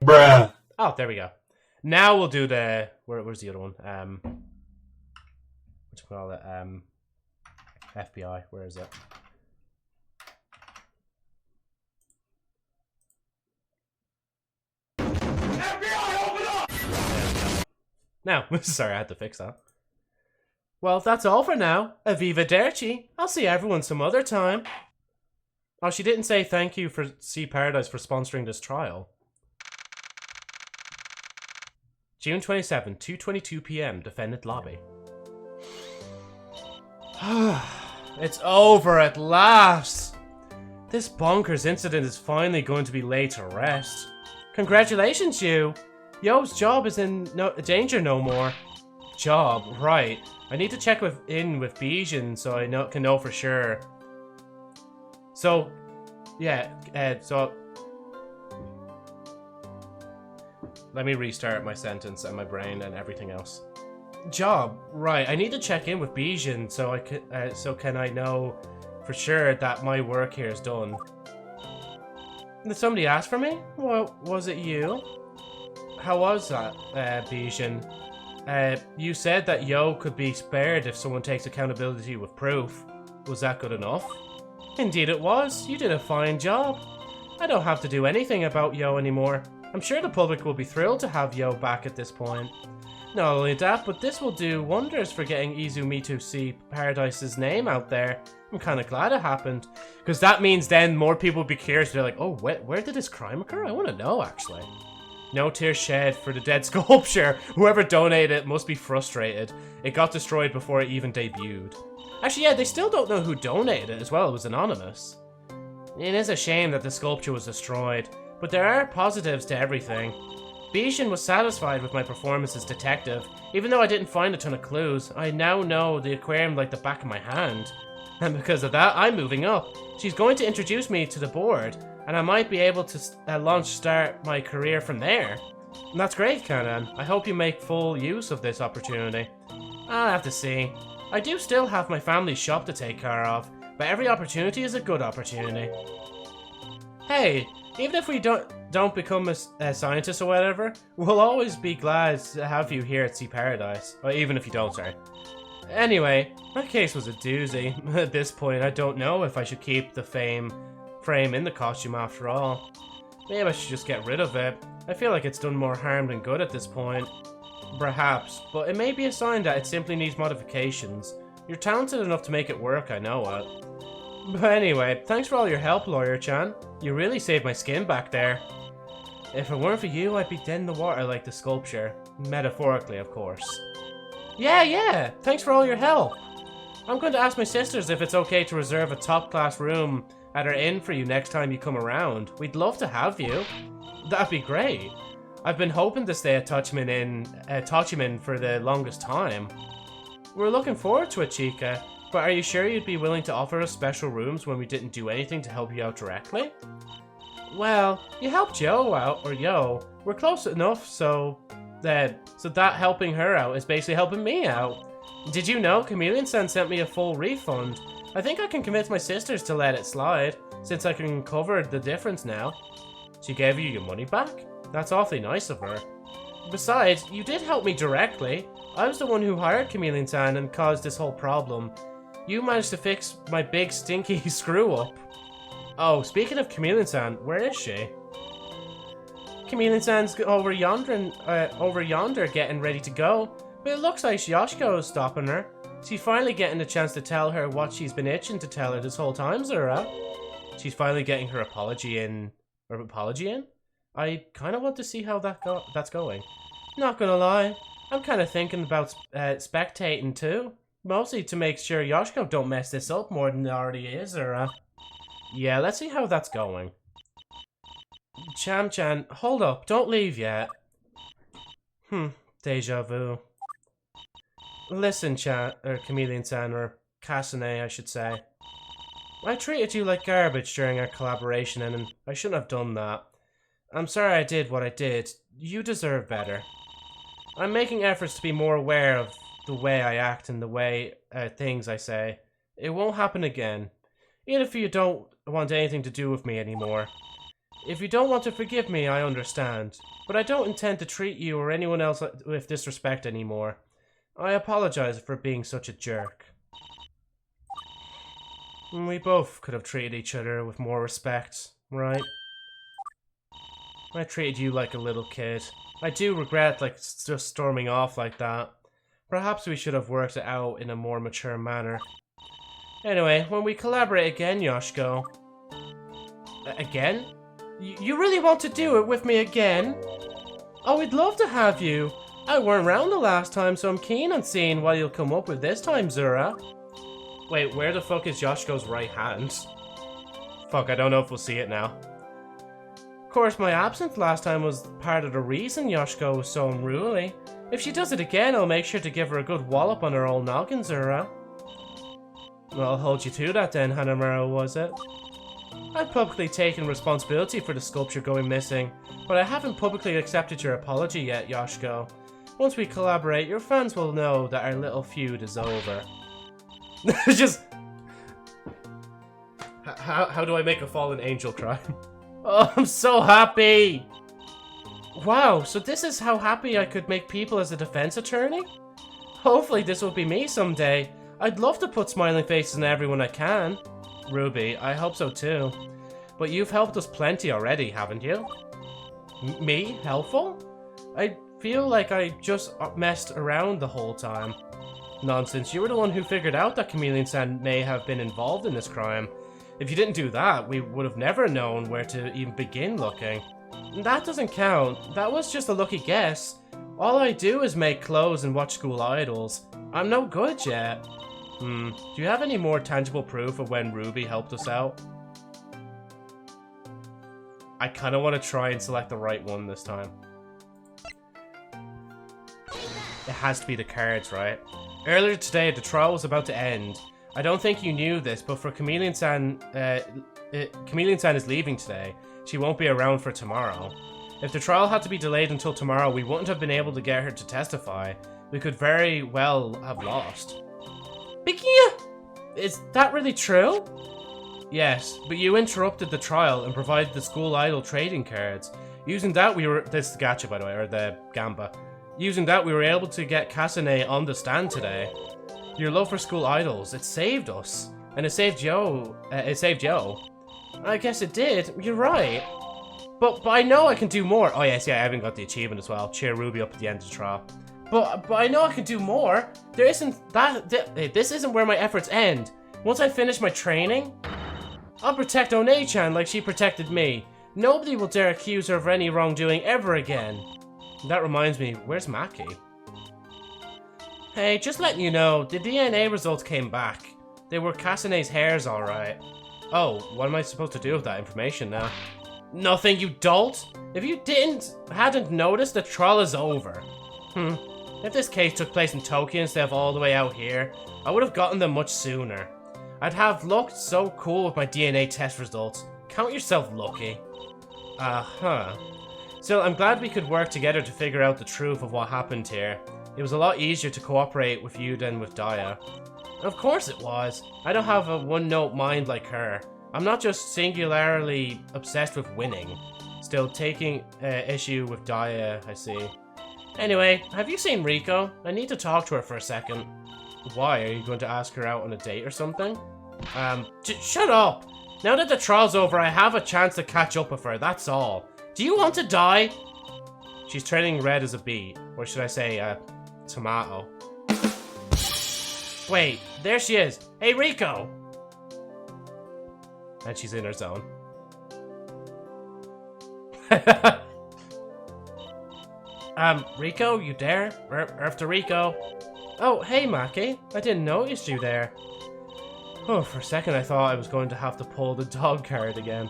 Bruh. Oh, there we go. Now we'll do the... Where's the other one? What you call it? FBI. Where is it? FBI, open up! Now, sorry, I had to fix that. Well, that's all for now. Arrivederci. I'll see everyone some other time. Oh, she didn't say thank you for Sea Paradise for sponsoring this trial. June 27, 2:22 p.m. Defendant lobby. It's over at last. This bonkers incident is finally going to be laid to rest. Congratulations, you. Yo's job is in danger no more. Job, right. I need to check in with Bijan so I can know for sure. So, yeah, so... Let me restart my sentence and my brain and everything else. Job, right. I need to check in with Bijan so can I know for sure that my work here is done. Did somebody ask for me? Well, was it you? How was that, Bijan? You said that Yo could be spared if someone takes accountability with proof. Was that good enough? Indeed it was. You did a fine job. I don't have to do anything about Yo anymore. I'm sure the public will be thrilled to have Yo back at this point. Not only that, but this will do wonders for getting Izumi to see Paradise's name out there. I'm kind of glad it happened. Because that means then more people will be curious. They're like, oh, where did this crime occur? I want to know, actually. No tears shed for the dead sculpture. Whoever donated it must be frustrated. It got destroyed before it even debuted. Actually, yeah, they still don't know who donated it as well. It was anonymous. It is a shame that the sculpture was destroyed, but there are positives to everything. Bijan was satisfied with my performance as detective. Even though I didn't find a ton of clues, I now know the aquarium like the back of my hand. And because of that, I'm moving up. She's going to introduce me to the board, and I might be able to start my career from there. And that's great, Kanan. I hope you make full use of this opportunity. I'll have to see. I do still have my family's shop to take care of, but every opportunity is a good opportunity. Hey, even if we don't become a scientist or whatever, we'll always be glad to have you here at Sea Paradise. Or even if you don't, sorry. Anyway, that case was a doozy. At this point, I don't know if I should keep the frame in the costume after all. Maybe I should just get rid of it. I feel like it's done more harm than good at this point. Perhaps, but it may be a sign that it simply needs modifications. You're talented enough to make it work, I know it. But anyway, thanks for all your help, Lawyer-chan. You really saved my skin back there. If it weren't for you, I'd be dead in the water like the sculpture. Metaphorically, of course. Yeah, thanks for all your help. I'm going to ask my sisters if it's okay to reserve a top-class room at our inn for you next time you come around. We'd love to have you. That'd be great. I've been hoping to stay at Tochimin for the longest time. We're looking forward to it, Chica. But are you sure you'd be willing to offer us special rooms when we didn't do anything to help you out directly? Well, you helped Yo out, or Yo. We're close enough, so that helping her out is basically helping me out. Did you know Chameleon-San sent me a full refund? I think I can convince my sisters to let it slide, since I can cover the difference now. She gave you your money back? That's awfully nice of her. Besides, you did help me directly. I was the one who hired Chameleon-San and caused this whole problem. You managed to fix my big stinky screw-up. Oh, speaking of Chameleon-San, where is she? Chameleon-San's over yonder getting ready to go, but it looks like Yoshiko is stopping her. She's finally getting a chance to tell her what she's been itching to tell her this whole time, Zura. She's finally getting her apology in. I kind of want to see how that's going. Not gonna lie, I'm kind of thinking about spectating too. Mostly to make sure Yoshiko don't mess this up more than it already is, Zura. Yeah, let's see how that's going. Cham-chan, hold up, don't leave yet. Deja vu. Listen, Chameleon-san, or Kasane, I should say. I treated you like garbage during our collaboration, and I shouldn't have done that. I'm sorry I did what I did. You deserve better. I'm making efforts to be more aware of the way I act and the way things I say. It won't happen again. Even if you don't want anything to do with me anymore. If you don't want to forgive me, I understand. But I don't intend to treat you or anyone else with disrespect anymore. I apologize for being such a jerk. We both could have treated each other with more respect, right? I treated you like a little kid. I do regret just storming off like that. Perhaps we should have worked it out in a more mature manner. Anyway, when we collaborate again, Yoshiko... Again? You really want to do it with me again? Oh, we'd love to have you. I weren't around the last time, so I'm keen on seeing what you'll come up with this time, Zura. Wait, where the fuck is Yoshiko's right hand? Fuck, I don't know if we'll see it now. Of course, my absence last time was part of the reason Yoshiko was so unruly. If she does it again, I'll make sure to give her a good wallop on her old noggin, Zura. Well, I'll hold you to that then, Hanamaru, was it? I've publicly taken responsibility for the sculpture going missing, but I haven't publicly accepted your apology yet, Yoshiko. Once we collaborate, your fans will know that our little feud is over. Just... How do I make a fallen angel cry? Oh, I'm so happy! Wow, so this is how happy I could make people as a defense attorney? Hopefully this will be me someday. I'd love to put smiling faces on everyone I can. Ruby, I hope so too. But you've helped us plenty already, haven't you? Me? Helpful? I feel like I just messed around the whole time. Nonsense, you were the one who figured out that Chameleon-San may have been involved in this crime. If you didn't do that, we would have never known where to even begin looking. That doesn't count. That was just a lucky guess. All I do is make clothes and watch school idols. I'm no good yet. Do you have any more tangible proof of when Ruby helped us out? I kind of want to try and select the right one this time. It has to be the cards, right? Earlier today, the trial was about to end. I don't think you knew this, but for Chameleon-San, Chameleon-San is leaving today. She won't be around for tomorrow. If the trial had to be delayed until tomorrow, we wouldn't have been able to get her to testify. We could very well have lost. Bikia! Is that really true? Yes, but you interrupted the trial and provided the school idol trading cards. Using that this is the gacha, by the way, or the gamba. Using that we were able to get Kasane on the stand today. Your love for school idols, it saved us. And it saved Yo. I guess it did, you're right. But I know I can do more. Oh yes, yeah, I haven't got the achievement as well. Cheer Ruby up at the end of the trial. But I know I can do more. There isn't that. This isn't where my efforts end. Once I finish my training, I'll protect One-chan like she protected me. Nobody will dare accuse her of any wrongdoing ever again. That reminds me, where's Maki? Hey, just letting you know, the DNA results came back. They were Kasane's hairs, alright. Oh, what am I supposed to do with that information now? Nothing, you dolt! If you hadn't noticed, the trial is over. If this case took place in Tokyo instead of all the way out here, I would have gotten them much sooner. I'd have looked so cool with my DNA test results. Count yourself lucky. Still, I'm glad we could work together to figure out the truth of what happened here. It was a lot easier to cooperate with you than with Daya. Of course it was. I don't have a one-note mind like her. I'm not just singularly obsessed with winning. Still taking issue with Daya, I see. Anyway, have you seen Riko? I need to talk to her for a second. Why? Are you going to ask her out on a date or something? Shut up! Now that the trial's over, I have a chance to catch up with her, that's all. Do you want to die? She's turning red as a beet. Or should I say, tomato. Wait, there she is. Hey, Rico! And she's in her zone. Rico, you there? After Rico. Oh, hey, Maki. I didn't notice you there. Oh, for a second I thought I was going to have to pull the dog card again.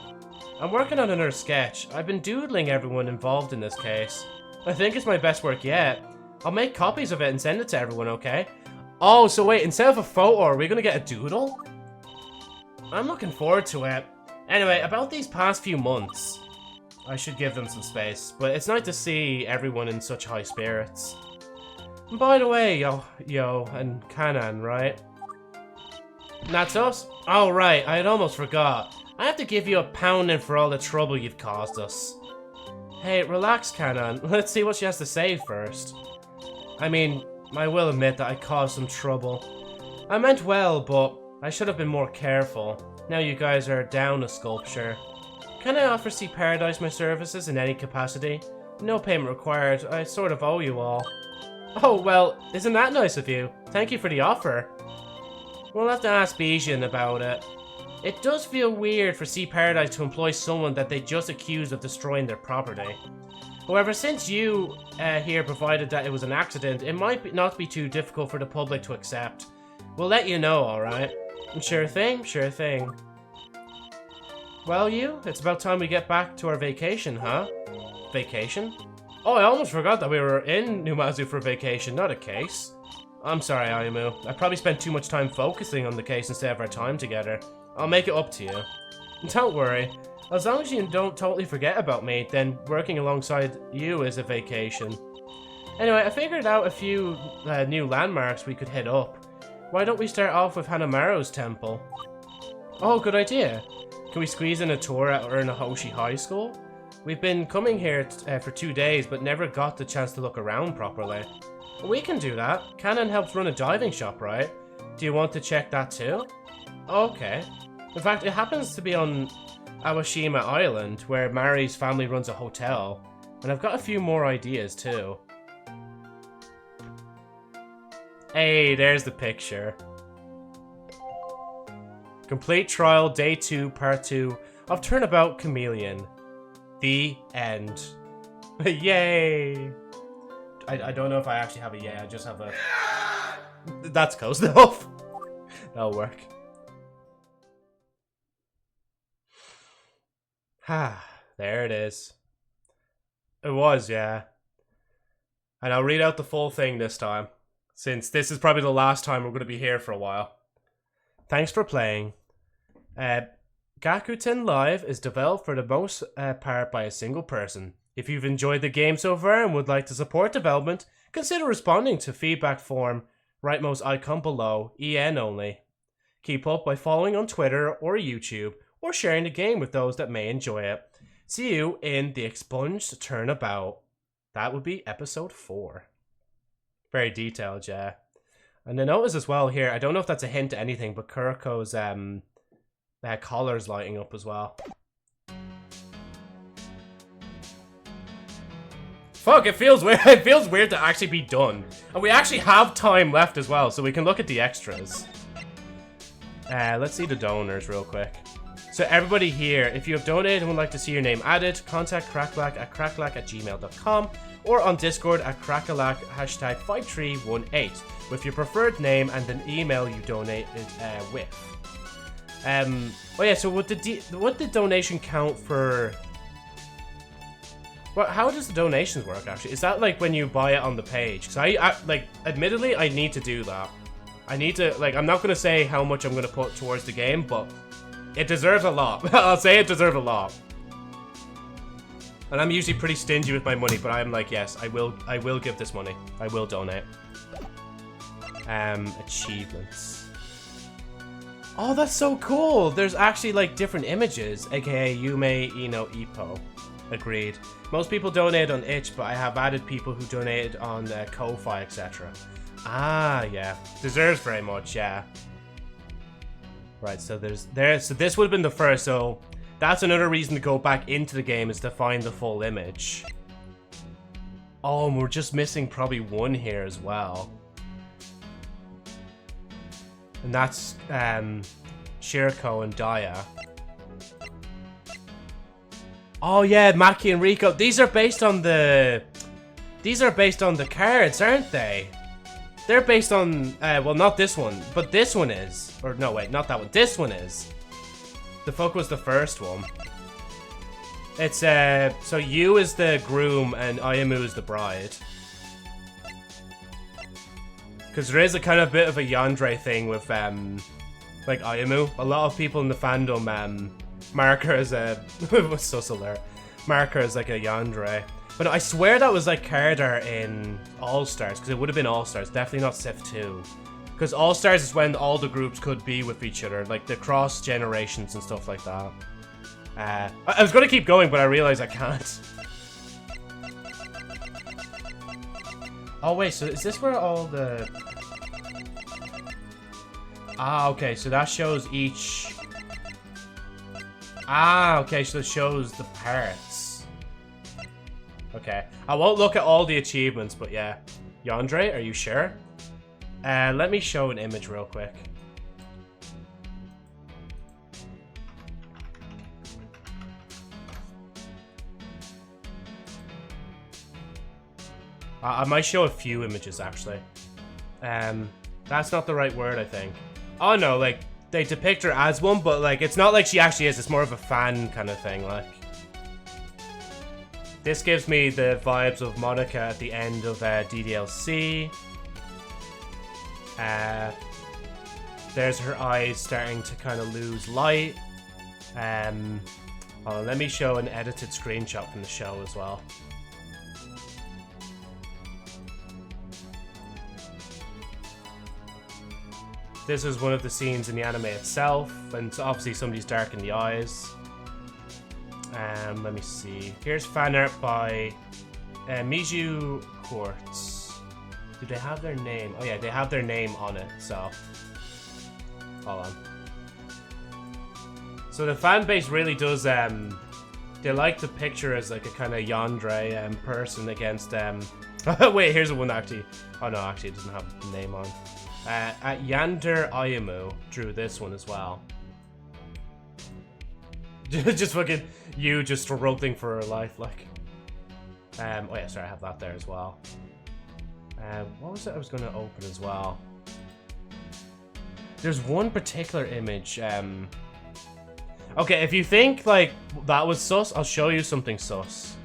I'm working on another sketch. I've been doodling everyone involved in this case. I think it's my best work yet. I'll make copies of it and send it to everyone, okay? Oh, so wait, instead of a photo, are we gonna get a doodle? I'm looking forward to it. Anyway, about these past few months. I should give them some space, but it's nice to see everyone in such high spirits. And by the way, Yo and Kanan, right? That's us? Oh, right, I had almost forgot. I have to give you a pounding for all the trouble you've caused us. Hey, relax, Kanan. Let's see what she has to say first. I mean, I will admit that I caused some trouble. I meant well, but I should have been more careful. Now you guys are down a sculpture. Can I offer Sea Paradise my services in any capacity? No payment required. I sort of owe you all. Oh, well, isn't that nice of you? Thank you for the offer. We'll have to ask Bijan about it. It does feel weird for Sea Paradise to employ someone that they just accused of destroying their property. However, since you here provided that it was an accident, it might not be too difficult for the public to accept. We'll let you know, alright? Sure thing, sure thing. Well, it's about time we get back to our vacation, huh? Vacation? Oh, I almost forgot that we were in Numazu for vacation, not a case. I'm sorry, Ayumu. I probably spent too much time focusing on the case instead of our time together. I'll make it up to you. Don't worry. As long as you don't totally forget about me, then working alongside you is a vacation. Anyway, I figured out a few new landmarks we could hit up. Why don't we start off with Hanamaru's temple? Oh, good idea. Can we squeeze in a tour at Urnahoshi High School? We've been coming here for 2 days, but never got the chance to look around properly. We can do that. Kanan helps run a diving shop, right? Do you want to check that too? Okay. In fact, it happens to be on Awashima Island, where Mari's family runs a hotel. And I've got a few more ideas too. Hey, there's the picture. Complete trial, day 2, part 2 of Turnabout Chameleon. The end. Yay! I don't know if I actually have a yay, I just have a... That's close enough. That'll work. Ah, there it is. It was, yeah. And I'll read out the full thing this time, since this is probably the last time we're going to be here for a while. Thanks for playing. Gyakuten Live is developed for the most part by a single person. If you've enjoyed the game so far and would like to support development, consider responding to feedback form, rightmost icon below, EN only. Keep up by following on Twitter or YouTube, or sharing the game with those that may enjoy it. See you in the Expunged Turnabout. That would be episode 4. Very detailed, yeah. And I notice as well here, I don't know if that's a hint to anything, but Kuriko's collar's lighting up as well. Fuck, it feels weird. It feels weird to actually be done. And we actually have time left as well, so we can look at the extras. Let's see the donors real quick. So everybody here, if you have donated and would like to see your name added, contact Cracklack at cracklack@gmail.com or on Discord at cracklack #5318 with your preferred name and an email you donated with. Oh yeah, so would the donation count for... Well, how does the donations work actually? Is that like when you buy it on the page? Because I like, admittedly, I need to do that. I need to, like, I'm not going to say how much I'm going to put towards the game, but it deserves a lot. I'll say it deserves a lot. And I'm usually pretty stingy with my money, but I'm like, yes, I will give this money. I will donate. Achievements. Oh, that's so cool. There's actually like different images, aka Yume Ino Ippo. Agreed. Most people donate on itch, but I have added people who donated on Ko-Fi, etc. Ah, yeah. Deserves very much, yeah. Right, so so this would have been the first, so that's another reason to go back into the game is to find the full image. Oh, and we're just missing probably one here as well. And that's Shirako and Daya. Oh yeah, Maki and Rico. These are based on the cards, aren't they? They're based on well, not this one, but this one is. Or no, wait, not that one. This one is. The fuck was the first one? It's so Yu is the groom and Ayamu is the bride. Because there is a kind of bit of a yandere thing with like Ayamu. A lot of people in the fandom mark her as a what's so there? Mark her as like a yandere. But I swear that was like Cardar in All-Stars, because it would have been All-Stars, definitely not Civ 2. Because All-Stars is when all the groups could be with each other, like the cross generations and stuff like that. I was going to keep going, but I realized I can't. Oh wait, so is this where all the... Ah, okay, so that shows each... Ah, okay, so it shows the parts. Okay, I won't look at all the achievements, but yeah. Yandere, are you sure? Let me show an image real quick. I might show a few images, actually. That's not the right word, I think. Oh no, like, they depict her as one, but like, it's not like she actually is, it's more of a fan kind of thing, like. This gives me the vibes of Monica at the end of DDLC. There's her eyes starting to kind of lose light. Oh, let me show an edited screenshot from the show as well. This is one of the scenes in the anime itself, and obviously somebody's darkened the eyes. Let me see. Here's fan art by Miju Quartz. Do they have their name? Oh yeah, they have their name on it, so... Hold on. So the fan base really does, they like to picture as like a kind of yandere person against, wait, here's one actually. Oh no, actually it doesn't have the name on. Yander Ayamu drew this one as well. Just fucking you just struggling for her life, like. Oh yeah, sorry, I have that there as well. What was it I was going to open as well? There's one particular image. Okay, if you think like that was sus, I'll show you something sus.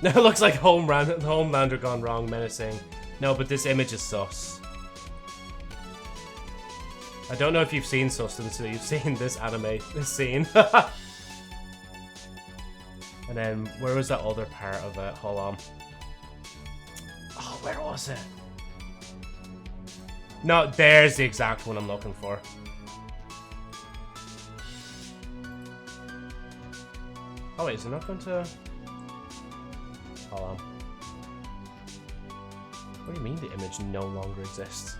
It looks like Homelander gone wrong, menacing. No, but this image is sus. I don't know if you've seen sus until you've seen this anime, this scene. And then, where was that other part of it? Hold on. Oh, where was it? No, there's the exact one I'm looking for. Oh wait, is it not going to... Hold on. What do you mean the image no longer exists?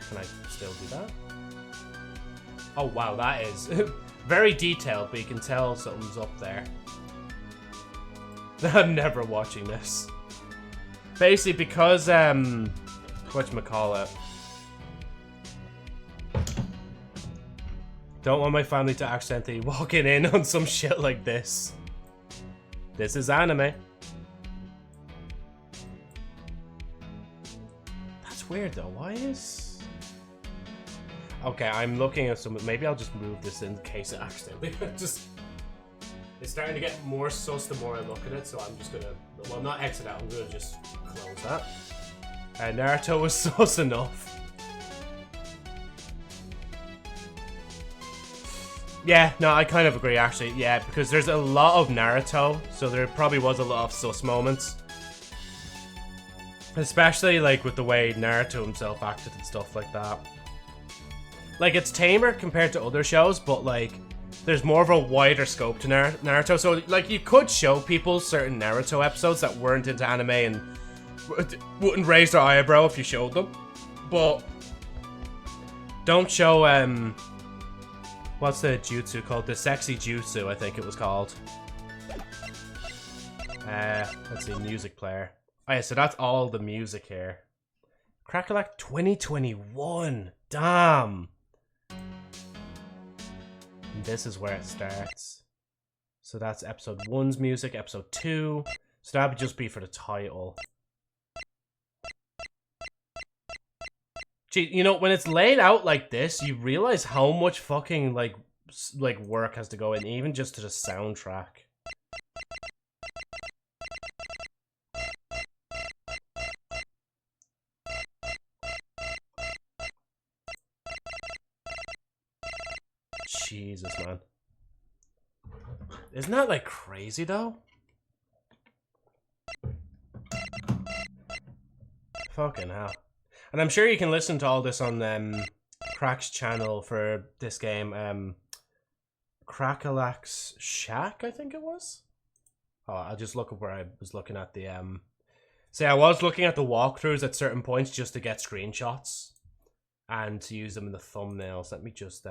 Can I still do that? Oh wow, that is very detailed, but you can tell something's up there. I'm never watching this. Basically, because whatchamacallit, don't want my family to accidentally walk in on some shit like this. This is anime. That's weird though. Why is... Okay, I'm looking at some... Maybe I'll just move this in case it accidentally... just... It's starting to get more sus the more I look at it, so I'm just gonna... Well, not exit out, I'm gonna just close that. Naruto was sus enough. Yeah, no, I kind of agree actually, yeah, because there's a lot of Naruto, so there probably was a lot of sus moments. Especially, like, with the way Naruto himself acted and stuff like that. Like, it's tamer compared to other shows, but, like, there's more of a wider scope to Naruto. So, like, you could show people certain Naruto episodes that weren't into anime and wouldn't raise their eyebrow if you showed them. But don't show, what's the jutsu called? The sexy jutsu, I think it was called. Let's see, music player. Oh yeah, so that's all the music here. Crackalack 2021. Damn. And this is where it starts. So that's episode 1's music, episode 2. So that would just be for the title. Gee, you know, when it's laid out like this, you realize how much fucking, like work has to go in, even just to the soundtrack. Jesus, man. Isn't that, like, crazy, though? Fucking hell. And I'm sure you can listen to all this on Crack's channel for this game. Crackalack's Shack, I think it was? Oh, I'll just look up where I was looking at the... See, I was looking at the walkthroughs at certain points just to get screenshots. And to use them in the thumbnails. Let me just...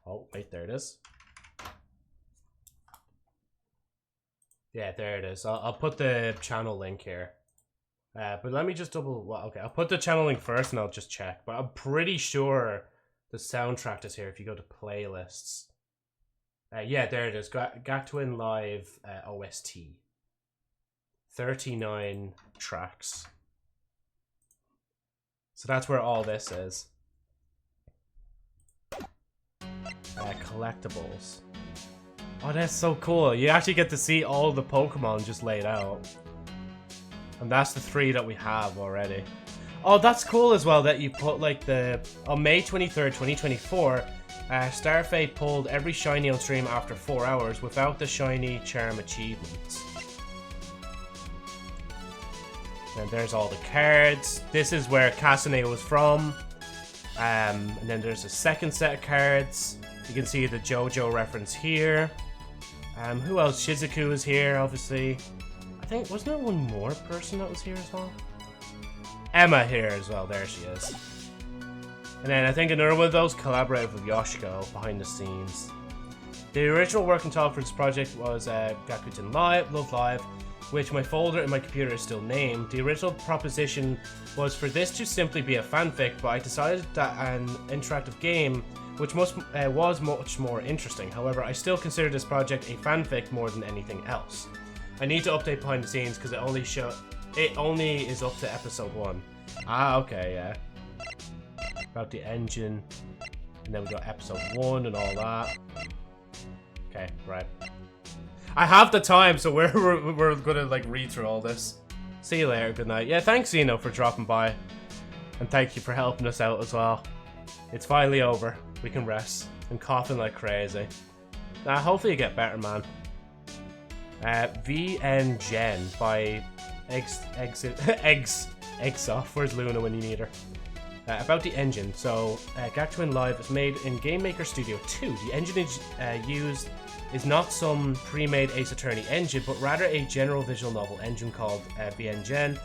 Oh, wait, there it is. Yeah, there it is. I'll put the channel link here. But let me just double... Well, okay, I'll put the channel link first and I'll just check. But I'm pretty sure the soundtrack is here if you go to playlists. Yeah, there it is. Gyakuten Live OST. 39 tracks. So that's where all this is. Collectibles. Oh, that's so cool. You actually get to see all the Pokemon just laid out. And that's the 3 that we have already. Oh, that's cool as well that you put like the... On May 23rd, 2024, Starfate pulled every shiny on stream after 4 hours without the shiny charm achievements. And there's all the cards. This is where Kasane was from. And then there's a second set of cards. You can see the JoJo reference here. Who else? Shizuku is here, obviously. I think, wasn't there one more person that was here as well? Emma here as well, there she is. And then I think another one of those collaborated with Yoshiko behind the scenes. The original working title for this project was Gyakuten Live, Love Live, which my folder in my computer is still named. The original proposition was for this to simply be a fanfic, but I decided that an interactive game which was much more interesting. However, I still consider this project a fanfic more than anything else. I need to update behind the scenes because it only is up to episode 1. Ah, okay, yeah. About the engine, and then we got episode 1 and all that. Okay, right. I have the time, so we're gonna like read through all this. See you later. Good night. Yeah, thanks Zeno for dropping by, and thank you for helping us out as well. It's finally over. We can rest. I'm coughing like crazy. Nah, hopefully you get better, man. VN Gen by Eggsoft. Where's Luna when you need her? About the engine. So, Gyakuten Live is made in Game Maker Studio 2. The engine used is not some pre-made Ace Attorney engine, but rather a general visual novel engine called VN Gen.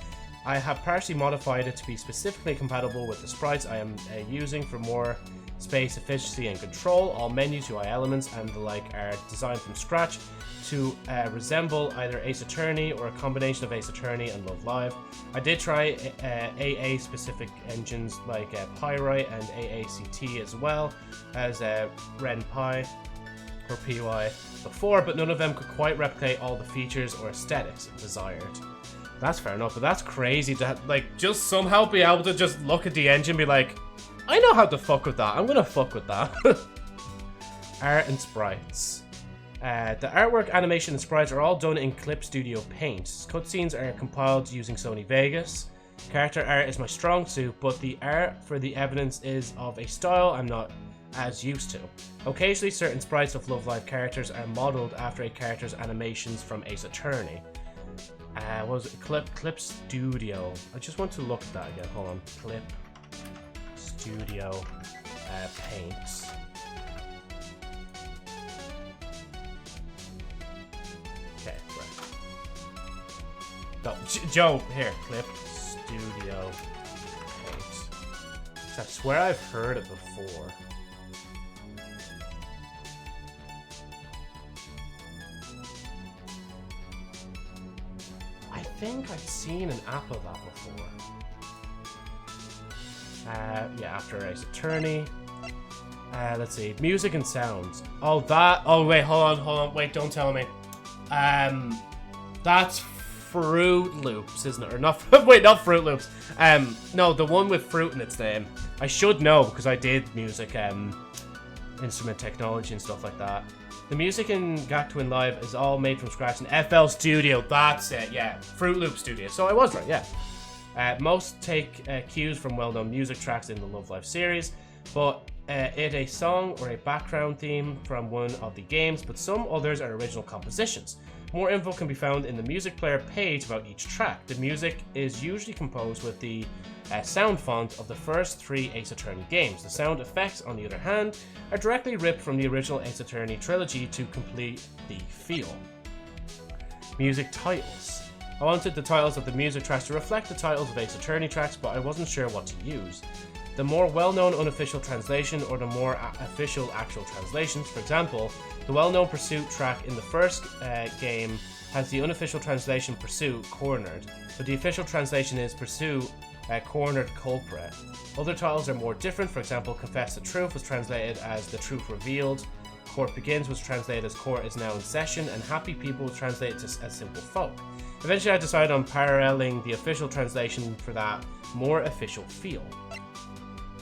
I have partially modified it to be specifically compatible with the sprites I am using for more space efficiency and control. All menus, UI elements, and the like are designed from scratch to resemble either Ace Attorney or a combination of Ace Attorney and Love Live. I did try AA specific engines like Pyrite and AACT as well as RenPy or PY before, but none of them could quite replicate all the features or aesthetics desired. That's fair enough, but that's crazy to like just somehow be able to just look at the engine and be like, I know how to fuck with that. I'm gonna fuck with that. Art and sprites. The artwork, animation, and sprites are all done in Clip Studio Paint. Cutscenes are compiled using Sony Vegas. Character art is my strong suit, but the art for the evidence is of a style I'm not as used to. Occasionally, certain sprites of Love Live characters are modeled after a character's animations from Ace Attorney. What was it? Clip Studio. I just want to look at that again. Hold on. Clip Studio. Studio Paint. Okay, right. No, Joe, here, clip Studio Paint. I swear I've heard it before. I think I've seen an app of that before. Yeah, after Ace Attorney. Let's see. Music and sounds. Oh, that. Oh, wait, hold on. Wait, don't tell me. That's Fruit Loops, isn't it? Or not. Wait, not Fruit Loops. No, the one with fruit in its name. I should know because I did music, instrument technology and stuff like that. The music in Gyakuten Live is all made from scratch in FL Studio. That's it, yeah. Fruit Loop Studio. So I was right, yeah. Most take cues from well-known music tracks in the Love Live series, but it a song or a background theme from one of the games, but some others are original compositions. More info can be found in the music player page about each track. The music is usually composed with the sound font of the first 3 Ace Attorney games. The sound effects, on the other hand, are directly ripped from the original Ace Attorney trilogy to complete the feel. Music titles. I wanted the titles of the music tracks to reflect the titles of Ace Attorney tracks, but I wasn't sure what to use. The more well-known unofficial translation or the more official actual translations. For example, the well-known Pursuit track in the first game has the unofficial translation Pursuit Cornered, but the official translation is Pursuit Cornered Culprit. Other titles are more different. For example, Confess the Truth was translated as The Truth Revealed, Court Begins was translated as Court is Now in Session, and Happy People was translated as Simple Folk. Eventually I decided on paralleling the official translation for that more official feel.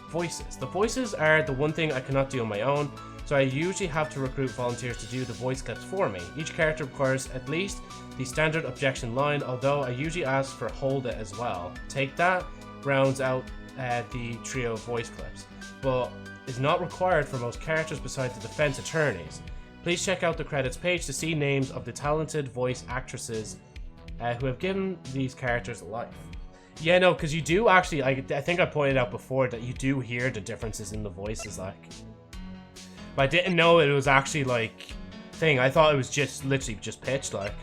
Voices. The voices are the one thing I cannot do on my own, so I usually have to recruit volunteers to do the voice clips for me. Each character requires at least the standard objection line, although I usually ask for hold it as well. Take that rounds out the trio of voice clips, but is not required for most characters besides the defense attorneys. Please check out the credits page to see names of the talented voice actresses who have given these characters life. Yeah, no, because you do actually, I think I pointed out before that you do hear the differences in the voices, like. But I didn't know it was actually, like, thing. I thought it was just, literally just pitched, like.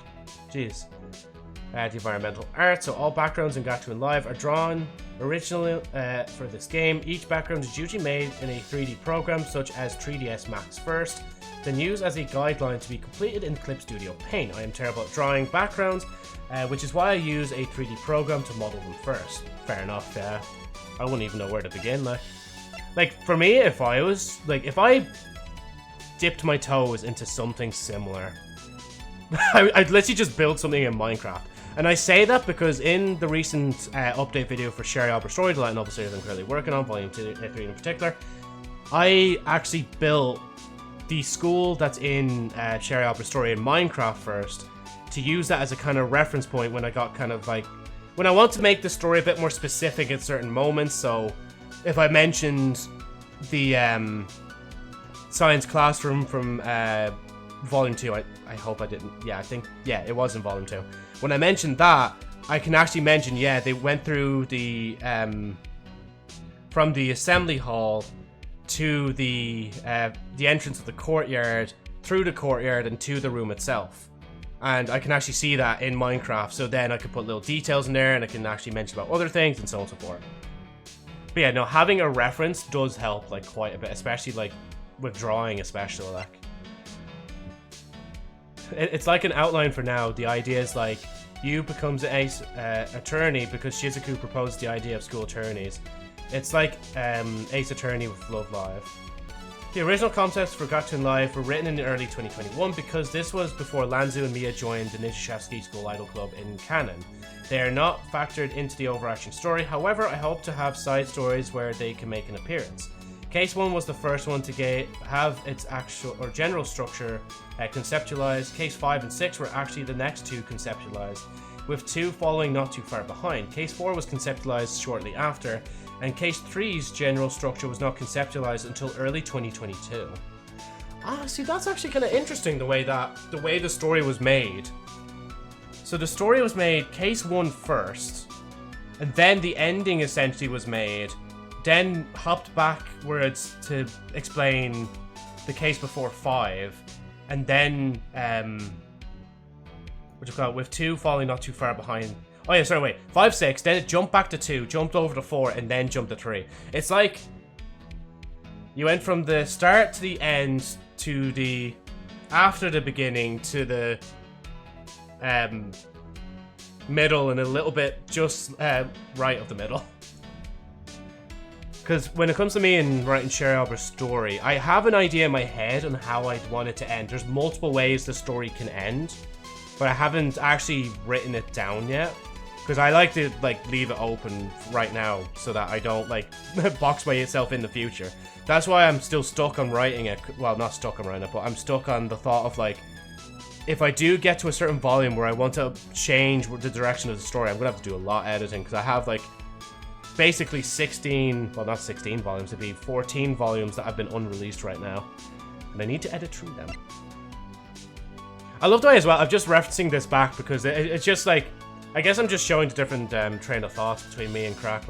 Jeez. The environmental art. So all backgrounds in Gyakuten Live are drawn originally for this game. Each background is usually made in a 3D program, such as 3ds Max first, then used as a guideline to be completed in Clip Studio Paint. I am terrible at drawing backgrounds, which is why I use a 3D program to model them first. Fair enough, yeah. I wouldn't even know where to begin, like for me, if I dipped my toes into something similar, I'd literally just build something in Minecraft. And I say that because in the recent update video for Sherry Albert Story, the light novel series I'm currently working on, Volume 3 in particular, I actually built the school that's in Sherry Albert Story in Minecraft first, to use that as a kind of reference point when I got kind of like, when I want to make the story a bit more specific at certain moments. So if I mentioned the science classroom from Volume 2, I hope I didn't, yeah, I think, yeah, it was in Volume 2. When I mentioned that, I can actually mention, yeah, they went through the, from the assembly hall to the entrance of the courtyard, through the courtyard and to the room itself. And I can actually see that in Minecraft, so then I can put little details in there and I can actually mention about other things and so on and so forth. But yeah, no, having a reference does help like quite a bit, especially like with drawing, especially like. It's like an outline for now. The idea is like, Yu becomes an Ace attorney because Shizuku proposed the idea of school attorneys. It's like Ace Attorney with Love Live. The original concepts for Gyakuten Live were written in early 2021 because this was before Lanzu and Mia joined the Nishishevsky School Idol Club in canon. They are not factored into the overarching story, however I hope to have side stories where they can make an appearance. Case 1 was the first one to have its actual or general structure conceptualized. Case 5 and 6 were actually the next two conceptualized, with 2 following not too far behind. Case 4 was conceptualized shortly after, and Case 3's general structure was not conceptualized until early 2022. Ah, see, that's actually kind of interesting, the way the story was made. So the story was made Case 1 first, and then the ending essentially was made, then hopped backwards to explain the case before 5, and then with 2 falling not too far behind. Oh yeah, sorry, wait. 5, 6, then it jumped back to 2, jumped over to 4, and then jumped to 3. It's like you went from the start to the end to the after the beginning to the middle and a little bit just right of the middle. Because when it comes to me and writing Sherry Albert's story, I have an idea in my head on how I'd want it to end. There's multiple ways the story can end, but I haven't actually written it down yet. Because I like to leave it open right now so that I don't box myself in the future. That's why I'm still stuck on writing it. Well, not stuck on writing it, but I'm stuck on the thought of if I do get to a certain volume where I want to change the direction of the story, I'm gonna have to do a lot of editing because I have basically 16, well not 16 volumes, it'd be 14 volumes that have been unreleased right now, and I need to edit through them. I love the way as well, I'm just referencing this back because it's just I guess I'm just showing the different train of thoughts between me and Crack.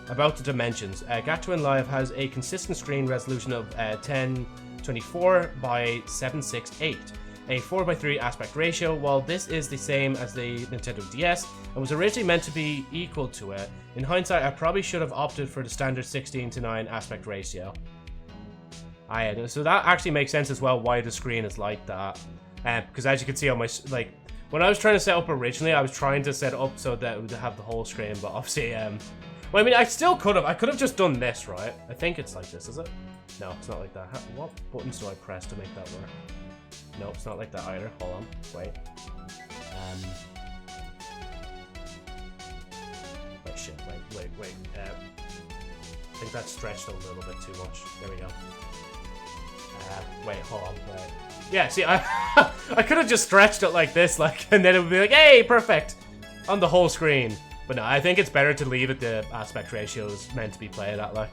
About the dimensions, Gyakuten Live has a consistent screen resolution of 1024 by 768, a 4:3 aspect ratio. While this is the same as the Nintendo DS and was originally meant to be equal to it, in hindsight I probably should have opted for the standard 16:9 aspect ratio. So that actually makes sense as well why the screen is like that, because as you can see on my when I was trying to set up originally, I was trying to set it up so that it would have the whole screen, but obviously, well, I mean, I still could have. I could have just done this, right? I think it's like this, is it? No, it's not like that. What buttons do I press to make that work? No, it's not like that either. Hold on. Wait. Oh, shit. Wait. I think that's stretched a little bit too much. There we go. Wait, hold on. Wait. Yeah, see, I could have just stretched it like this, and then it would be hey, perfect, on the whole screen. But no, I think it's better to leave it the aspect ratio is meant to be played at,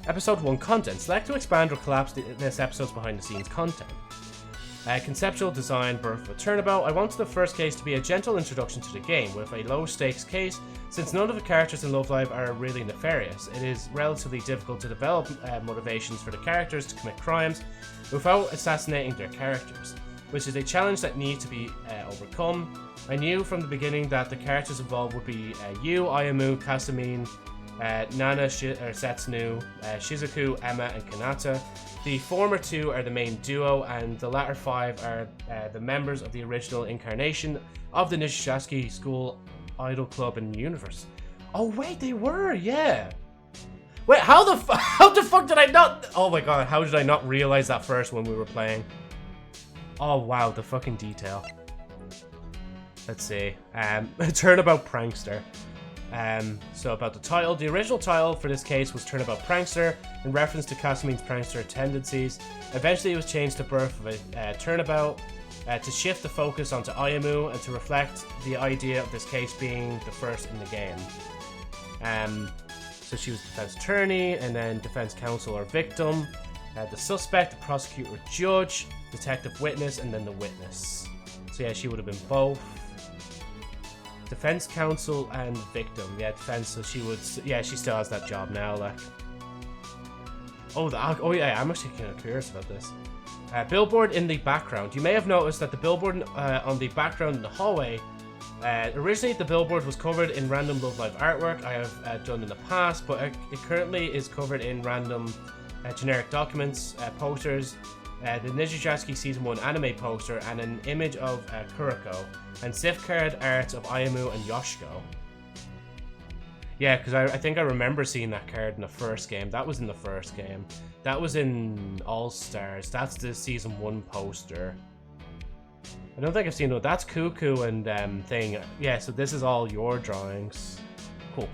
Episode 1 content. Select to expand or collapse this episode's behind-the-scenes content. Conceptual design, birth of a turnabout. I wanted the first case to be a gentle introduction to the game, with a low-stakes case. Since none of the characters in Love Live are really nefarious, it is relatively difficult to develop motivations for the characters to commit crimes without assassinating their characters, which is a challenge that needs to be overcome. I knew from the beginning that the characters involved would be Yu, Ayamu, Kasumine, Nana, Setsunu, Shizuku, Emma, and Kanata. The former 2 are the main duo, and the latter 5 are the members of the original incarnation of the Nishijatsuki School Idol Club and Universe. Oh wait, they were, yeah. Wait, how the fuck did I not? Oh my god, how did I not realize that first when we were playing? Oh wow, the fucking detail. Let's see. Turnabout Prankster. So about the title, the original title for this case was Turnabout Prankster, in reference to Kasumine's prankster tendencies. Eventually it was changed to Birth of a Turnabout, to shift the focus onto Ayamu and to reflect the idea of this case being the first in the game. So she was defense attorney, and then defense counsel or victim, the suspect, the prosecutor, judge, detective witness, and then the witness. So yeah, she would have been both. Defense counsel and victim. Yeah, defense. So she would. Yeah, she still has that job now. Oh yeah. I'm actually kind of curious about this. Billboard in the background. You may have noticed that the billboard on the background in the hallway. Originally, the billboard was covered in random Love Live artwork I have done in the past, but it currently is covered in random generic documents, posters, the Nishijatsuki Season 1 anime poster, and an image of Kuroko, and SIF card art of Ayamu and Yoshiko. Yeah, because I think I remember seeing that card in the first game. That was in the first game. That was in All-Stars. That's the Season 1 poster. I don't think I've seen it. That's Cuckoo and thing. Yeah, so this is all your drawings. Cool.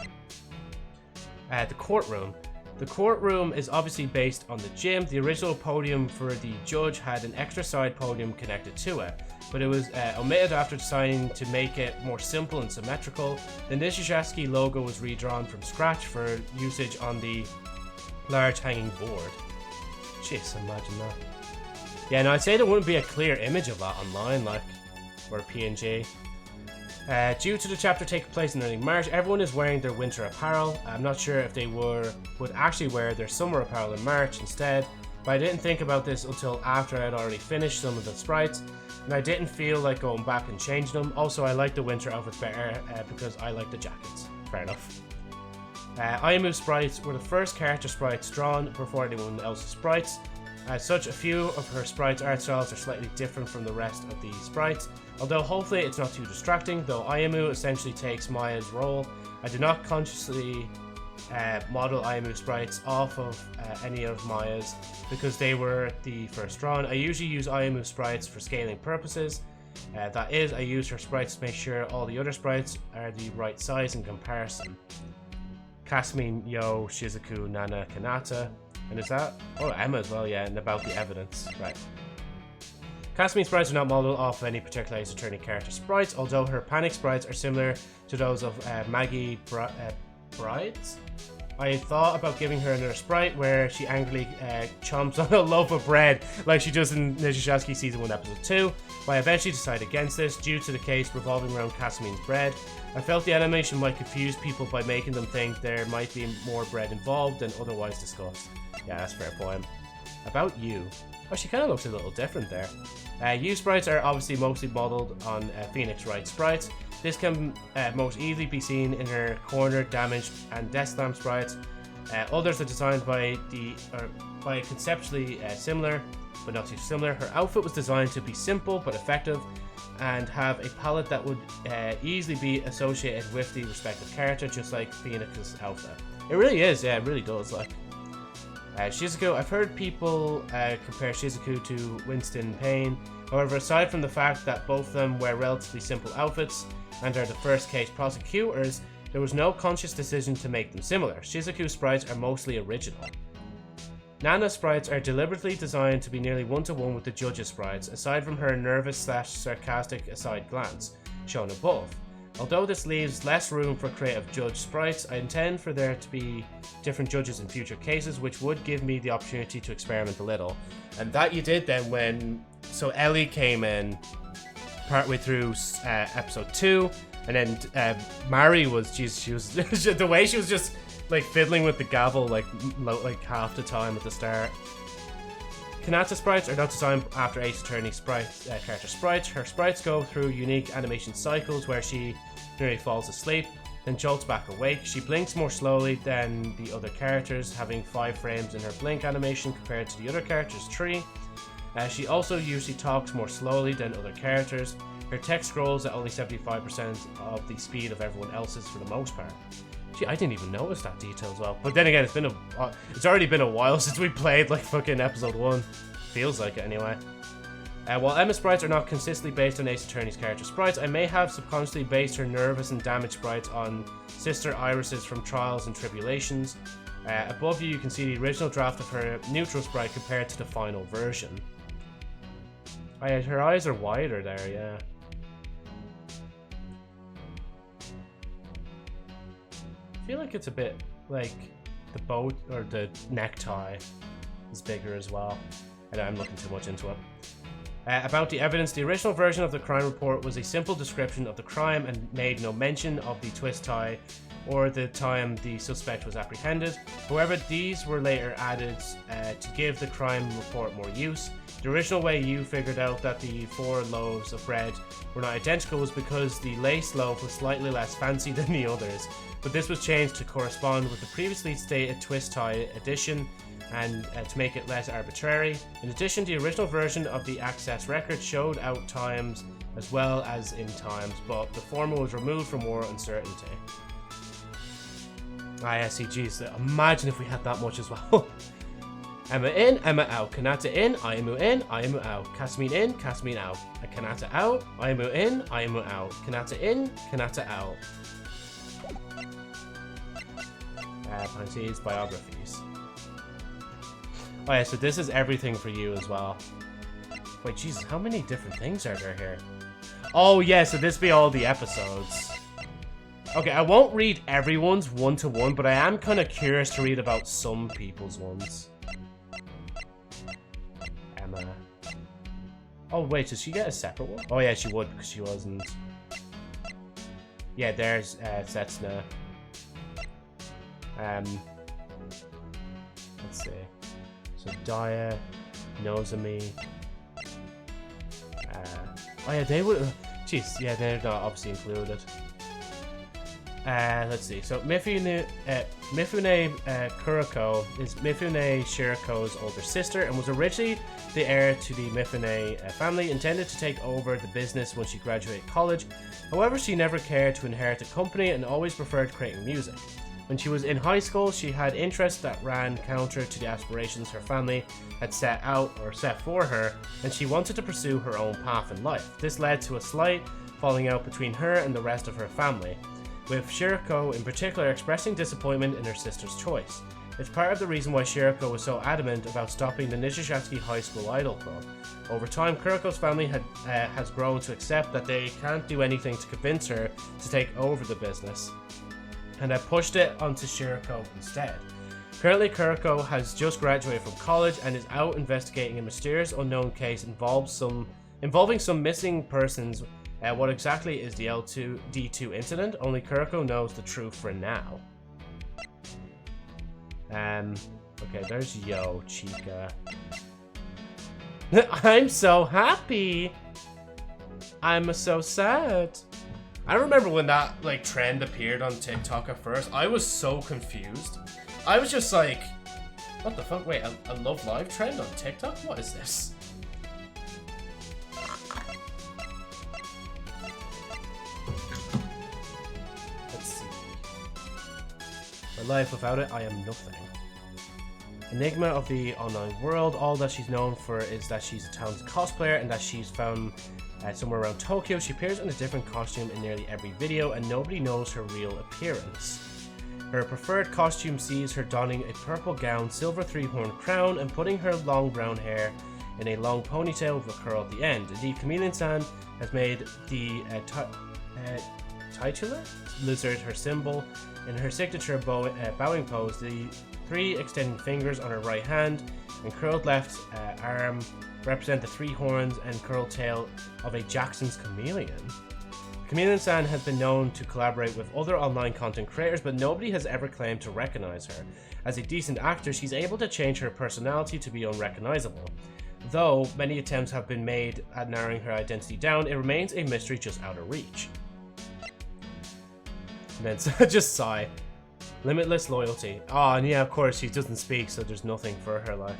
The courtroom. The courtroom is obviously based on the gym. The original podium for the judge had an extra side podium connected to it, but it was omitted after deciding to make it more simple and symmetrical. The Nishijatsuki logo was redrawn from scratch for usage on the large hanging board. Jeez, imagine that. Yeah, no, I'd say there wouldn't be a clear image of that online, or a PNG. Due to the chapter taking place in early March, everyone is wearing their winter apparel. I'm not sure if they would actually wear their summer apparel in March instead, but I didn't think about this until after I had already finished some of the sprites, and I didn't feel like going back and changing them. Also, I like the winter outfits better because I like the jackets. Fair enough. Ayamu sprites were the first character sprites drawn before anyone else's sprites. As such, a few of her sprites' art styles are slightly different from the rest of the sprites, although hopefully it's not too distracting, though Ayamu essentially takes Maya's role. I did not consciously model Ayamu sprites off of any of Maya's because they were the first drawn. I usually use Ayamu sprites for scaling purposes. That is, I use her sprites to make sure all the other sprites are the right size in comparison. Kasmin, Yo, Shizuku, Nana, Kanata. And is that? Oh, Emma as well, yeah, and about the evidence. Right. Kasmin sprites are not modeled off any particular Ace Attorney character sprites, although her panic sprites are similar to those of Maggie Brides. I thought about giving her another sprite where she angrily chomps on a loaf of bread like she does in Nijishasuke Season 1 Episode 2, but I eventually decided against this due to the case revolving around Kasmin's bread. I felt the animation might confuse people by making them think there might be more bread involved than otherwise discussed. Yeah, that's a fair point. About you. Oh, she kind of looks a little different there. You sprites are obviously mostly modeled on Phoenix Wright sprites. This can most easily be seen in her corner, damaged, and desk lamp sprites. Others are designed by conceptually similar, but not too similar. Her outfit was designed to be simple but effective, and have a palette that would easily be associated with the respective character, just like Phoenix's outfit. It really is, yeah, it really does. Like Shizuku, I've heard people compare Shizuku to Winston Payne. However, aside from the fact that both of them wear relatively simple outfits and are the first case prosecutors, there was no conscious decision to make them similar. Shizuku's sprites are mostly original. Nana's sprites are deliberately designed to be nearly one-to-one with the judge's sprites, aside from her nervous/sarcastic aside glance, shown above. Although this leaves less room for creative judge sprites, I intend for there to be different judges in future cases, which would give me the opportunity to experiment a little. And that you did then when... So Ellie came in partway through episode 2, and then Mari was... She was the way she was just like fiddling with the gavel like half the time at the start. Kanata sprites are not designed after Ace Attorney character sprites. Her sprites go through unique animation cycles where she nearly falls asleep, then jolts back awake. She blinks more slowly than the other characters, having 5 frames in her blink animation compared to the other characters' 3. She also usually talks more slowly than other characters. Her text scrolls at only 75% of the speed of everyone else's for the most part. Gee, I didn't even notice that detail as well. But then again, it's already been a while since we played like fucking episode 1. Feels like it anyway. While Emma's sprites are not consistently based on Ace Attorney's character sprites, I may have subconsciously based her nervous and damaged sprites on Sister Iris's from Trials and Tribulations. Above you can see the original draft of her neutral sprite compared to the final version. Her eyes are wider there, yeah. I feel like it's a bit like the bow or the necktie is bigger as well. I know I'm looking too much into it. About the evidence, the original version of the crime report was a simple description of the crime and made no mention of the twist tie or the time the suspect was apprehended. However, these were later added to give the crime report more use. The original way you figured out that the 4 loaves of bread were not identical was because the lace loaf was slightly less fancy than the others, but this was changed to correspond with the previously stated twist tie addition and to make it less arbitrary. In addition, the original version of the access record showed out times as well as in times, but the former was removed for more uncertainty. Yeah, see, geez, imagine if we had that much as well. Emma in, Emma out. Kanata in, Ayamu out. Kasmin in, Kasmin out. Kanata out, Ayamu in, Ayamu out. Kanata in, Kanata out. Panties, biographies. Oh yeah, so this is everything for you as well. Wait, Jesus, how many different things are there here? Oh yeah, so this be all the episodes. Okay, I won't read everyone's one-to-one, but I am kind of curious to read about some people's ones. Emma. Oh wait, does she get a separate one? Oh yeah, she would, because she wasn't. Yeah, there's Setsuna. Let's see. So Daya, Nozomi. Oh yeah, they would. Jeez, yeah, they're not obviously included. Let's see. So Mifune Kuroko is Mifune Shirako's older sister and was originally the heir to the Mifune family, intended to take over the business when she graduated college. However, she never cared to inherit the company and always preferred creating music. When she was in high school, she had interests that ran counter to the aspirations her family had set for her, and she wanted to pursue her own path in life. This led to a slight falling out between her and the rest of her family, with Shirako in particular expressing disappointment in her sister's choice. It's part of the reason why Shirako was so adamant about stopping the Nijishatsuki High School Idol Club. Over time, Kuroko's family has grown to accept that they can't do anything to convince her to take over the business, and have pushed it onto Shirako instead. Currently, Kuroko has just graduated from college and is out investigating a mysterious unknown case involving some missing persons. What exactly is the L2D2 incident? Only Kuroko knows the truth for now. Okay, there's Yo, Chica. I'm so happy. I'm so sad. I remember when that like trend appeared on TikTok at first. I was so confused. I was just like, what the fuck? Wait, a Love Live trend on TikTok? What is this? Let's see. My life without it, I am nothing. Enigma of the online world. All that she's known for is that she's a talented cosplayer and that she's found somewhere around Tokyo. She appears in a different costume in nearly every video, and nobody knows her real appearance. Her preferred costume sees her donning a purple gown, silver three-horn crown, and putting her long brown hair in a long ponytail with a curl at the end. Indeed, Chameleon-San has made the titular lizard her symbol. In her signature bowing pose, the three extending fingers on her right hand and curled left arm represent the three horns and curled tail of a Jackson's chameleon. Chameleon-San has been known to collaborate with other online content creators, but nobody has ever claimed to recognize her. As a decent actor, she's able to change her personality to be unrecognizable. Though many attempts have been made at narrowing her identity down, it remains a mystery just out of reach. And then just sigh. Limitless loyalty. Oh, and yeah, of course, she doesn't speak, so there's nothing for her, like.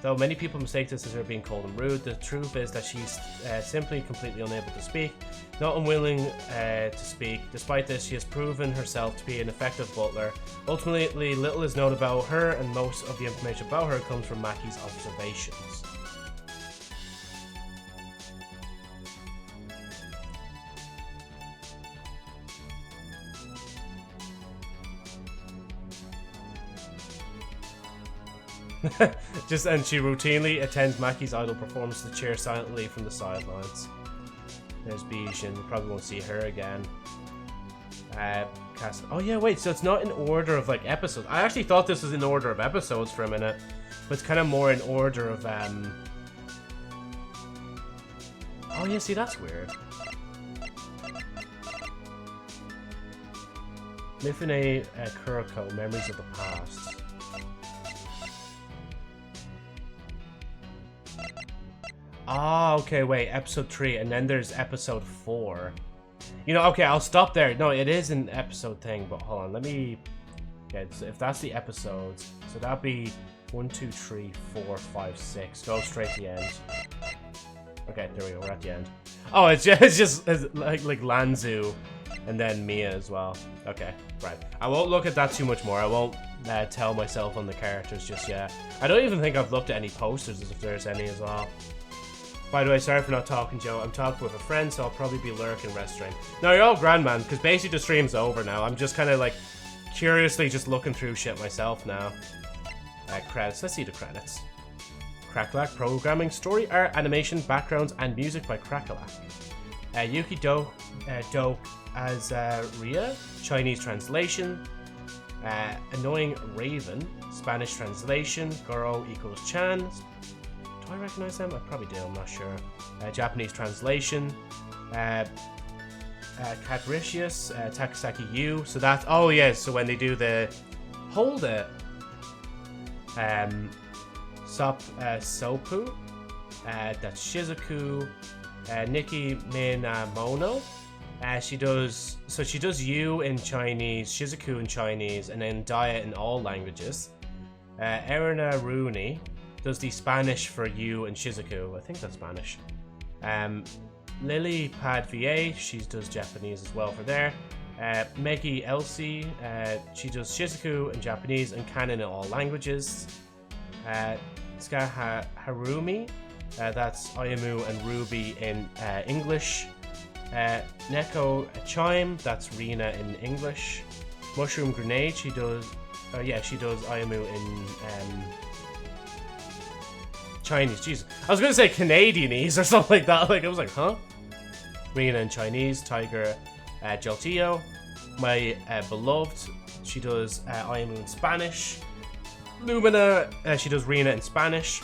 Though many people mistake this as her being cold and rude, the truth is that she's simply completely unable to speak, not unwilling to speak. Despite this, she has proven herself to be an effective butler. Ultimately, little is known about her, and most of the information about her comes from Maki's observations. And she routinely attends Maki's idol performance to cheer silently from the sidelines. There's Bijin, we probably won't see her again. Oh yeah, wait, so it's not in order of like episodes. I actually thought this was in order of episodes for a minute, but it's kind of more in order of Oh yeah, see, that's weird. Mifune Kuroko, Memories of the Past. Ah, okay, wait, episode 3, and then there's episode 4. You know, okay, I'll stop there. No, it is an episode thing, but hold on, let me... Okay, so if that's the episodes, so that'd be 1, 2, 3, 4, 5, 6. Go straight to the end. Okay, there we go, we're at the end. Oh, it's just like Lanzu, and then Mia as well. Okay, right. I won't look at that too much more. I won't tell myself on the characters just yet. I don't even think I've looked at any posters, as if there's any as well. By the way, sorry for not talking, Joe. I'm talking with a friend, so I'll probably be lurking rest stream. No, you're all grand, man, because basically the stream's over now. I'm just kind of like curiously just looking through shit myself now. Credits. Let's see the credits. Crackalack, programming, story, art, animation, backgrounds, and music by Crackalack. Yuki Do as Ria, Chinese translation. Annoying Raven, Spanish translation. Goro equals Chan. Do I recognize them? I probably do, I'm not sure. Japanese translation. Catricius, Takasaki Yu. So that's, oh yeah, so when they do the, hold it, Sopu, that's Shizuku, Nikki Minamono. She does Yu in Chinese, Shizuku in Chinese, and then Daya in all languages. Erina Rooney does the Spanish for Yu and Shizuku. I think that's Spanish. Lily Pad VA, she does Japanese as well for there. Meggy Elsie, she does Shizuku in Japanese and Canon in all languages. Ska Harumi, that's Ayamu and Ruby in English. Neko Chime, that's Rina in English. Mushroom Grenade, she does Ayamu in Chinese. Jesus, I was gonna say Canadianese or something like that. Like I was like, huh? Rina in Chinese. Tiger Jaltillo, my beloved, she does Ayamu in Spanish. Lumina, she does Rina in Spanish.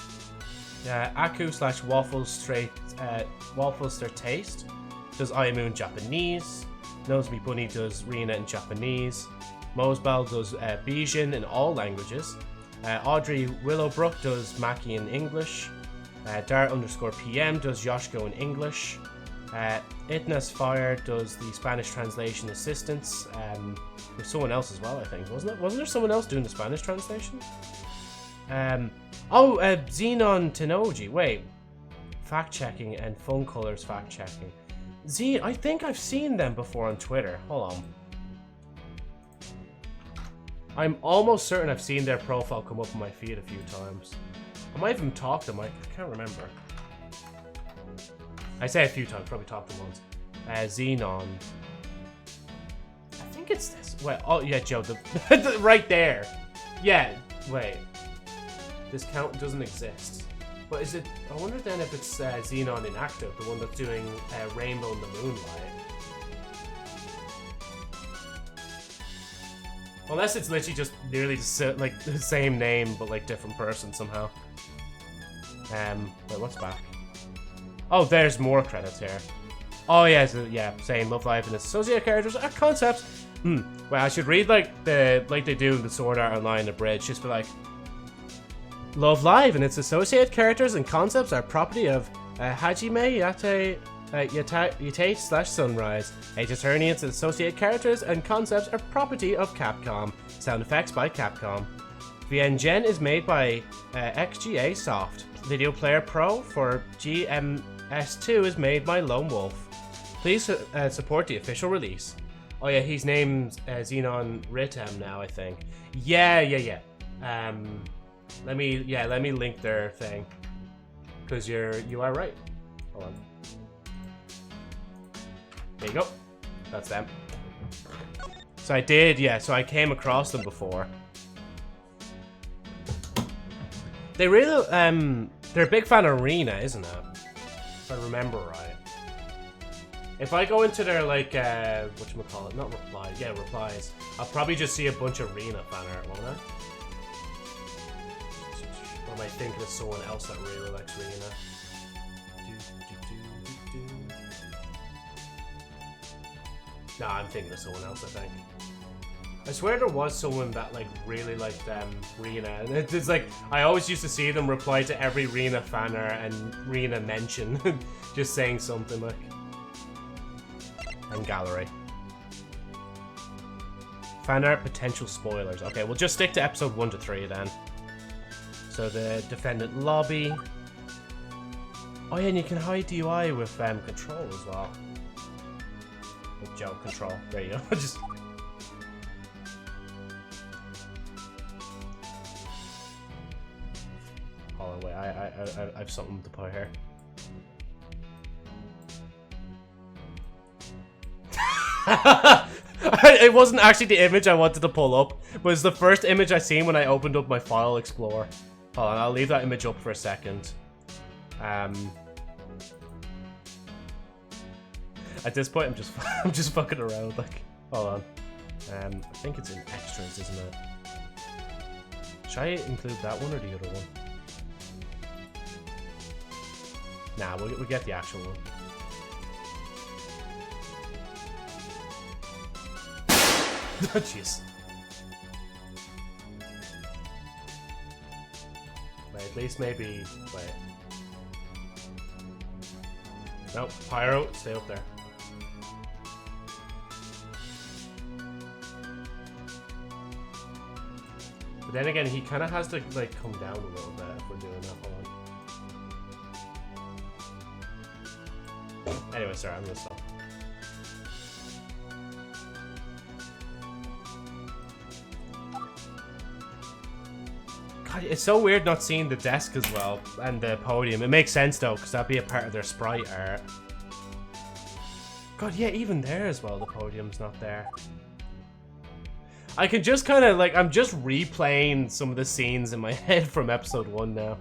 Aku / Waffles Their Taste does Ayamu in Japanese. Noseby Bunny does Rina in Japanese. Mosbal does Bijin in all languages. Audrey Willowbrook does Maki in English. Dart_PM does Yoshiko in English. Itnas Fire does the Spanish translation assistance. There's someone else as well, I think, wasn't it? Wasn't there someone else doing the Spanish translation? Xenon Tenoji. Wait, fact checking and phone colors fact checking. I think I've seen them before on Twitter. Hold on. I'm almost certain I've seen their profile come up on my feed a few times. I might even talk to them. I can't remember. I say a few times, probably talked to them once. Xenon. I think it's this. Wait, oh yeah, Joe, right there. Yeah, wait. This count doesn't exist. But is it? I wonder then if it's Xenon Inactive, the one that's doing Rainbow in the Moonlight. Unless it's literally just nearly like the same name, but like different person somehow. Wait, what's back? Oh, there's more credits here. Oh yeah, so, yeah, saying Love Live and its associated characters are concepts. Well, I should read like they do in the Sword Art Online abridged. Just be like, Love Live and its associated characters and concepts are property of Hajime Yate / Sunrise. Age Attorney and its associated characters and concepts are property of Capcom. Sound effects by Capcom. VNGen is made by XGA Soft. Video Player Pro for GMS2 is made by Lone Wolf. Please support the official release. Oh yeah, he's named Xenon Ritem now, I think. Yeah. Let me link their thing, because you are right. Hold on. There you go. That's them. So I did, yeah. So I came across them before. They really they're a big fan of Arena, isn't it? If I remember right. If I go into their like whatchamacallit, not replies, yeah, replies, I'll probably just see a bunch of Arena fan art, won't I? Or am I thinking of someone else that really likes Arena? Nah, I'm thinking of someone else, I think. I swear there was someone that like really liked Rina, and it's like I always used to see them reply to every Rina fan art and Rina mention, just saying something like. And gallery. Fan art potential spoilers. Okay, we'll just stick to episode 1 to 3 then. So the defendant lobby. Oh yeah, and you can hide DUI with control as well. With Joe control. There you go. Just. Oh wait, I have something to put here. It wasn't actually the image I wanted to pull up, but it's the first image I seen when I opened up my file explorer. Hold on, I'll leave that image up for a second. At this point, I'm just fucking around. Like, hold on. I think it's in extras, isn't it? Should I include that one or the other one? Nah, we'll get the actual one. Jeez. Wait, at least maybe... Wait. Nope, Pyro, stay up there. But then again, he kind of has to, like, come down a little bit if we're doing that. Hold on. Anyway, sorry, I'm gonna stop. God, it's so weird not seeing the desk as well, and the podium. It makes sense, though, because that'd be a part of their sprite art. God, yeah, even there as well, the podium's not there. I can just kind of, like, I'm just replaying some of the scenes in my head from episode 1 now.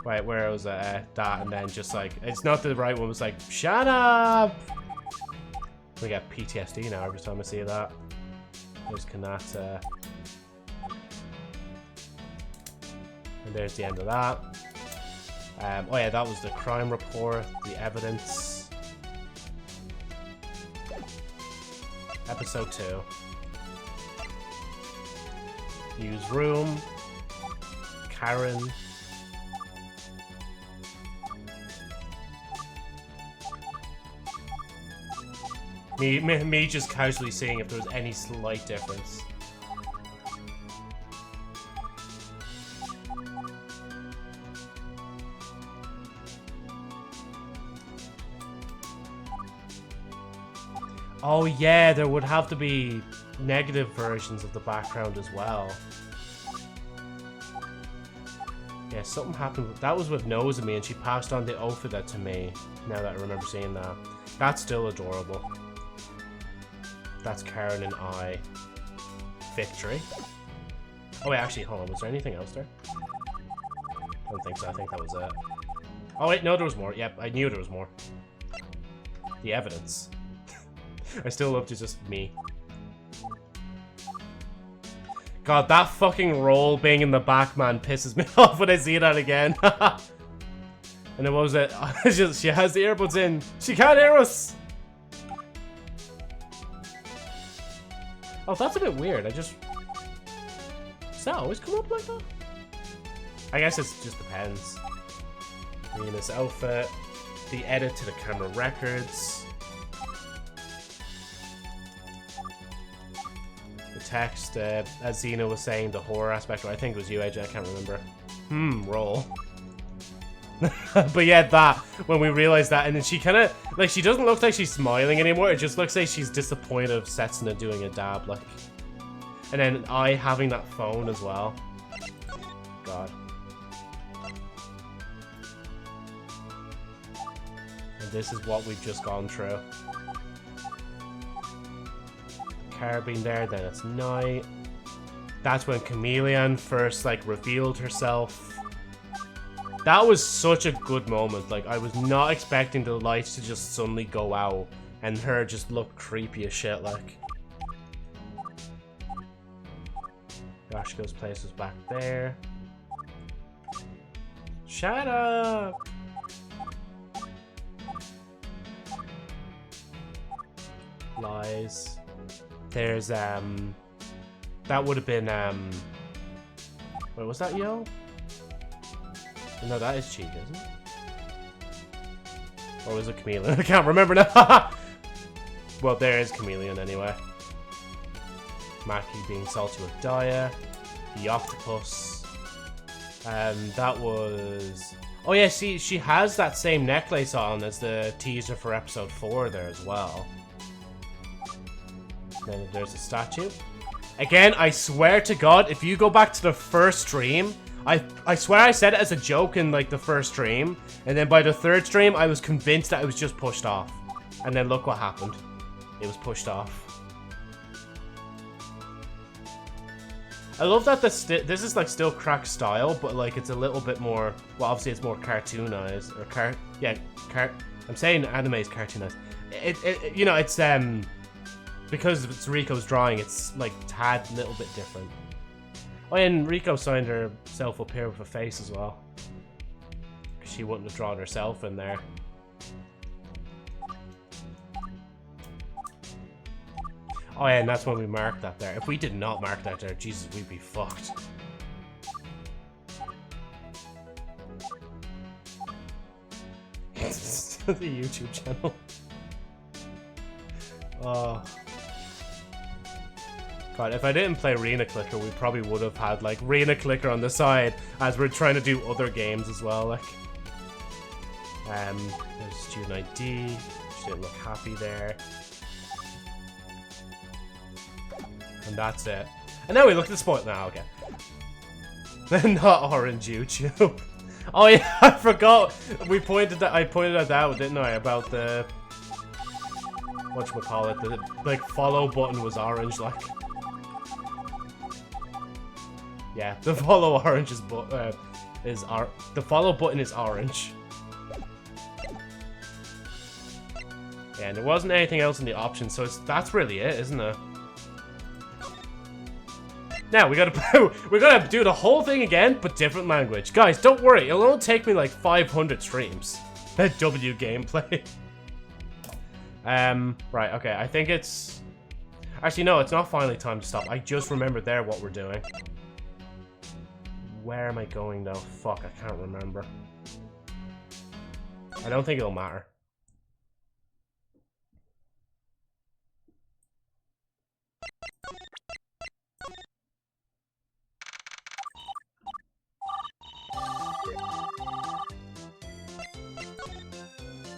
Right, where was that, and then just, like, it's not the right one, it's like, shut up! We get PTSD now every time I see that. There's Kanata. And there's the end of that. Oh yeah, that was the crime report, the evidence. Episode 2. Use room. Karen. Me just casually seeing if there was any slight difference. Oh yeah, there would have to be negative versions of the background as well. Yeah, something happened. That was with Nozomi, and she passed on the Ofida to me. Now that I remember seeing that. That's still adorable. That's Karen and I. Victory. Oh wait, actually, hold on. Was there anything else there? I don't think so. I think that was it. Oh wait, no, there was more. Yep, I knew there was more. The evidence. I still love just me. God, that fucking roll being in the back, man, pisses me off when I see that again. And then what was it? She has the earbuds in. She can't hear us. Oh, that's a bit weird. Does that always come up like that? I guess it just depends. Rina's outfit. The edit to the camera records. Text, as Xena was saying, the horror aspect, or I think it was you, AJ, I can't remember. Roll. But yeah, that, when we realized that, and then she kind of, like, she doesn't look like she's smiling anymore, it just looks like she's disappointed of Setsuna doing a dab, like. And then I having that phone as well. God. And this is what we've just gone through. Car being there, then it's night. That's when Chameleon first, like, revealed herself. That was such a good moment. Like, I was not expecting the lights to just suddenly go out and her just look creepy as shit, like. Yashiko's place was back there. Shut up! Lies. There's, that would have been, wait, was that Yo? No, that is Chica, isn't it? Or was it Chameleon? I can't remember now. Well, there is Chameleon anyway. Maki being salty with Daya. The octopus. That was... Oh yeah, see, she has that same necklace on as the teaser for episode 4 there as well. Then there's a statue. Again, I swear to God, if you go back to the first stream, I swear I said it as a joke in, like, the first stream, and then by the third stream, I was convinced that it was just pushed off. And then look what happened. It was pushed off. I love that this is, like, still crack style, but, like, it's a little bit more... Well, obviously, it's more cartoonized. Or I'm saying anime is cartoonized. You know, it's, because it's Riko's drawing, it's, like, tad a little bit different. Oh, and Riko signed herself up here with a face as well. Because she wouldn't have drawn herself in there. Oh yeah, and that's when we marked that there. If we did not mark that there, Jesus, we'd be fucked. The YouTube channel. Oh. God, if I didn't play Arena Clicker, we probably would have had, like, Arena Clicker on the side as we're trying to do other games as well, like. There's student ID. She didn't look happy there. And that's it. And now we look at the spot now, okay. Not orange YouTube. Oh yeah, I forgot. I pointed that out, didn't I? About the whatchamacallit, the like follow button was orange, like. Yeah, the follow orange is the follow button is orange. Yeah, and there wasn't anything else in the options, so that's really it, isn't it? Now we gotta do the whole thing again, but different language. Guys, don't worry, it'll only take me like 500 streams. That W gameplay. Right, okay, I think it's... Actually, no, it's not finally time to stop. I just remembered there what we're doing. Where am I going though? Fuck, I can't remember. I don't think it'll matter.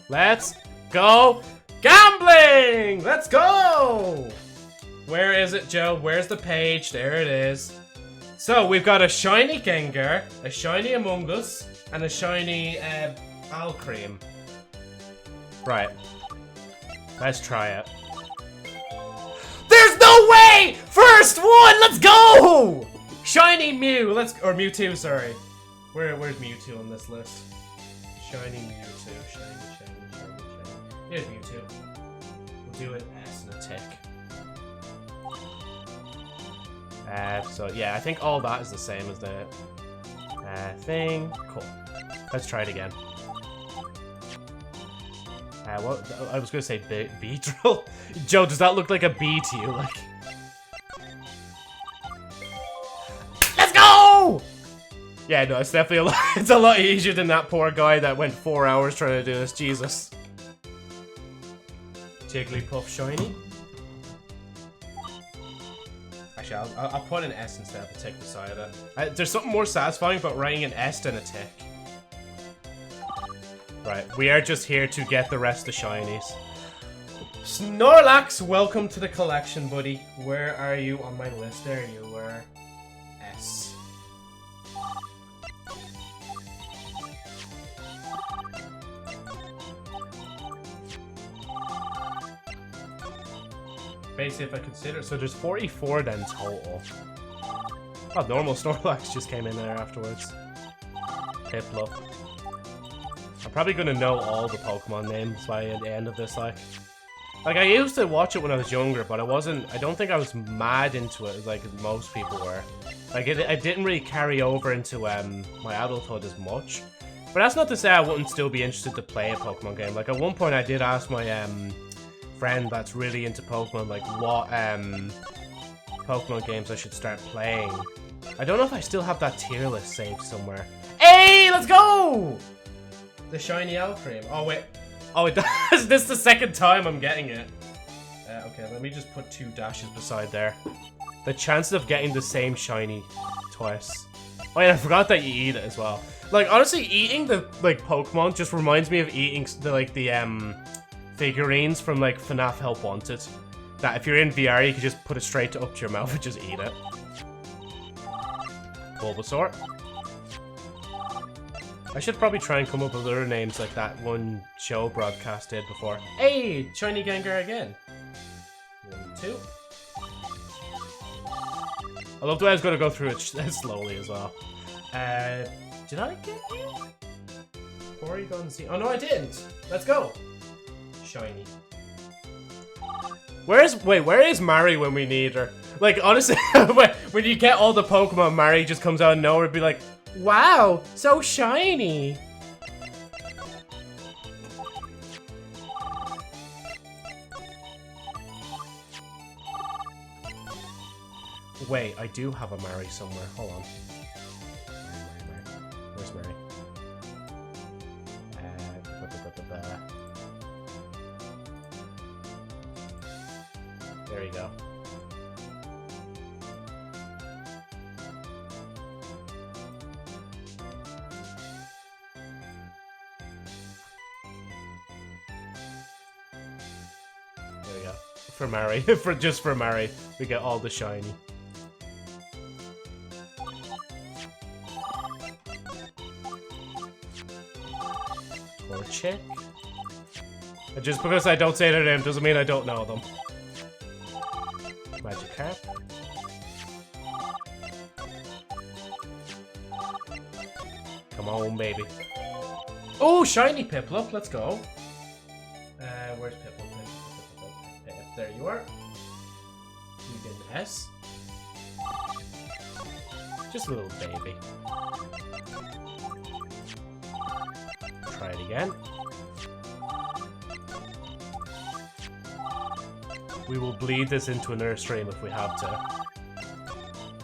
Let's go gambling! Let's go! Where is it, Joe? Where's the page? There it is. So, we've got a shiny Gengar, a shiny Among Us, and a shiny Alcream. Right. Let's try it. There's no way! First one! Let's go! Shiny Mew! Or Mewtwo, sorry. Where's Mewtwo on this list? Shiny Mewtwo. Shiny. Here's Mewtwo. We'll do an S and a tick. So yeah, I think all that is the same as the thing. Cool. Let's try it again. What? I was gonna say Beedrill. Joe, does that look like a bee to you? Like, let's go! Yeah, no, it's definitely it's a lot easier than that poor guy that went 4 hours trying to do this. Jesus. Jigglypuff shiny. Actually, I'll put an S instead of a tick beside it. There's something more satisfying about writing an S than a tick. Right, we are just here to get the rest of the shinies. Snorlax, welcome to the collection, buddy. Where are you on my list? There you were. S. Basically, if I consider, so there's 44 then total. Oh, normal Snorlax just came in there afterwards. Piplup. I'm probably gonna know all the Pokemon names by the end of this, like I used to watch it when I was younger, but I don't think I was mad into it like most people were. Like, I didn't really carry over into my adulthood as much. But that's not to say I wouldn't still be interested to play a Pokemon game. Like, at one point I did ask my friend that's really into Pokemon, like, what Pokemon games I should start playing. I don't know if I still have that tier list saved somewhere. Hey, let's go! The shiny Alcream. Oh wait. Oh, it does. This is the second time I'm getting it. Okay, let me just put 2 dashes beside there. The chances of getting the same shiny twice. Oh yeah, I forgot that you eat it as well. Like, honestly, eating the like Pokemon just reminds me of eating the figurines from like FNAF Help Wanted. That if you're in VR, you can just put it straight up to your mouth and just eat it. Bulbasaur. I should probably try and come up with other names like that one show broadcast did before. Hey, shiny Gengar again. 1, 2. I love the way I was going to go through it slowly as well. Did I get you? Porygon Z. Oh no, I didn't. Let's go. Shiny. Where is Mari when we need her? Like, honestly, when you get all the Pokemon, Mari just comes out of nowhere and be like, wow, so shiny. Wait, I do have a Mary somewhere. Hold on. Mary. Where's Mary? There you go. There we go. For Mary. Just for Mary. We get all the shiny. Or chick. And just because I don't say their name doesn't mean I don't know them. Magikarp. Come on, baby. Oh, shiny Piplup. Let's go. Where's Piplup? There you are. You get an S. Just a little baby. Try it again. We will bleed this into another stream if we have to.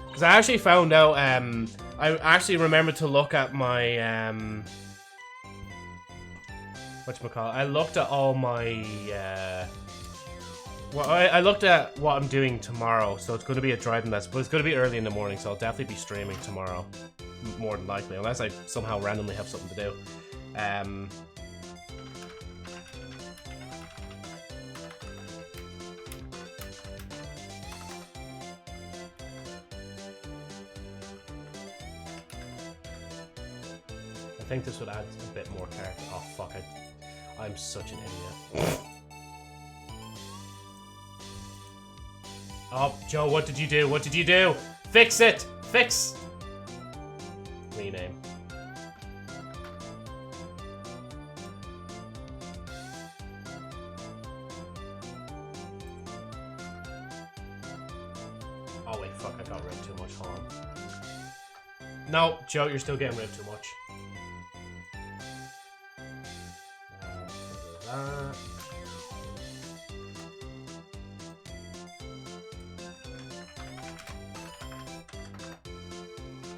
Because I actually found out, I actually remembered to look at my, whatchamacallit, I looked at all my, well, I looked at what I'm doing tomorrow, so it's going to be a driving lesson, but it's going to be early in the morning, so I'll definitely be streaming tomorrow, more than likely, unless I somehow randomly have something to do. I think this would add a bit more character. Oh fuck, I'm such an idiot. Oh, Joe, what did you do? What did you do? Fix it! Fix! Rename. Oh wait, fuck, I got rid of too much. Hold on. No, Joe, you're still getting rid of too much.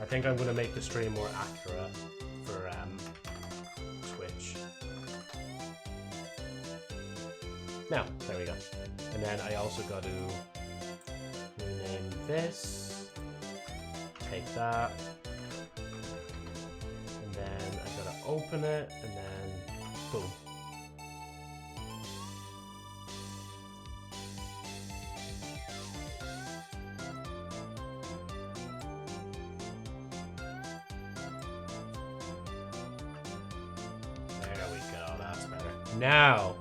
I think I'm going to make the stream more accurate for Twitch. Now, there we go. And then I also got to rename this. Take that. And then I got to open it, and then boom. Now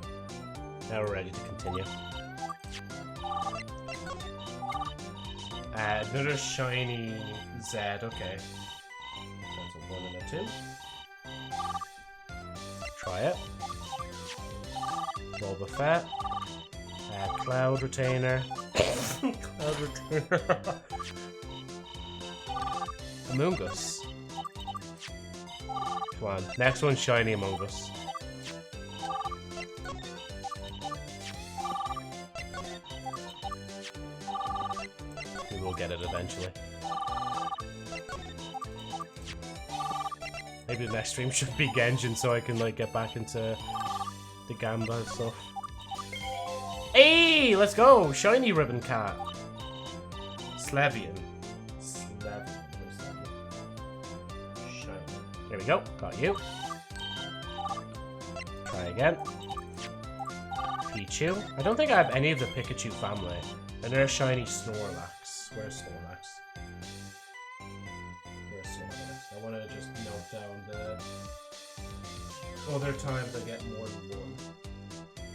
we're ready to continue. Another shiny Z, okay. That's a 1 and a 2. Try it. Boba Fett. Cloud Retainer. Cloud Retainer. Among Us. Come on, next one's shiny Among Us. Get it eventually. Maybe the next stream should be Genshin so I can like get back into the Gamba and stuff. Hey, let's go! Shiny Ribbon Cat. Slevian. Shiny. There we go. Got you. Try again. Pichu. I don't think I have any of the Pikachu family. And there's shiny Snorlax. Where's Snorlax? Where's Snorlax? I want to just note down the other times I get more than one.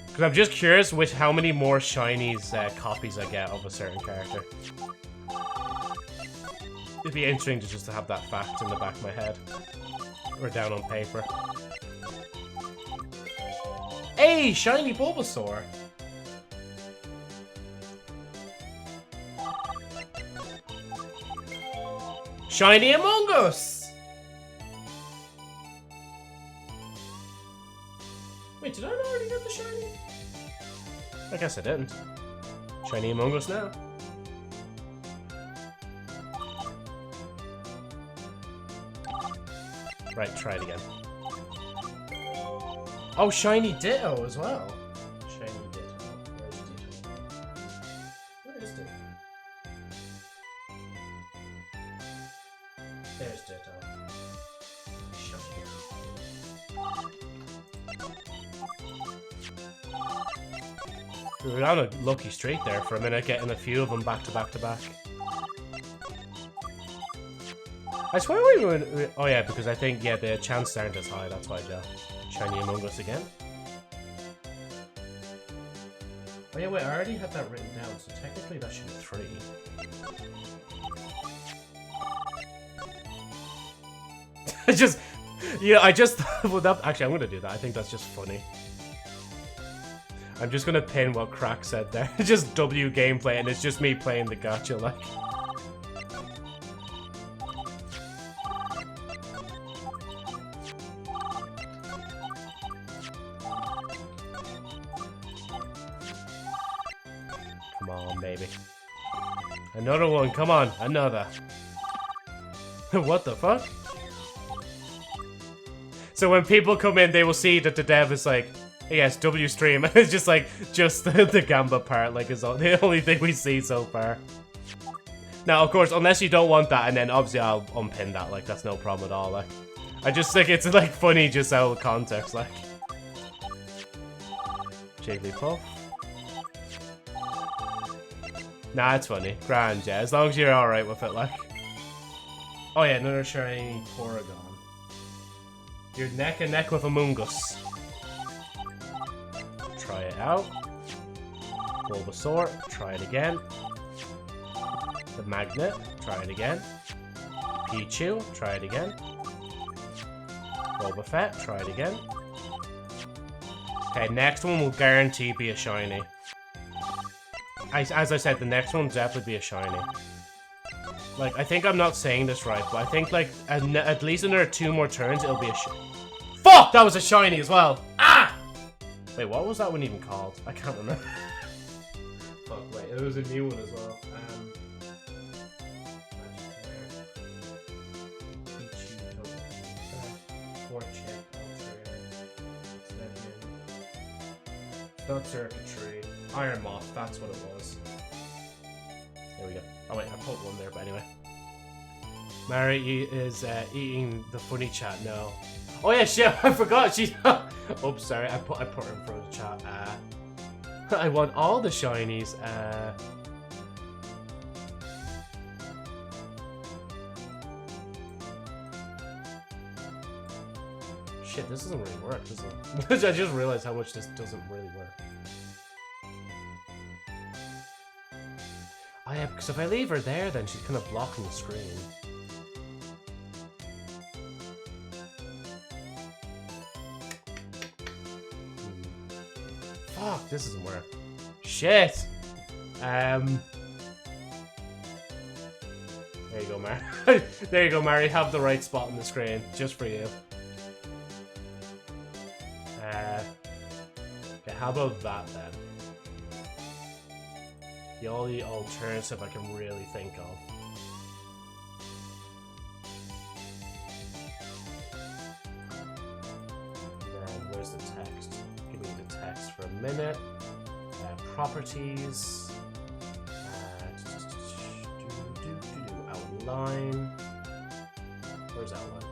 Because I'm just curious with how many more shinies copies I get of a certain character. It'd be interesting to just have that fact in the back of my head. Or down on paper. Hey! Shiny Bulbasaur! Shiny Among Us! Wait, did I not already get the shiny? I guess I didn't. Shiny Among Us now. Right, try it again. Oh, shiny Ditto as well. Shiny Ditto. Where's Ditto? Where is Ditto? There's Ditto. Shiny. We were on a lucky streak there for a minute, getting a few of them back to back to back. I swear we were. Oh yeah, because I think the chances aren't as high. That's why, Joe. Shiny Among Us again. Oh yeah, wait. I already had that written down, so technically that should be 3. I just. Well, that actually, I'm gonna do that. I think that's just funny. I'm just gonna pin what Crack said there. Just W gameplay, and it's just me playing the gacha like. Come on, baby. Another one, come on, another. What the fuck? So when people come in, they will see that the dev is like, yes, W stream. It's just like, just the Gamba part, like, is the only thing we see so far. Now, of course, unless you don't want that, and then obviously I'll unpin that, like, that's no problem at all, like. I just think it's, like, funny just out of context, like. Jigglypuff. Nah, it's funny. Grand, yeah, as long as you're alright with it, like. Oh yeah, another shiny Porygon. You're neck and neck with Among Us. Try it out. Bulbasaur, try it again. The Magnet, try it again. Pichu, try it again. Boba Fett, try it again. Okay, next one will guarantee be a shiny. As I said, the next one will definitely be a shiny. Like, I think I'm not saying this right, but I think, like, at least another 2 more turns, it'll be a Fuck! That was a shiny as well! Ah! Wait, what was that one even called? I can't remember. Fuck, wait, it was a new one as well. Not circuitry. Iron Moth, that's what it was. There we go. Oh wait, I put one there, but anyway. Mary is eating the funny chat now. Oh yeah, shit, I forgot. She's. Oops, sorry. I put her in front of the chat. I want all the shinies. Shit, this doesn't really work, does it? I just realized how much this doesn't really work. Oh yeah, because if I leave her there, then she's kind of blocking the screen. Fuck, this doesn't work. Shit! There you go, Mary. There you go, Mary. Have the right spot on the screen, just for you. Okay, how about that then? The only alternative I can really think of. And where's the text? Give me the text for a minute. Properties. Outline. Where's outline?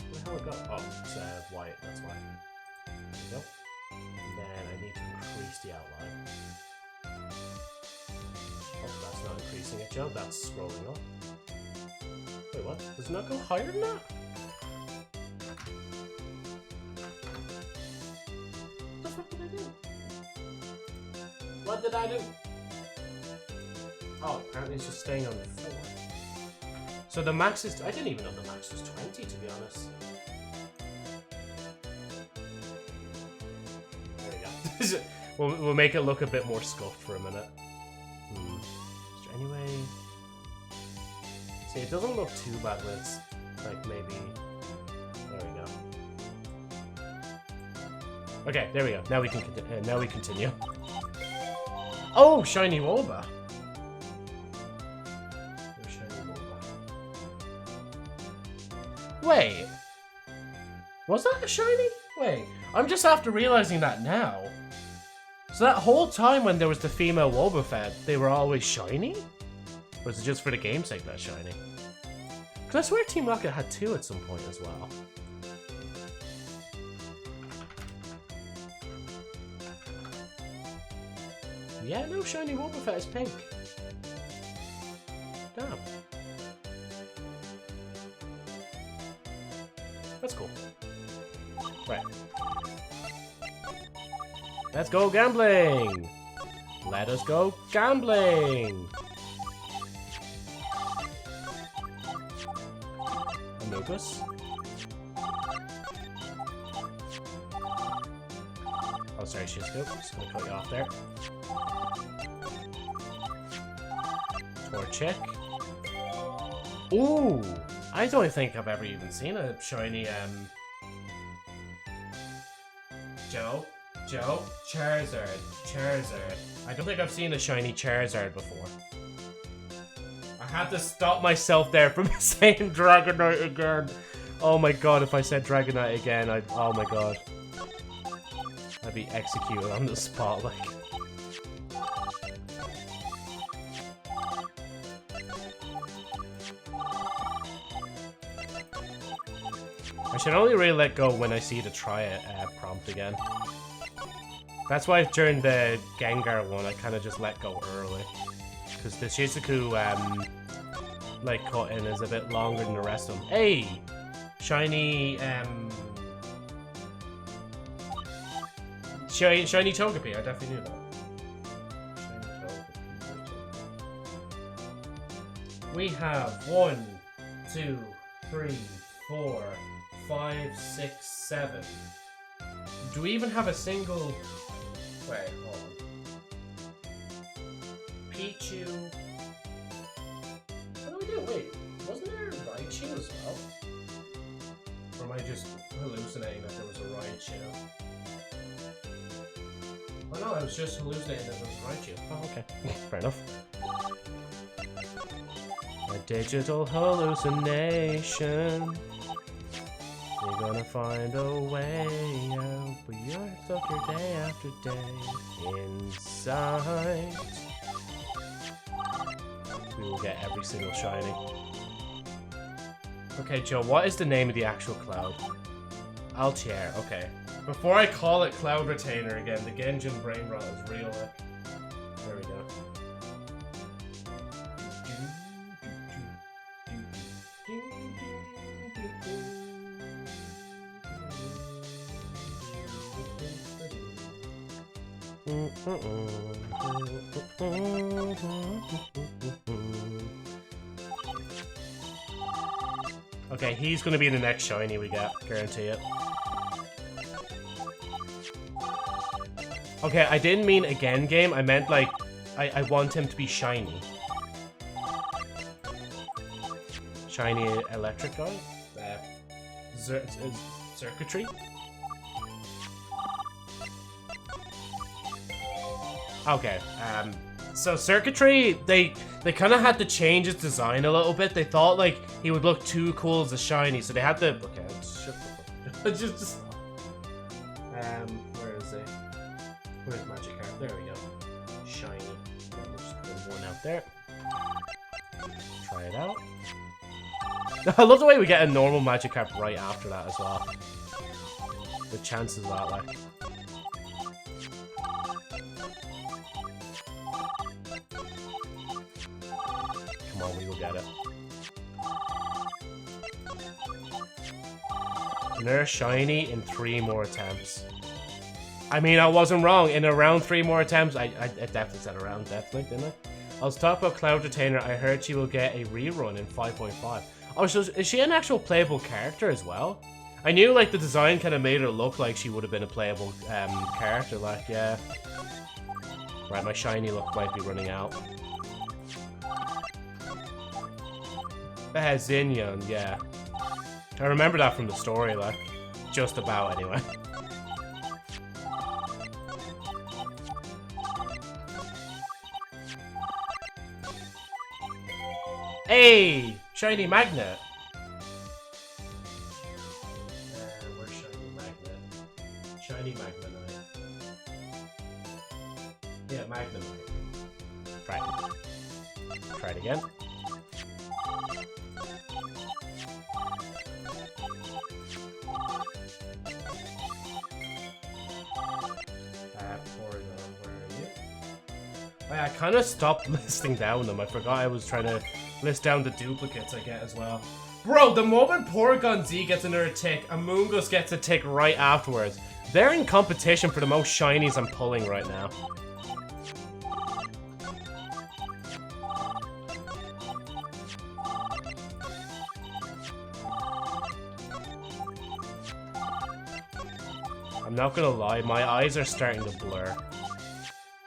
Where the hell it go? Oh, it's white, that's why. There we go. And then I need to increase the outline. Oh, that's not increasing it, Joe. That's scrolling up. Wait, what? Does it not go higher than that? What the fuck did I do? What did I do? Oh, apparently it's just staying on 4. So the max is... I didn't even know the max was 20, to be honest. There we go. we'll make it look a bit more scuffed for a minute. Is there any way... See, it doesn't look too bad when it's, like, maybe... There we go. Okay, there we go. Now we can continue. Oh, shiny Woba! Wait. Was that a shiny? Wait. I'm just after realizing that now. So that whole time when there was the female Wobbuffet, they were always shiny? Or was it just for the game's sake that's shiny? Because I swear Team Rocket had 2 at some point as well. Yeah, no, shiny Wobbuffet is pink. Damn. That's cool. Right. Let's go gambling! Let us go gambling! Amogus. Oh, sorry, Shizuku. Just gonna cut you off there. Torchic. Ooh! I don't think I've ever even seen a shiny, Charizard. I don't think I've seen a shiny Charizard before. I had to stop myself there from saying Dragonite again. Oh my god, if I said Dragonite again, oh my god. I'd be executed on the spot, like. I should only really let go when I see the try it prompt again. That's why during the Gengar one, I kind of just let go early. Because the Shizuku, like, cut-in is a bit longer than the rest of them. Hey! Shiny, Shiny Togepi, I definitely knew that. We have 1, 2, 3, 4, 5, 6, 7. Do we even have a single... Wait, hold on. Pichu... What do we do? Wait, wasn't there a Raichu as well? Or am I just hallucinating that there was a Raichu? Oh no, I was just hallucinating that there was a Raichu. Oh, okay. Fair enough. A digital hallucination. You're gonna find a way out, but you're stuck here day after day inside. We will get every single shiny. Okay, Joe, what is the name of the actual cloud? Altier, okay. Before I call it Cloud Retainer again, the Genjin brain rot is real. There we go. Okay, he's gonna be the next shiny we get, guarantee it. Okay, I didn't mean again game, I meant like, I want him to be shiny. Shiny electric guy? Circuitry? Okay, so Circuitry, they kind of had to change its design a little bit. They thought, like, he would look too cool as a shiny, so they had to... Okay, shut the fuck. just stop. Where is it? Where's Magikarp? There we go. Shiny. We'll just put one out there. Try it out. I love the way we get a normal Magikarp right after that as well. The chances of that, like... Come on, we will get it. Another shiny in 3 more attempts. I mean, I wasn't wrong. In around 3 more attempts, I definitely said around, definitely, didn't I? I was talking about Cloud Retainer. I heard she will get a rerun in 5.5. Oh, so is she an actual playable character as well? I knew, like, the design kind of made her look like she would have been a playable character, like, yeah. Right, my shiny look might be running out. Zinyan, yeah. I remember that from the story, like. Just about, anyway. Hey! Shiny Magnet! shiny Magnemite. Yeah, Magnemite. Try it. Try it again. Porygon, where are you? I kind of stopped listing down them. I forgot I was trying to list down the duplicates I get as well. Bro, the moment Porygon Z gets another tick, Amoonguss gets a tick right afterwards. They're in competition for the most shinies I'm pulling right now. I'm not gonna lie, my eyes are starting to blur.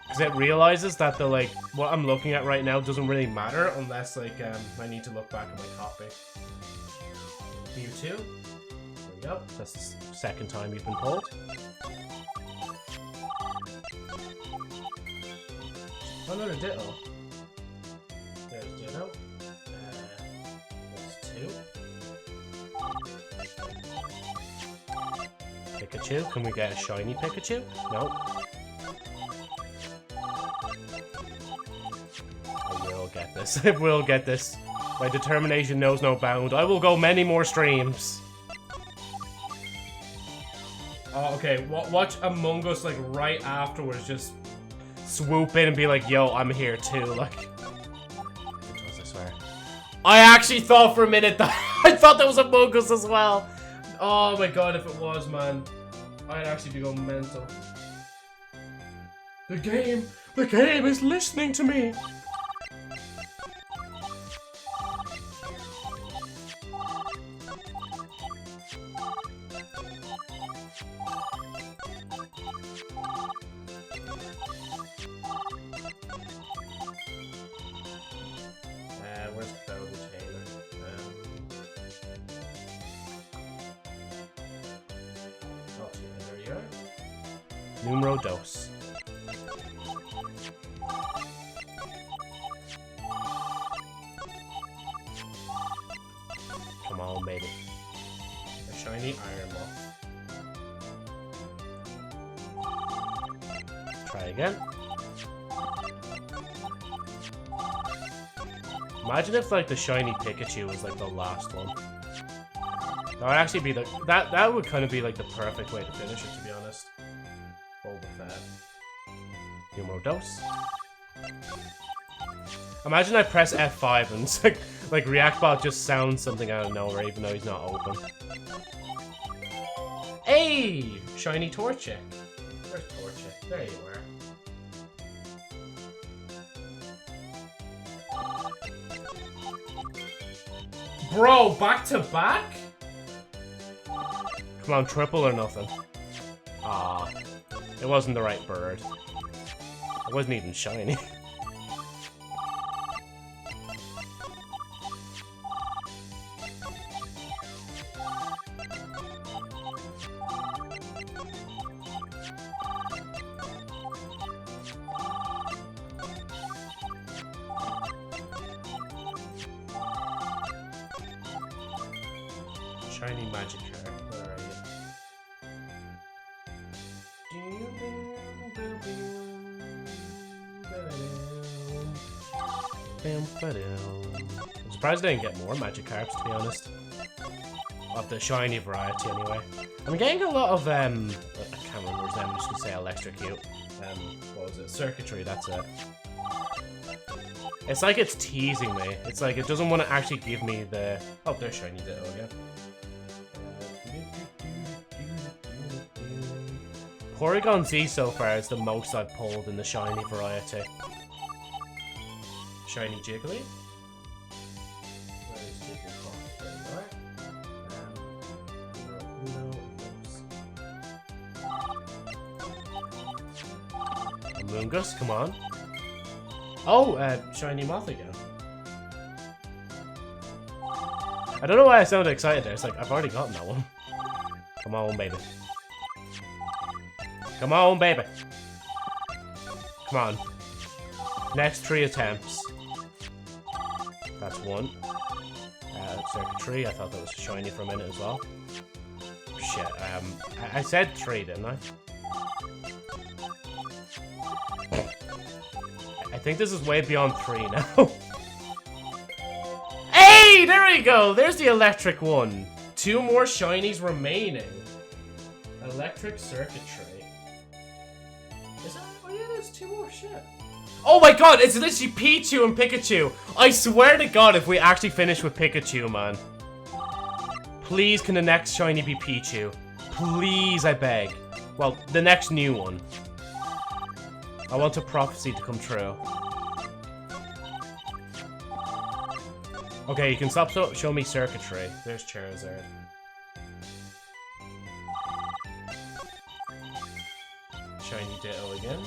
Because it realizes that the, like, what I'm looking at right now doesn't really matter unless, like, I need to look back at my copy. Mewtwo. There we go. That's the second time you've been pulled. Another Ditto. There's Ditto. There's two. Pikachu. Can we get a shiny Pikachu? No. I will get this. I will get this. My determination knows no bound. I will go many more streams. Oh, okay. Watch Among Us, like, right afterwards just swoop in and be like, yo, I'm here too. Like, I swear. I actually thought for a minute that I thought that was Among Us as well. Oh my god, if it was, man, I'd actually be going mental. The game is listening to me. Where's Cloudy Taylor? Oh, there you are. Numero dos. Come on, baby. A shiny Iron Moth. Try again. Imagine if, like, the shiny Pikachu was, like, the last one. That would actually be the... That would kind of be, like, the perfect way to finish it, to be honest. Hold the fat. Numero dos. Imagine I press F5 and it's like Reactbot just sounds something out of nowhere, even though he's not open. Hey! Shiny Torchic. Where's Torchic? There you are. Bro, back to back? Come on, triple or nothing. Ah, it wasn't the right bird. It wasn't even shiny. Shiny Magikarp, where are you? I'm surprised I didn't get more Magikarps, to be honest. Of the shiny variety, anyway. I'm getting a lot of, I can't remember his name, I'm just gonna say Electrocute. What was it? Circuitry, that's it. It's like it's teasing me. It's like it doesn't want to actually give me the... Oh, there's shiny Ditto again. Porygon Z so far is the most I've pulled in the shiny variety. Shiny Jiggly. Where is Jigglypuff? There you are. Amoonguss, come on. Oh, shiny Moth again. I don't know why I sounded excited there. It's like, I've already gotten that one. Come on, baby. Come on, baby. Come on. Next 3 attempts. That's 1. Circuitry. I thought that was shiny for a minute as well. Shit. I said 3, didn't I? I think this is way beyond 3 now. Hey, there we go. There's the electric one. 2 more shinies remaining. Electric circuitry. Is that? Oh yeah, there's 2 more. Shit. Oh my god, it's literally Pichu and Pikachu. I swear to god, if we actually finish with Pikachu, man. Please, can the next shiny be Pichu? Please, I beg. Well, the next new one. I want a prophecy to come true. Okay, you can stop show me circuitry. There's Charizard. Shiny Ditto again.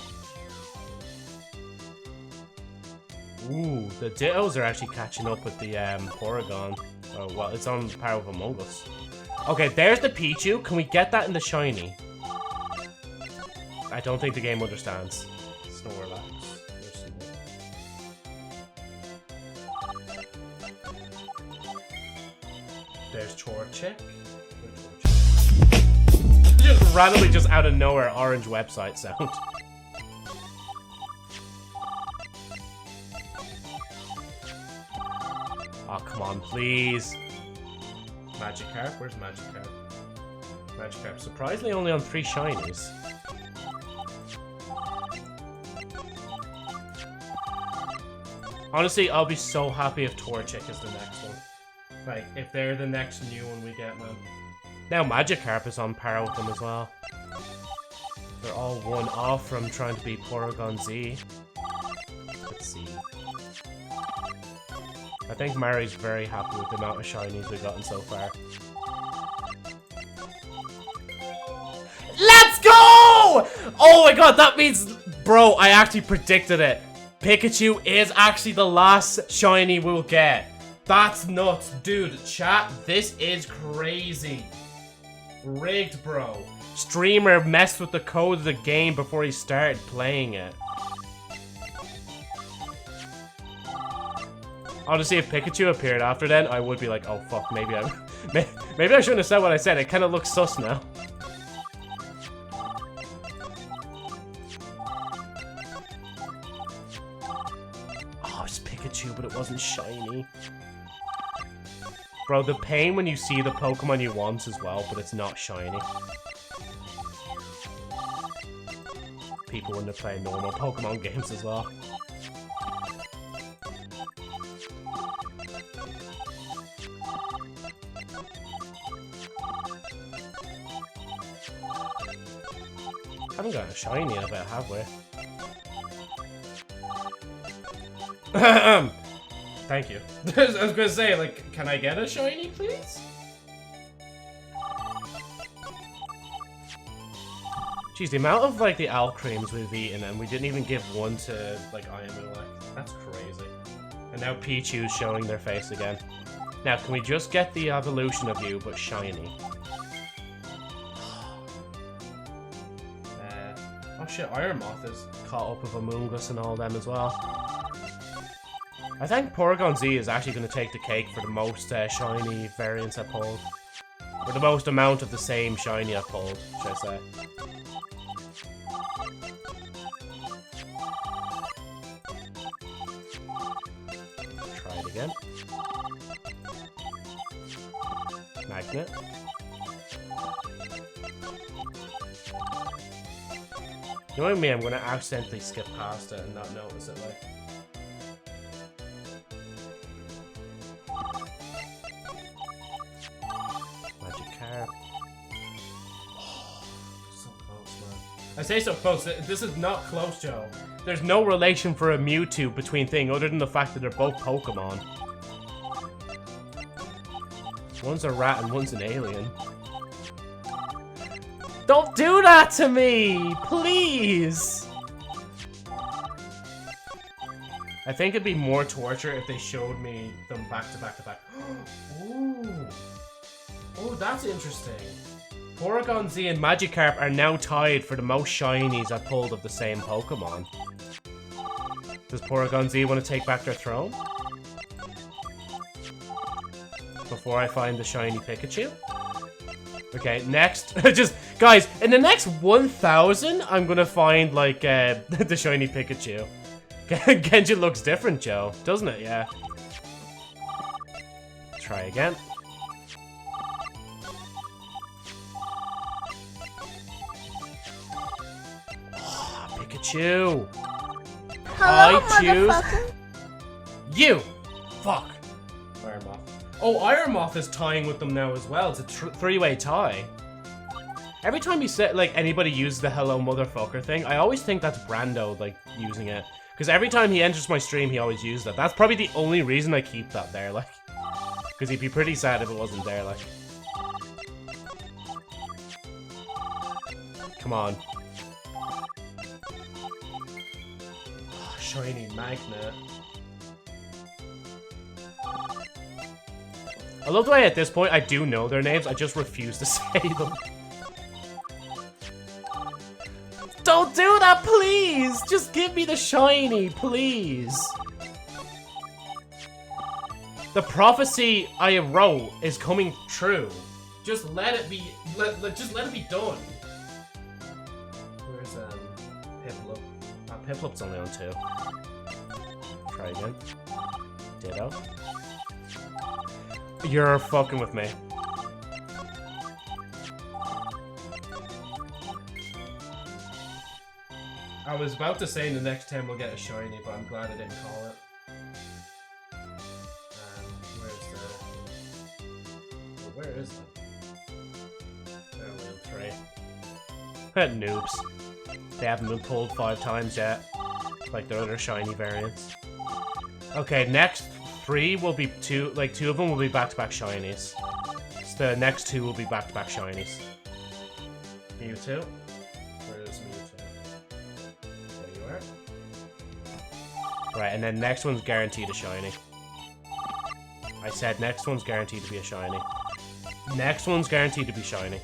Ooh, the Dittos are actually catching up with the Porygon. Oh, well, it's on par with Among Us. Okay, there's the Pichu. Can we get that in the shiny? I don't think the game understands. Snorlax. There's Torchic. Just randomly, just out of nowhere, orange website sound. Oh, come on, please. Magikarp? Where's Magikarp? Magikarp, surprisingly only on 3 shinies. Honestly, I'll be so happy if Torchic is the next one. Like, if they're the next new one we get, man. Now Magikarp is on par with them as well. They're all 1 off from trying to beat Porygon Z. Let's see. I think Mari's very happy with the amount of shinies we've gotten so far. Let's go! Oh my god, that means... Bro, I actually predicted it. Pikachu is actually the last shiny we'll get. That's nuts. Dude, chat, this is crazy. Rigged, bro. Streamer messed with the code of the game before he started playing it. Honestly, if Pikachu appeared after then, I would be like, oh fuck, maybe I shouldn't have said what I said. It kind of looks sus now. Oh, it's Pikachu, but it wasn't shiny. Bro, the pain when you see the Pokemon you want as well, but it's not shiny. People wouldn't have played normal Pokemon games as well. Haven't got a shiny in a bit, have we? Thank you. I was gonna say, like, can I get a shiny, please? Jeez, the amount of, like, the Al creams we've eaten, and we didn't even give one to, like, Ayamula. That's crazy. And now Pichu's showing their face again. Now, can we just get the evolution of you, but shiny? Oh shit, Iron Moth is caught up with Among Us and all them as well. I think Porygon Z is actually going to take the cake for the most shiny variants I pulled. Or the most amount of the same shiny I pulled, should I say. Try it again. Magnet. Knowing me, I'm going to accidentally skip past it and not notice it, like. Magikarp. Oh, so close, man. I say so close. This is not close, Joe. There's no relation for a Mewtwo between things other than the fact that they're both Pokemon. One's a rat and one's an alien. Don't do that to me! Please! I think it'd be more torture if they showed me them back to back to back. Ooh. Oh, that's interesting. Porygon Z and Magikarp are now tied for the most shinies I pulled of the same Pokemon. Does Porygon Z want to take back their throne? Before I find the shiny Pikachu? Okay, next. Just, guys, in the next 1,000, I'm gonna find, like, the shiny Pikachu. Genji looks different, Joe. Doesn't it? Yeah. Try again. Oh, Pikachu. Hello, I choose motherfucker. you. Fuck. Iron Moth. Oh, Iron Moth is tying with them now as well. It's a three-way tie. Every time you say, like, anybody uses the hello motherfucker thing, I always think that's Brando, like, using it. Because every time he enters my stream, he always uses that. That's probably the only reason I keep that there, like. Because he'd be pretty sad if it wasn't there, like. Come on. Oh, shiny magnet. I love the way at this point I do know their names, I just refuse to say them. Don't do that, please! Just give me the shiny, please! The prophecy I wrote is coming true. Just let it be, just let it be done. Where's, Piplup? Piplup's only on 2. Try again. Ditto. You're fucking with me. I was about to say in the next 10 we'll get a shiny, but I'm glad I didn't call it. Where's the... Oh, where is it? There, 3. Noobs. They haven't been pulled 5 times yet. Like their other shiny variants. Okay, next 3 will be 2, like 2 of them will be back-to-back shinies. So the next 2 will be back-to-back shinies. Mewtwo. Where is Mewtwo? There you are. Right, and then next one's guaranteed a shiny. I said next one's guaranteed to be a shiny. Next one's guaranteed to be shiny.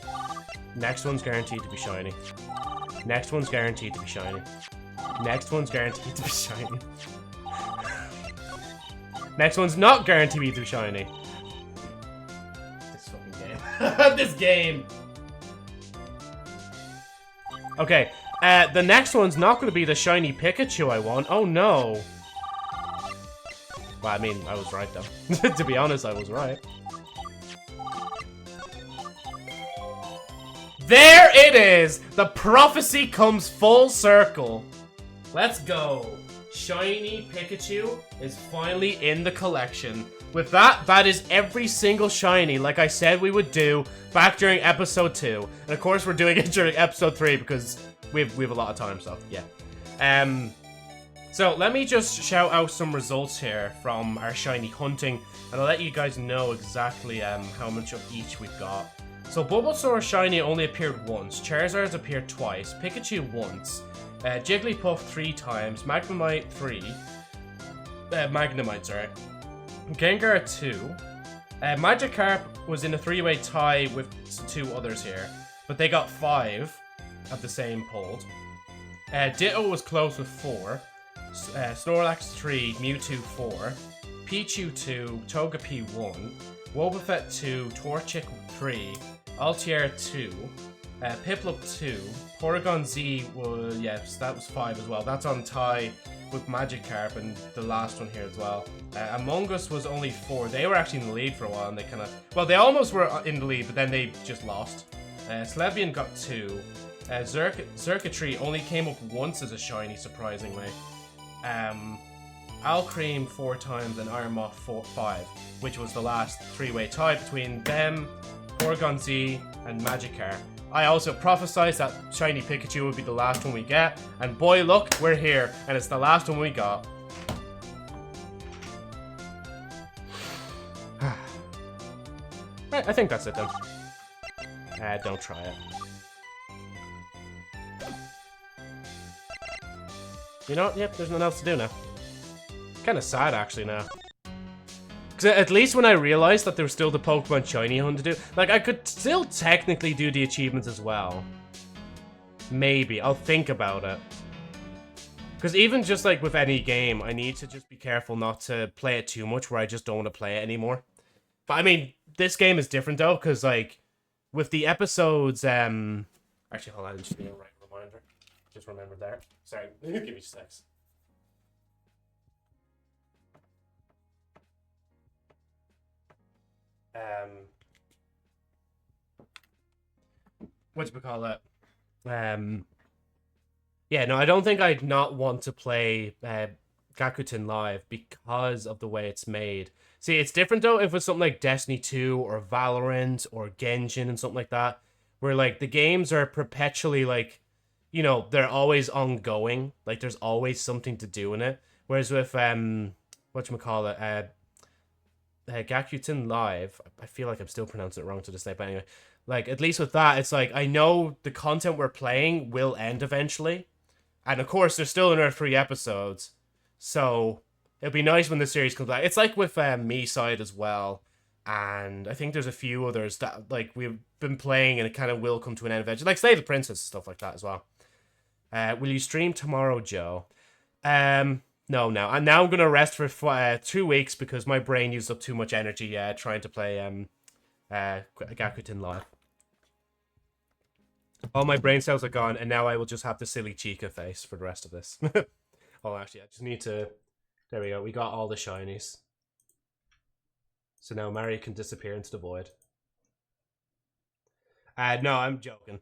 Next one's guaranteed to be shiny. Next one's guaranteed to be shiny. Next one's guaranteed to be shiny. Next one's not guaranteed to be shiny. This fucking game. This game! Okay, the next one's not going to be the shiny Pikachu I want. Oh no. Well, I mean, I was right though. To be honest, I was right. There it is! The prophecy comes full circle. Let's go. Shiny Pikachu is finally in the collection. With that, that is every single shiny, like I said we would do back during episode 2. And of course we're doing it during episode 3 because we have a lot of time, so yeah. So let me just shout out some results here from our shiny hunting, and I'll let you guys know exactly how much of each we've got. So Bulbasaur shiny only appeared once, Charizard's appeared twice, Pikachu once, Jigglypuff 3 times, Magnemite 3, Magnemite, sorry, Gengar 2, Magikarp was in a 3-way tie with 2 others here, but they got 5 of the same pulled. Ditto was close with 4, Snorlax 3, Mewtwo 4, Pichu 2, Togepi 1, Wobbuffet 2, Torchic 3, Altair 2, Piplup 2, Porygon Z was, yes, that was 5 as well. That's on tie with Magikarp and the last one here as well. Among Us was only 4. They were actually in the lead for a while and they kind of, well, they almost were in the lead, but then they just lost. Slevian got 2. Xurkitree only came up once as a shiny, surprisingly. Alcream 4 times and Iron Moth 5, which was the last 3-way tie between them, Porygon Z, and Magikarp. I also prophesized that shiny Pikachu would be the last one we get, and boy look, we're here, and it's the last one we got. Right, I think that's it then. Don't try it. You know what? Yep, there's nothing else to do now. Kind of sad, actually, now. Because at least when I realized that there was still the Pokemon Shiny Hunt to do, like, I could still technically do the achievements as well. Maybe. I'll think about it. Because even just, like, with any game, I need to just be careful not to play it too much where I just don't want to play it anymore. But, I mean, this game is different, though, because, like, with the episodes, actually, hold on, just need a right reminder. Just remembered there. Sorry, give me 2 seconds. What do we call that? Yeah, no, I don't think I'd not want to play Gyakuten Live because of the way it's made. See, it's different though if it's something like Destiny 2 or Valorant or Genshin and something like that, where like the games are perpetually like, you know, they're always ongoing. Like there's always something to do in it. Whereas with whatchamacallit, Gyakuten Live, I feel like I'm still pronouncing it wrong to this day, but anyway, like at least with that, it's like I know the content we're playing will end eventually, and of course there's still another 3 episodes, so it'll be nice when the series comes back. It's like with Me Side as well, and I think there's a few others that like we've been playing and it kind of will come to an end eventually, like Slay the Princess and stuff like that as well. Will you stream tomorrow, Joe? No, no. And now I'm gonna rest for 2 weeks because my brain used up too much energy trying to play Gyakuten Live. All my brain cells are gone, and now I will just have the silly Chica face for the rest of this. Oh, actually, I just need to... There we go. We got all the shinies. So now Mario can disappear into the void. No, I'm joking.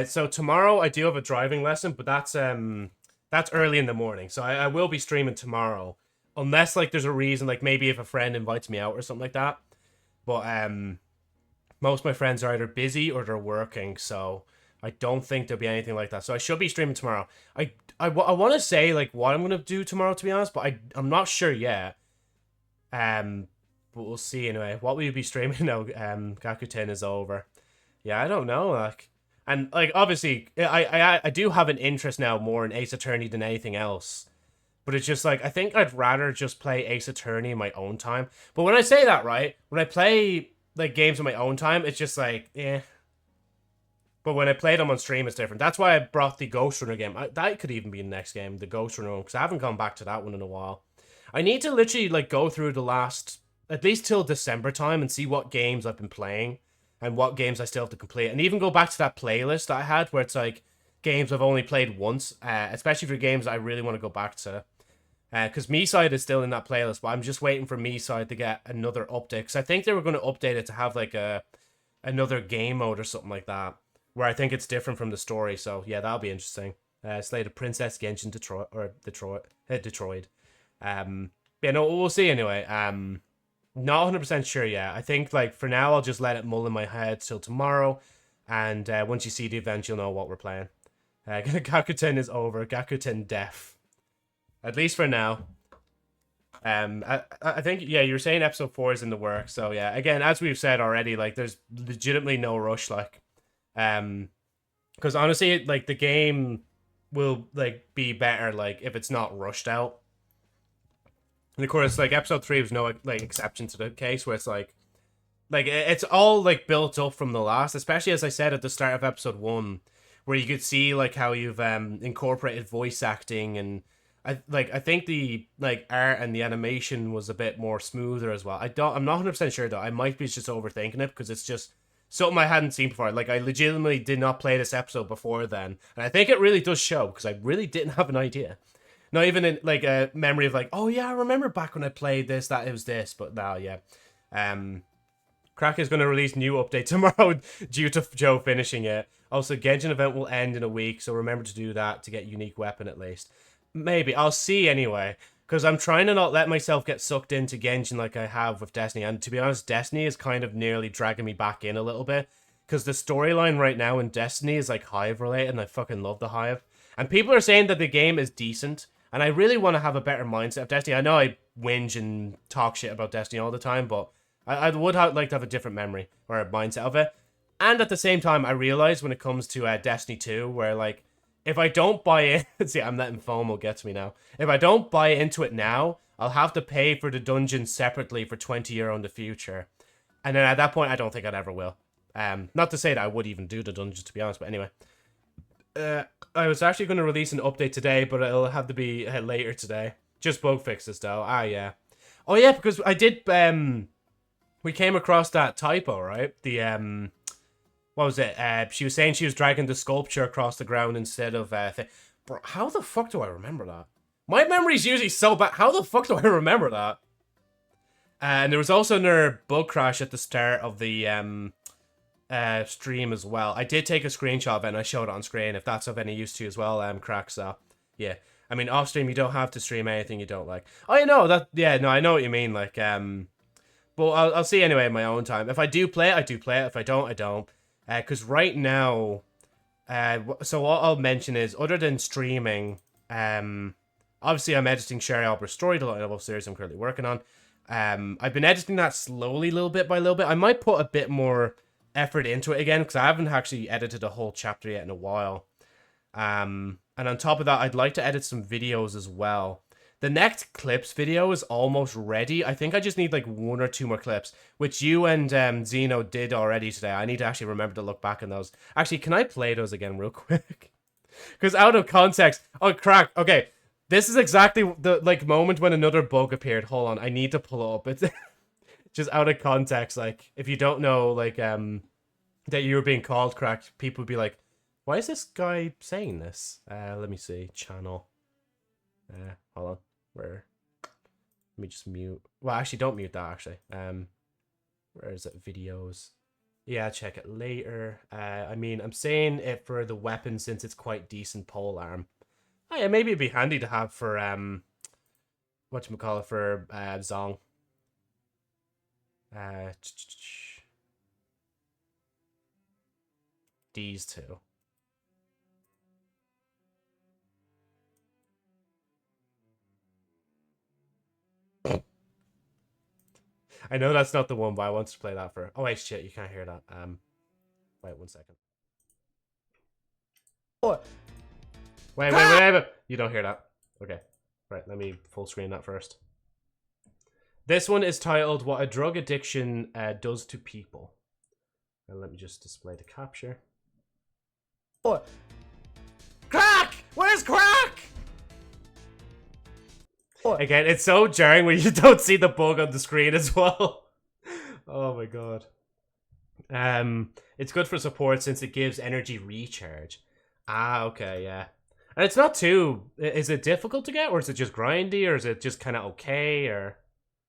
So tomorrow I do have a driving lesson, but that's early in the morning. So I will be streaming tomorrow. Unless, like, there's a reason, like, maybe if a friend invites me out or something like that. But, most of my friends are either busy or they're working, so I don't think there'll be anything like that. So I should be streaming tomorrow. I want to say, like, what I'm going to do tomorrow, to be honest, but I'm not sure yet. But we'll see anyway. What will you be streaming now? Gyakuten is over. Yeah, I don't know, like... And, like, obviously, I do have an interest now more in Ace Attorney than anything else. But it's just, like, I think I'd rather just play Ace Attorney in my own time. But when I say that, right, when I play, like, games in my own time, it's just, like, eh. But when I play them on stream, it's different. That's why I brought the Ghost Runner game. That could even be the next game, the Ghost Runner one, because I haven't gone back to that one in a while. I need to literally, like, go through the last, at least till December time, and see what games I've been playing. And what games I still have to complete. And even go back to that playlist that I had where it's like games I've only played once. Especially for games I really want to go back to. Because Me Side is still in that playlist. But I'm just waiting for Me Side to get another update. Because I think they were going to update it to have like another game mode or something like that. Where I think it's different from the story. So yeah, that'll be interesting. Slay the Princess, Genshin, Detroit. Yeah, no, we'll see anyway. Not 100% sure yet. I think, like, for now, I'll just let it mull in my head till tomorrow. And once you see the event, you'll know what we're playing. Gyakuten is over. Gyakuten deaf. At least for now. I think, yeah, you were saying episode 4 is in the works. So, yeah, again, as we've said already, like, there's legitimately no rush, like. Because, honestly, like, the game will, like, be better, like, if it's not rushed out. And of course, like, episode 3 was no, like, exception to the case where it's like it's all, like, built up from the last, especially as I said at the start of episode 1, where you could see, like, how you've incorporated voice acting, and I think the, like, art and the animation was a bit more smoother as well. I'm not 100% sure, though. I might be just overthinking it, because it's just something I hadn't seen before. Like, I legitimately did not play this episode before then, and I think it really does show, because I really didn't have an idea. Not even in, like, a memory of, like, oh, yeah, I remember back when I played this, that it was this. But now, yeah. Crack is going to release new update tomorrow due to Joe finishing it. Also, Genshin event will end in a week, so remember to do that to get unique weapon at least. Maybe. I'll see anyway. Because I'm trying to not let myself get sucked into Genshin like I have with Destiny. And to be honest, Destiny is kind of nearly dragging me back in a little bit. Because the storyline right now in Destiny is, like, Hive related, and I fucking love the Hive. And people are saying that the game is decent. And I really want to have a better mindset of Destiny. I know I whinge and talk shit about Destiny all the time, but I would like to have a different memory or a mindset of it. And at the same time, I realize when it comes to Destiny 2, where, like, if I don't buy in... See, I'm letting FOMO get to me now. If I don't buy into it now, I'll have to pay for the dungeon separately for €20 in the future. And then at that point, I don't think I'd ever will. Not to say that I would even do the dungeons, to be honest, but anyway. I was actually going to release an update today, but it'll have to be later today. Just bug fixes, though. Ah, yeah. Oh, yeah, because I did, we came across that typo, right? The, what was it? She was saying she was dragging the sculpture across the ground instead of Bro, how the fuck do I remember that? My memory's usually so bad. How the fuck do I remember that? And there was also another bug crash at the start of the stream as well. I did take a screenshot of it and I showed it on screen if that's of any use to you as well, Crack. So yeah, I mean off stream you don't have to stream anything you don't like. Oh, you know that. Yeah, no, I know what you mean. Like but I'll see anyway in my own time. If I do play it, I do play it. If I don't, I don't. Because right now, so what I'll mention is other than streaming, obviously I'm editing Sherry Albrecht's story, the light novel series I'm currently working on. I've been editing that slowly, little bit by little bit. I might put a bit more effort into it again because I haven't actually edited a whole chapter yet in a while. And on top of that, I'd like to edit some videos as well. The next clips video is almost ready. I think I just need like 1 or 2 more clips, which you and Zeno did already today. I need to actually remember to look back on those. Actually, can I play those again real quick? Because out of context, oh Crack. Okay, this is exactly the like moment when another bug appeared. Hold on, I need to pull it up. It's just out of context. Like if you don't know, like that you were being called Crack, people would be like, "Why is this guy saying this?" Let me see. Channel. Hold on. Where? Let me just mute. Well, actually, don't mute that. Actually, where is it? Videos. Yeah, check it later. I mean, I'm saying it for the weapon since it's quite decent pole arm. Oh yeah, maybe it'd be handy to have for whatchamacallit for Zong. These two. I know that's not the one, but I want to play that for. Oh wait, shit, you can't hear that. Wait 1 second. What? Wait. You don't hear that. Okay. Right, let me full screen that first. This one is titled "What a Drug Addiction Does to People." And let me just display the capture. What? Crack! Where's Crack? What? Again, it's so jarring when you don't see the bug on the screen as well. Oh my god. It's good for support since it gives energy recharge. Ah, okay, yeah. And it's not too... Is it difficult to get, or is it just grindy, or is it just kind of okay, or...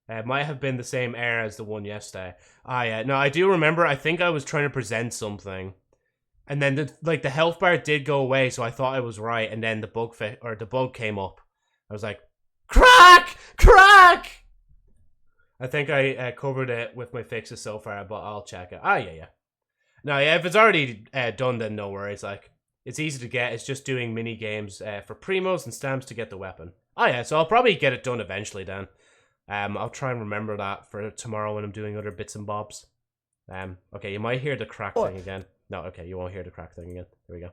It might have been the same error as the one yesterday. Ah, yeah. No, I do remember, I think I was trying to present something. And then, the health bar did go away, so I thought I was right, and then the bug came up. I was like, Crack! Crack! I think I covered it with my fixes so far, but I'll check it. Ah, yeah. No, yeah, if it's already done, then no worries. Like, it's easy to get. It's just doing mini games for primos and stamps to get the weapon. Oh yeah, so I'll probably get it done eventually then. I'll try and remember that for tomorrow when I'm doing other bits and bobs. Okay, you might hear the crack thing again. No, okay, you won't hear the crack thing again. There we go.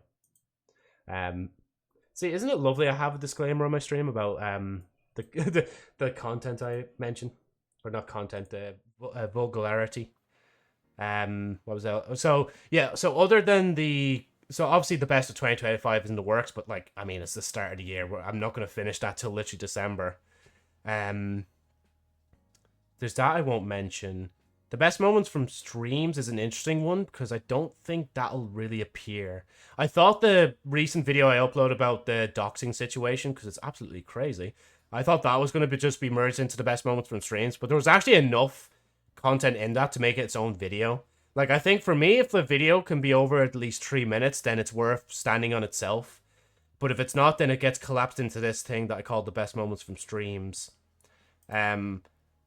See, isn't it lovely? I have a disclaimer on my stream about the content I mentioned, or not content, vulgarity. What was that? So yeah, so other than so obviously the best of 2025 is in the works, but like, I mean, it's the start of the year. I'm not going to finish that till literally December. There's that I won't mention. The best moments from streams is an interesting one because I don't think that'll really appear. I thought the recent video I uploaded about the doxing situation, because it's absolutely crazy, I thought that was going to just be merged into the best moments from streams, but there was actually enough content in that to make it its own video. Like, I think for me, if the video can be over at least 3 minutes, then it's worth standing on itself. But if it's not, then it gets collapsed into this thing that I call the best moments from streams.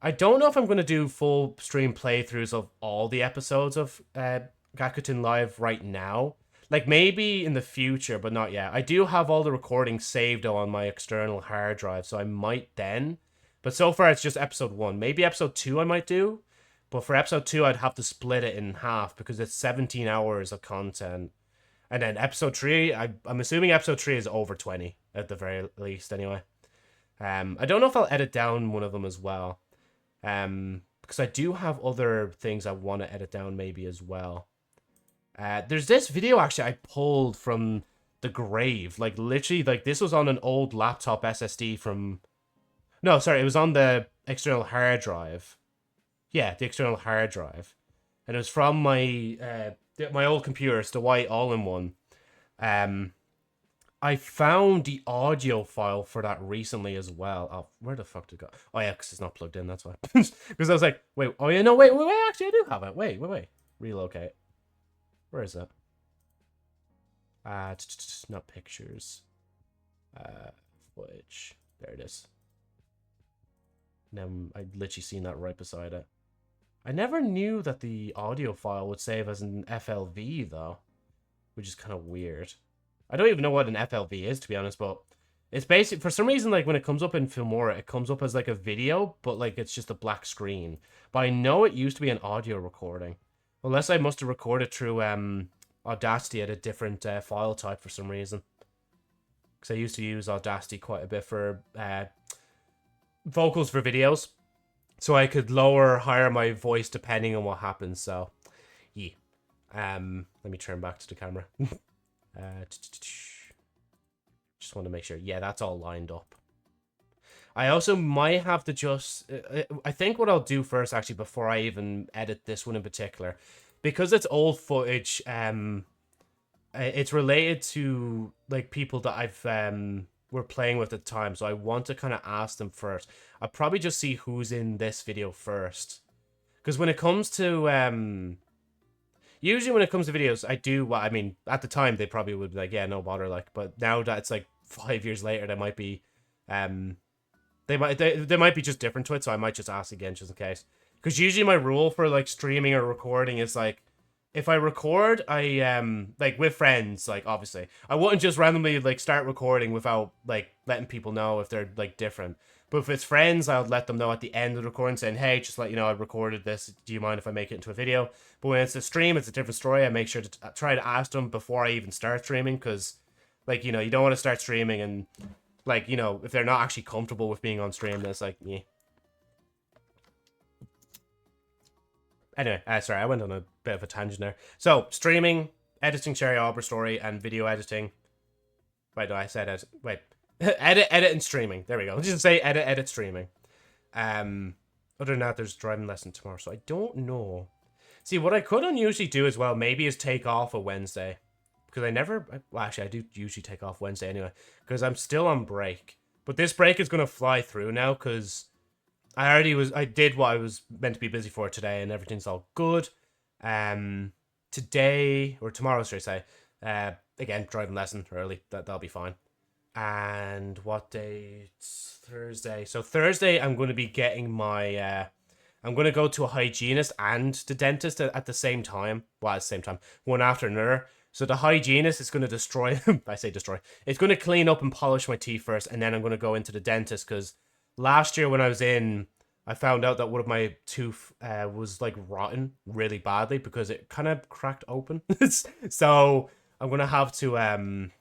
I don't know if I'm going to do full stream playthroughs of all the episodes of Gyakuten Live right now. Like, maybe in the future, but not yet. I do have all the recordings saved on my external hard drive, so I might then. But so far, it's just episode 1. Maybe episode 2 I might do. But for episode 2, I'd have to split it in half because it's 17 hours of content. And then episode 3, I'm assuming episode 3 is over 20, at the very least, anyway. I don't know if I'll edit down one of them as well. Because I do have other things I want to edit down maybe as well. There's this video actually I pulled from the grave. Like, literally, like, this was on an old laptop SSD from... No, sorry, it was on the external hard drive. Yeah, the external hard drive. And it was from my... my old computer, it's the white all-in-one. I found the audio file for that recently as well. Oh, where the fuck did it go? Oh yeah, because it's not plugged in, that's why. Because I was like, wait, oh yeah, no, wait, actually I do have it. Wait. Relocate. Where is it? Not pictures. Footage. There it is. Now I literally seen that right beside it. I never knew that the audio file would save as an FLV though, which is kind of weird. I don't even know what an FLV is, to be honest, but it's basically, for some reason, like when it comes up in Filmora, it comes up as like a video, but like it's just a black screen. But I know it used to be an audio recording, unless I must have recorded through Audacity at a different file type for some reason. Because I used to use Audacity quite a bit for vocals for videos, so I could lower or higher my voice depending on what happens. So, yeah. Let me turn back to the camera. Just want to make sure. Yeah, that's all lined up. I also might have to just... I think what I'll do first, actually, before I even edit this one in particular, because it's old footage, it's related to, like, people that I've... were playing with at the time, so I want to kind of ask them first. I'll probably just see who's in this video first. Because when it comes to... usually when it comes to videos, I do what I mean. At the time, they probably would be like, "Yeah, no bother." Like, but now that it's like 5 years later, they might be, they might be just different to it. So I might just ask again, just in case. Because usually my rule for like streaming or recording is like, if I record, I like with friends, like obviously, I wouldn't just randomly like start recording without like letting people know if they're like different. But if it's friends, I'll let them know at the end of the recording saying, "Hey, just let you know I recorded this. Do you mind if I make it into a video?" But when it's a stream, it's a different story. I make sure to try to ask them before I even start streaming, because, like, you know, you don't want to start streaming and, like, you know, if they're not actually comfortable with being on stream, then it's like, yeah. Anyway, sorry, I went on a bit of a tangent there. So, streaming, editing Cherry Arbor story, and video editing. Wait, no, I said edit. Wait. edit, and streaming. There we go. Let's just say edit, streaming. Other than that, there's a driving lesson tomorrow, so I don't know. See, what I could unusually do as well, maybe, is take off a Wednesday. Because I never... Well, actually, I do usually take off Wednesday anyway. Because I'm still on break. But this break is going to fly through now, because I did what I was meant to be busy for today, and everything's all good. Today, or tomorrow, should I say, again, driving lesson early. That'll be fine. And what day? It's Thursday. So Thursday, I'm going to be getting my... I'm going to go to a hygienist and the dentist at the same time. Well, at the same time. One after another. So the hygienist is going to destroy... I say destroy. It's going to clean up and polish my teeth first. And then I'm going to go into the dentist. Because last year when I was in, I found out that one of my tooth was like rotten really badly. Because it kind of cracked open. So I'm going to have to...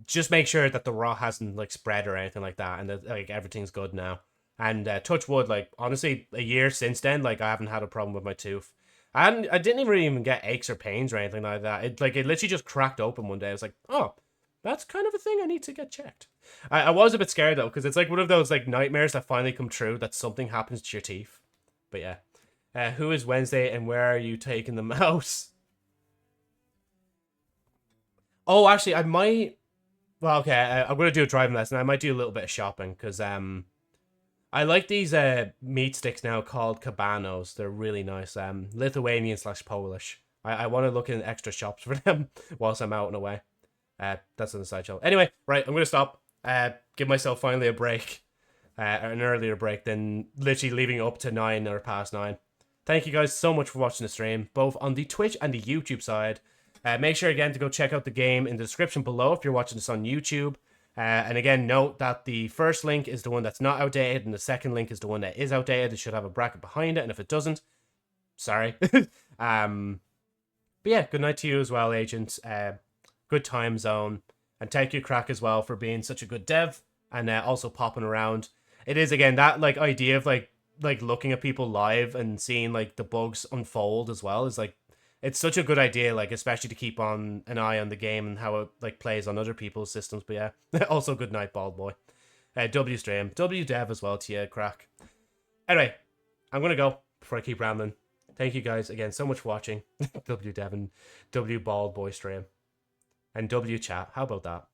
just make sure that the rot hasn't like spread or anything like that, and that like everything's good now. And touch wood, like honestly, a year since then, like I haven't had a problem with my tooth. I didn't even get aches or pains or anything like that. It literally just cracked open one day. I was like, oh, that's kind of a thing I need to get checked. I was a bit scared though, because it's like one of those like nightmares that finally come true, that something happens to your teeth. But yeah, who is Wednesday and where are you taking them out? Oh, actually, I might. Well, okay, I'm going to do a driving lesson. I might do a little bit of shopping, because I like these meat sticks now called Cabanos. They're really nice. Lithuanian/Polish. I want to look in extra shops for them whilst I'm out and away. That's on the side show. Anyway, right, I'm going to stop. Give myself finally a break. An earlier break than literally leaving it up to 9 or past 9. Thank you guys so much for watching the stream, both on the Twitch and the YouTube side. Make sure, again, to go check out the game in the description below if you're watching this on YouTube. And again, note that the first link is the one that's not outdated, and the second link is the one that is outdated. It should have a bracket behind it, and if it doesn't, sorry. But yeah, good night to you as well, Agent. Good time zone. And thank you, Crack, as well, for being such a good dev, and also popping around. It is, again, that like idea of like looking at people live and seeing like the bugs unfold as well is like, it's such a good idea, like, especially to keep on an eye on the game and how it, like, plays on other people's systems. But yeah, also good night, bald boy. W stream, W dev as well to you, Crack. Anyway, I'm going to go before I keep rambling. Thank you guys again so much for watching. W Devon, W Bald Boy Stream, and W Chat. How about that?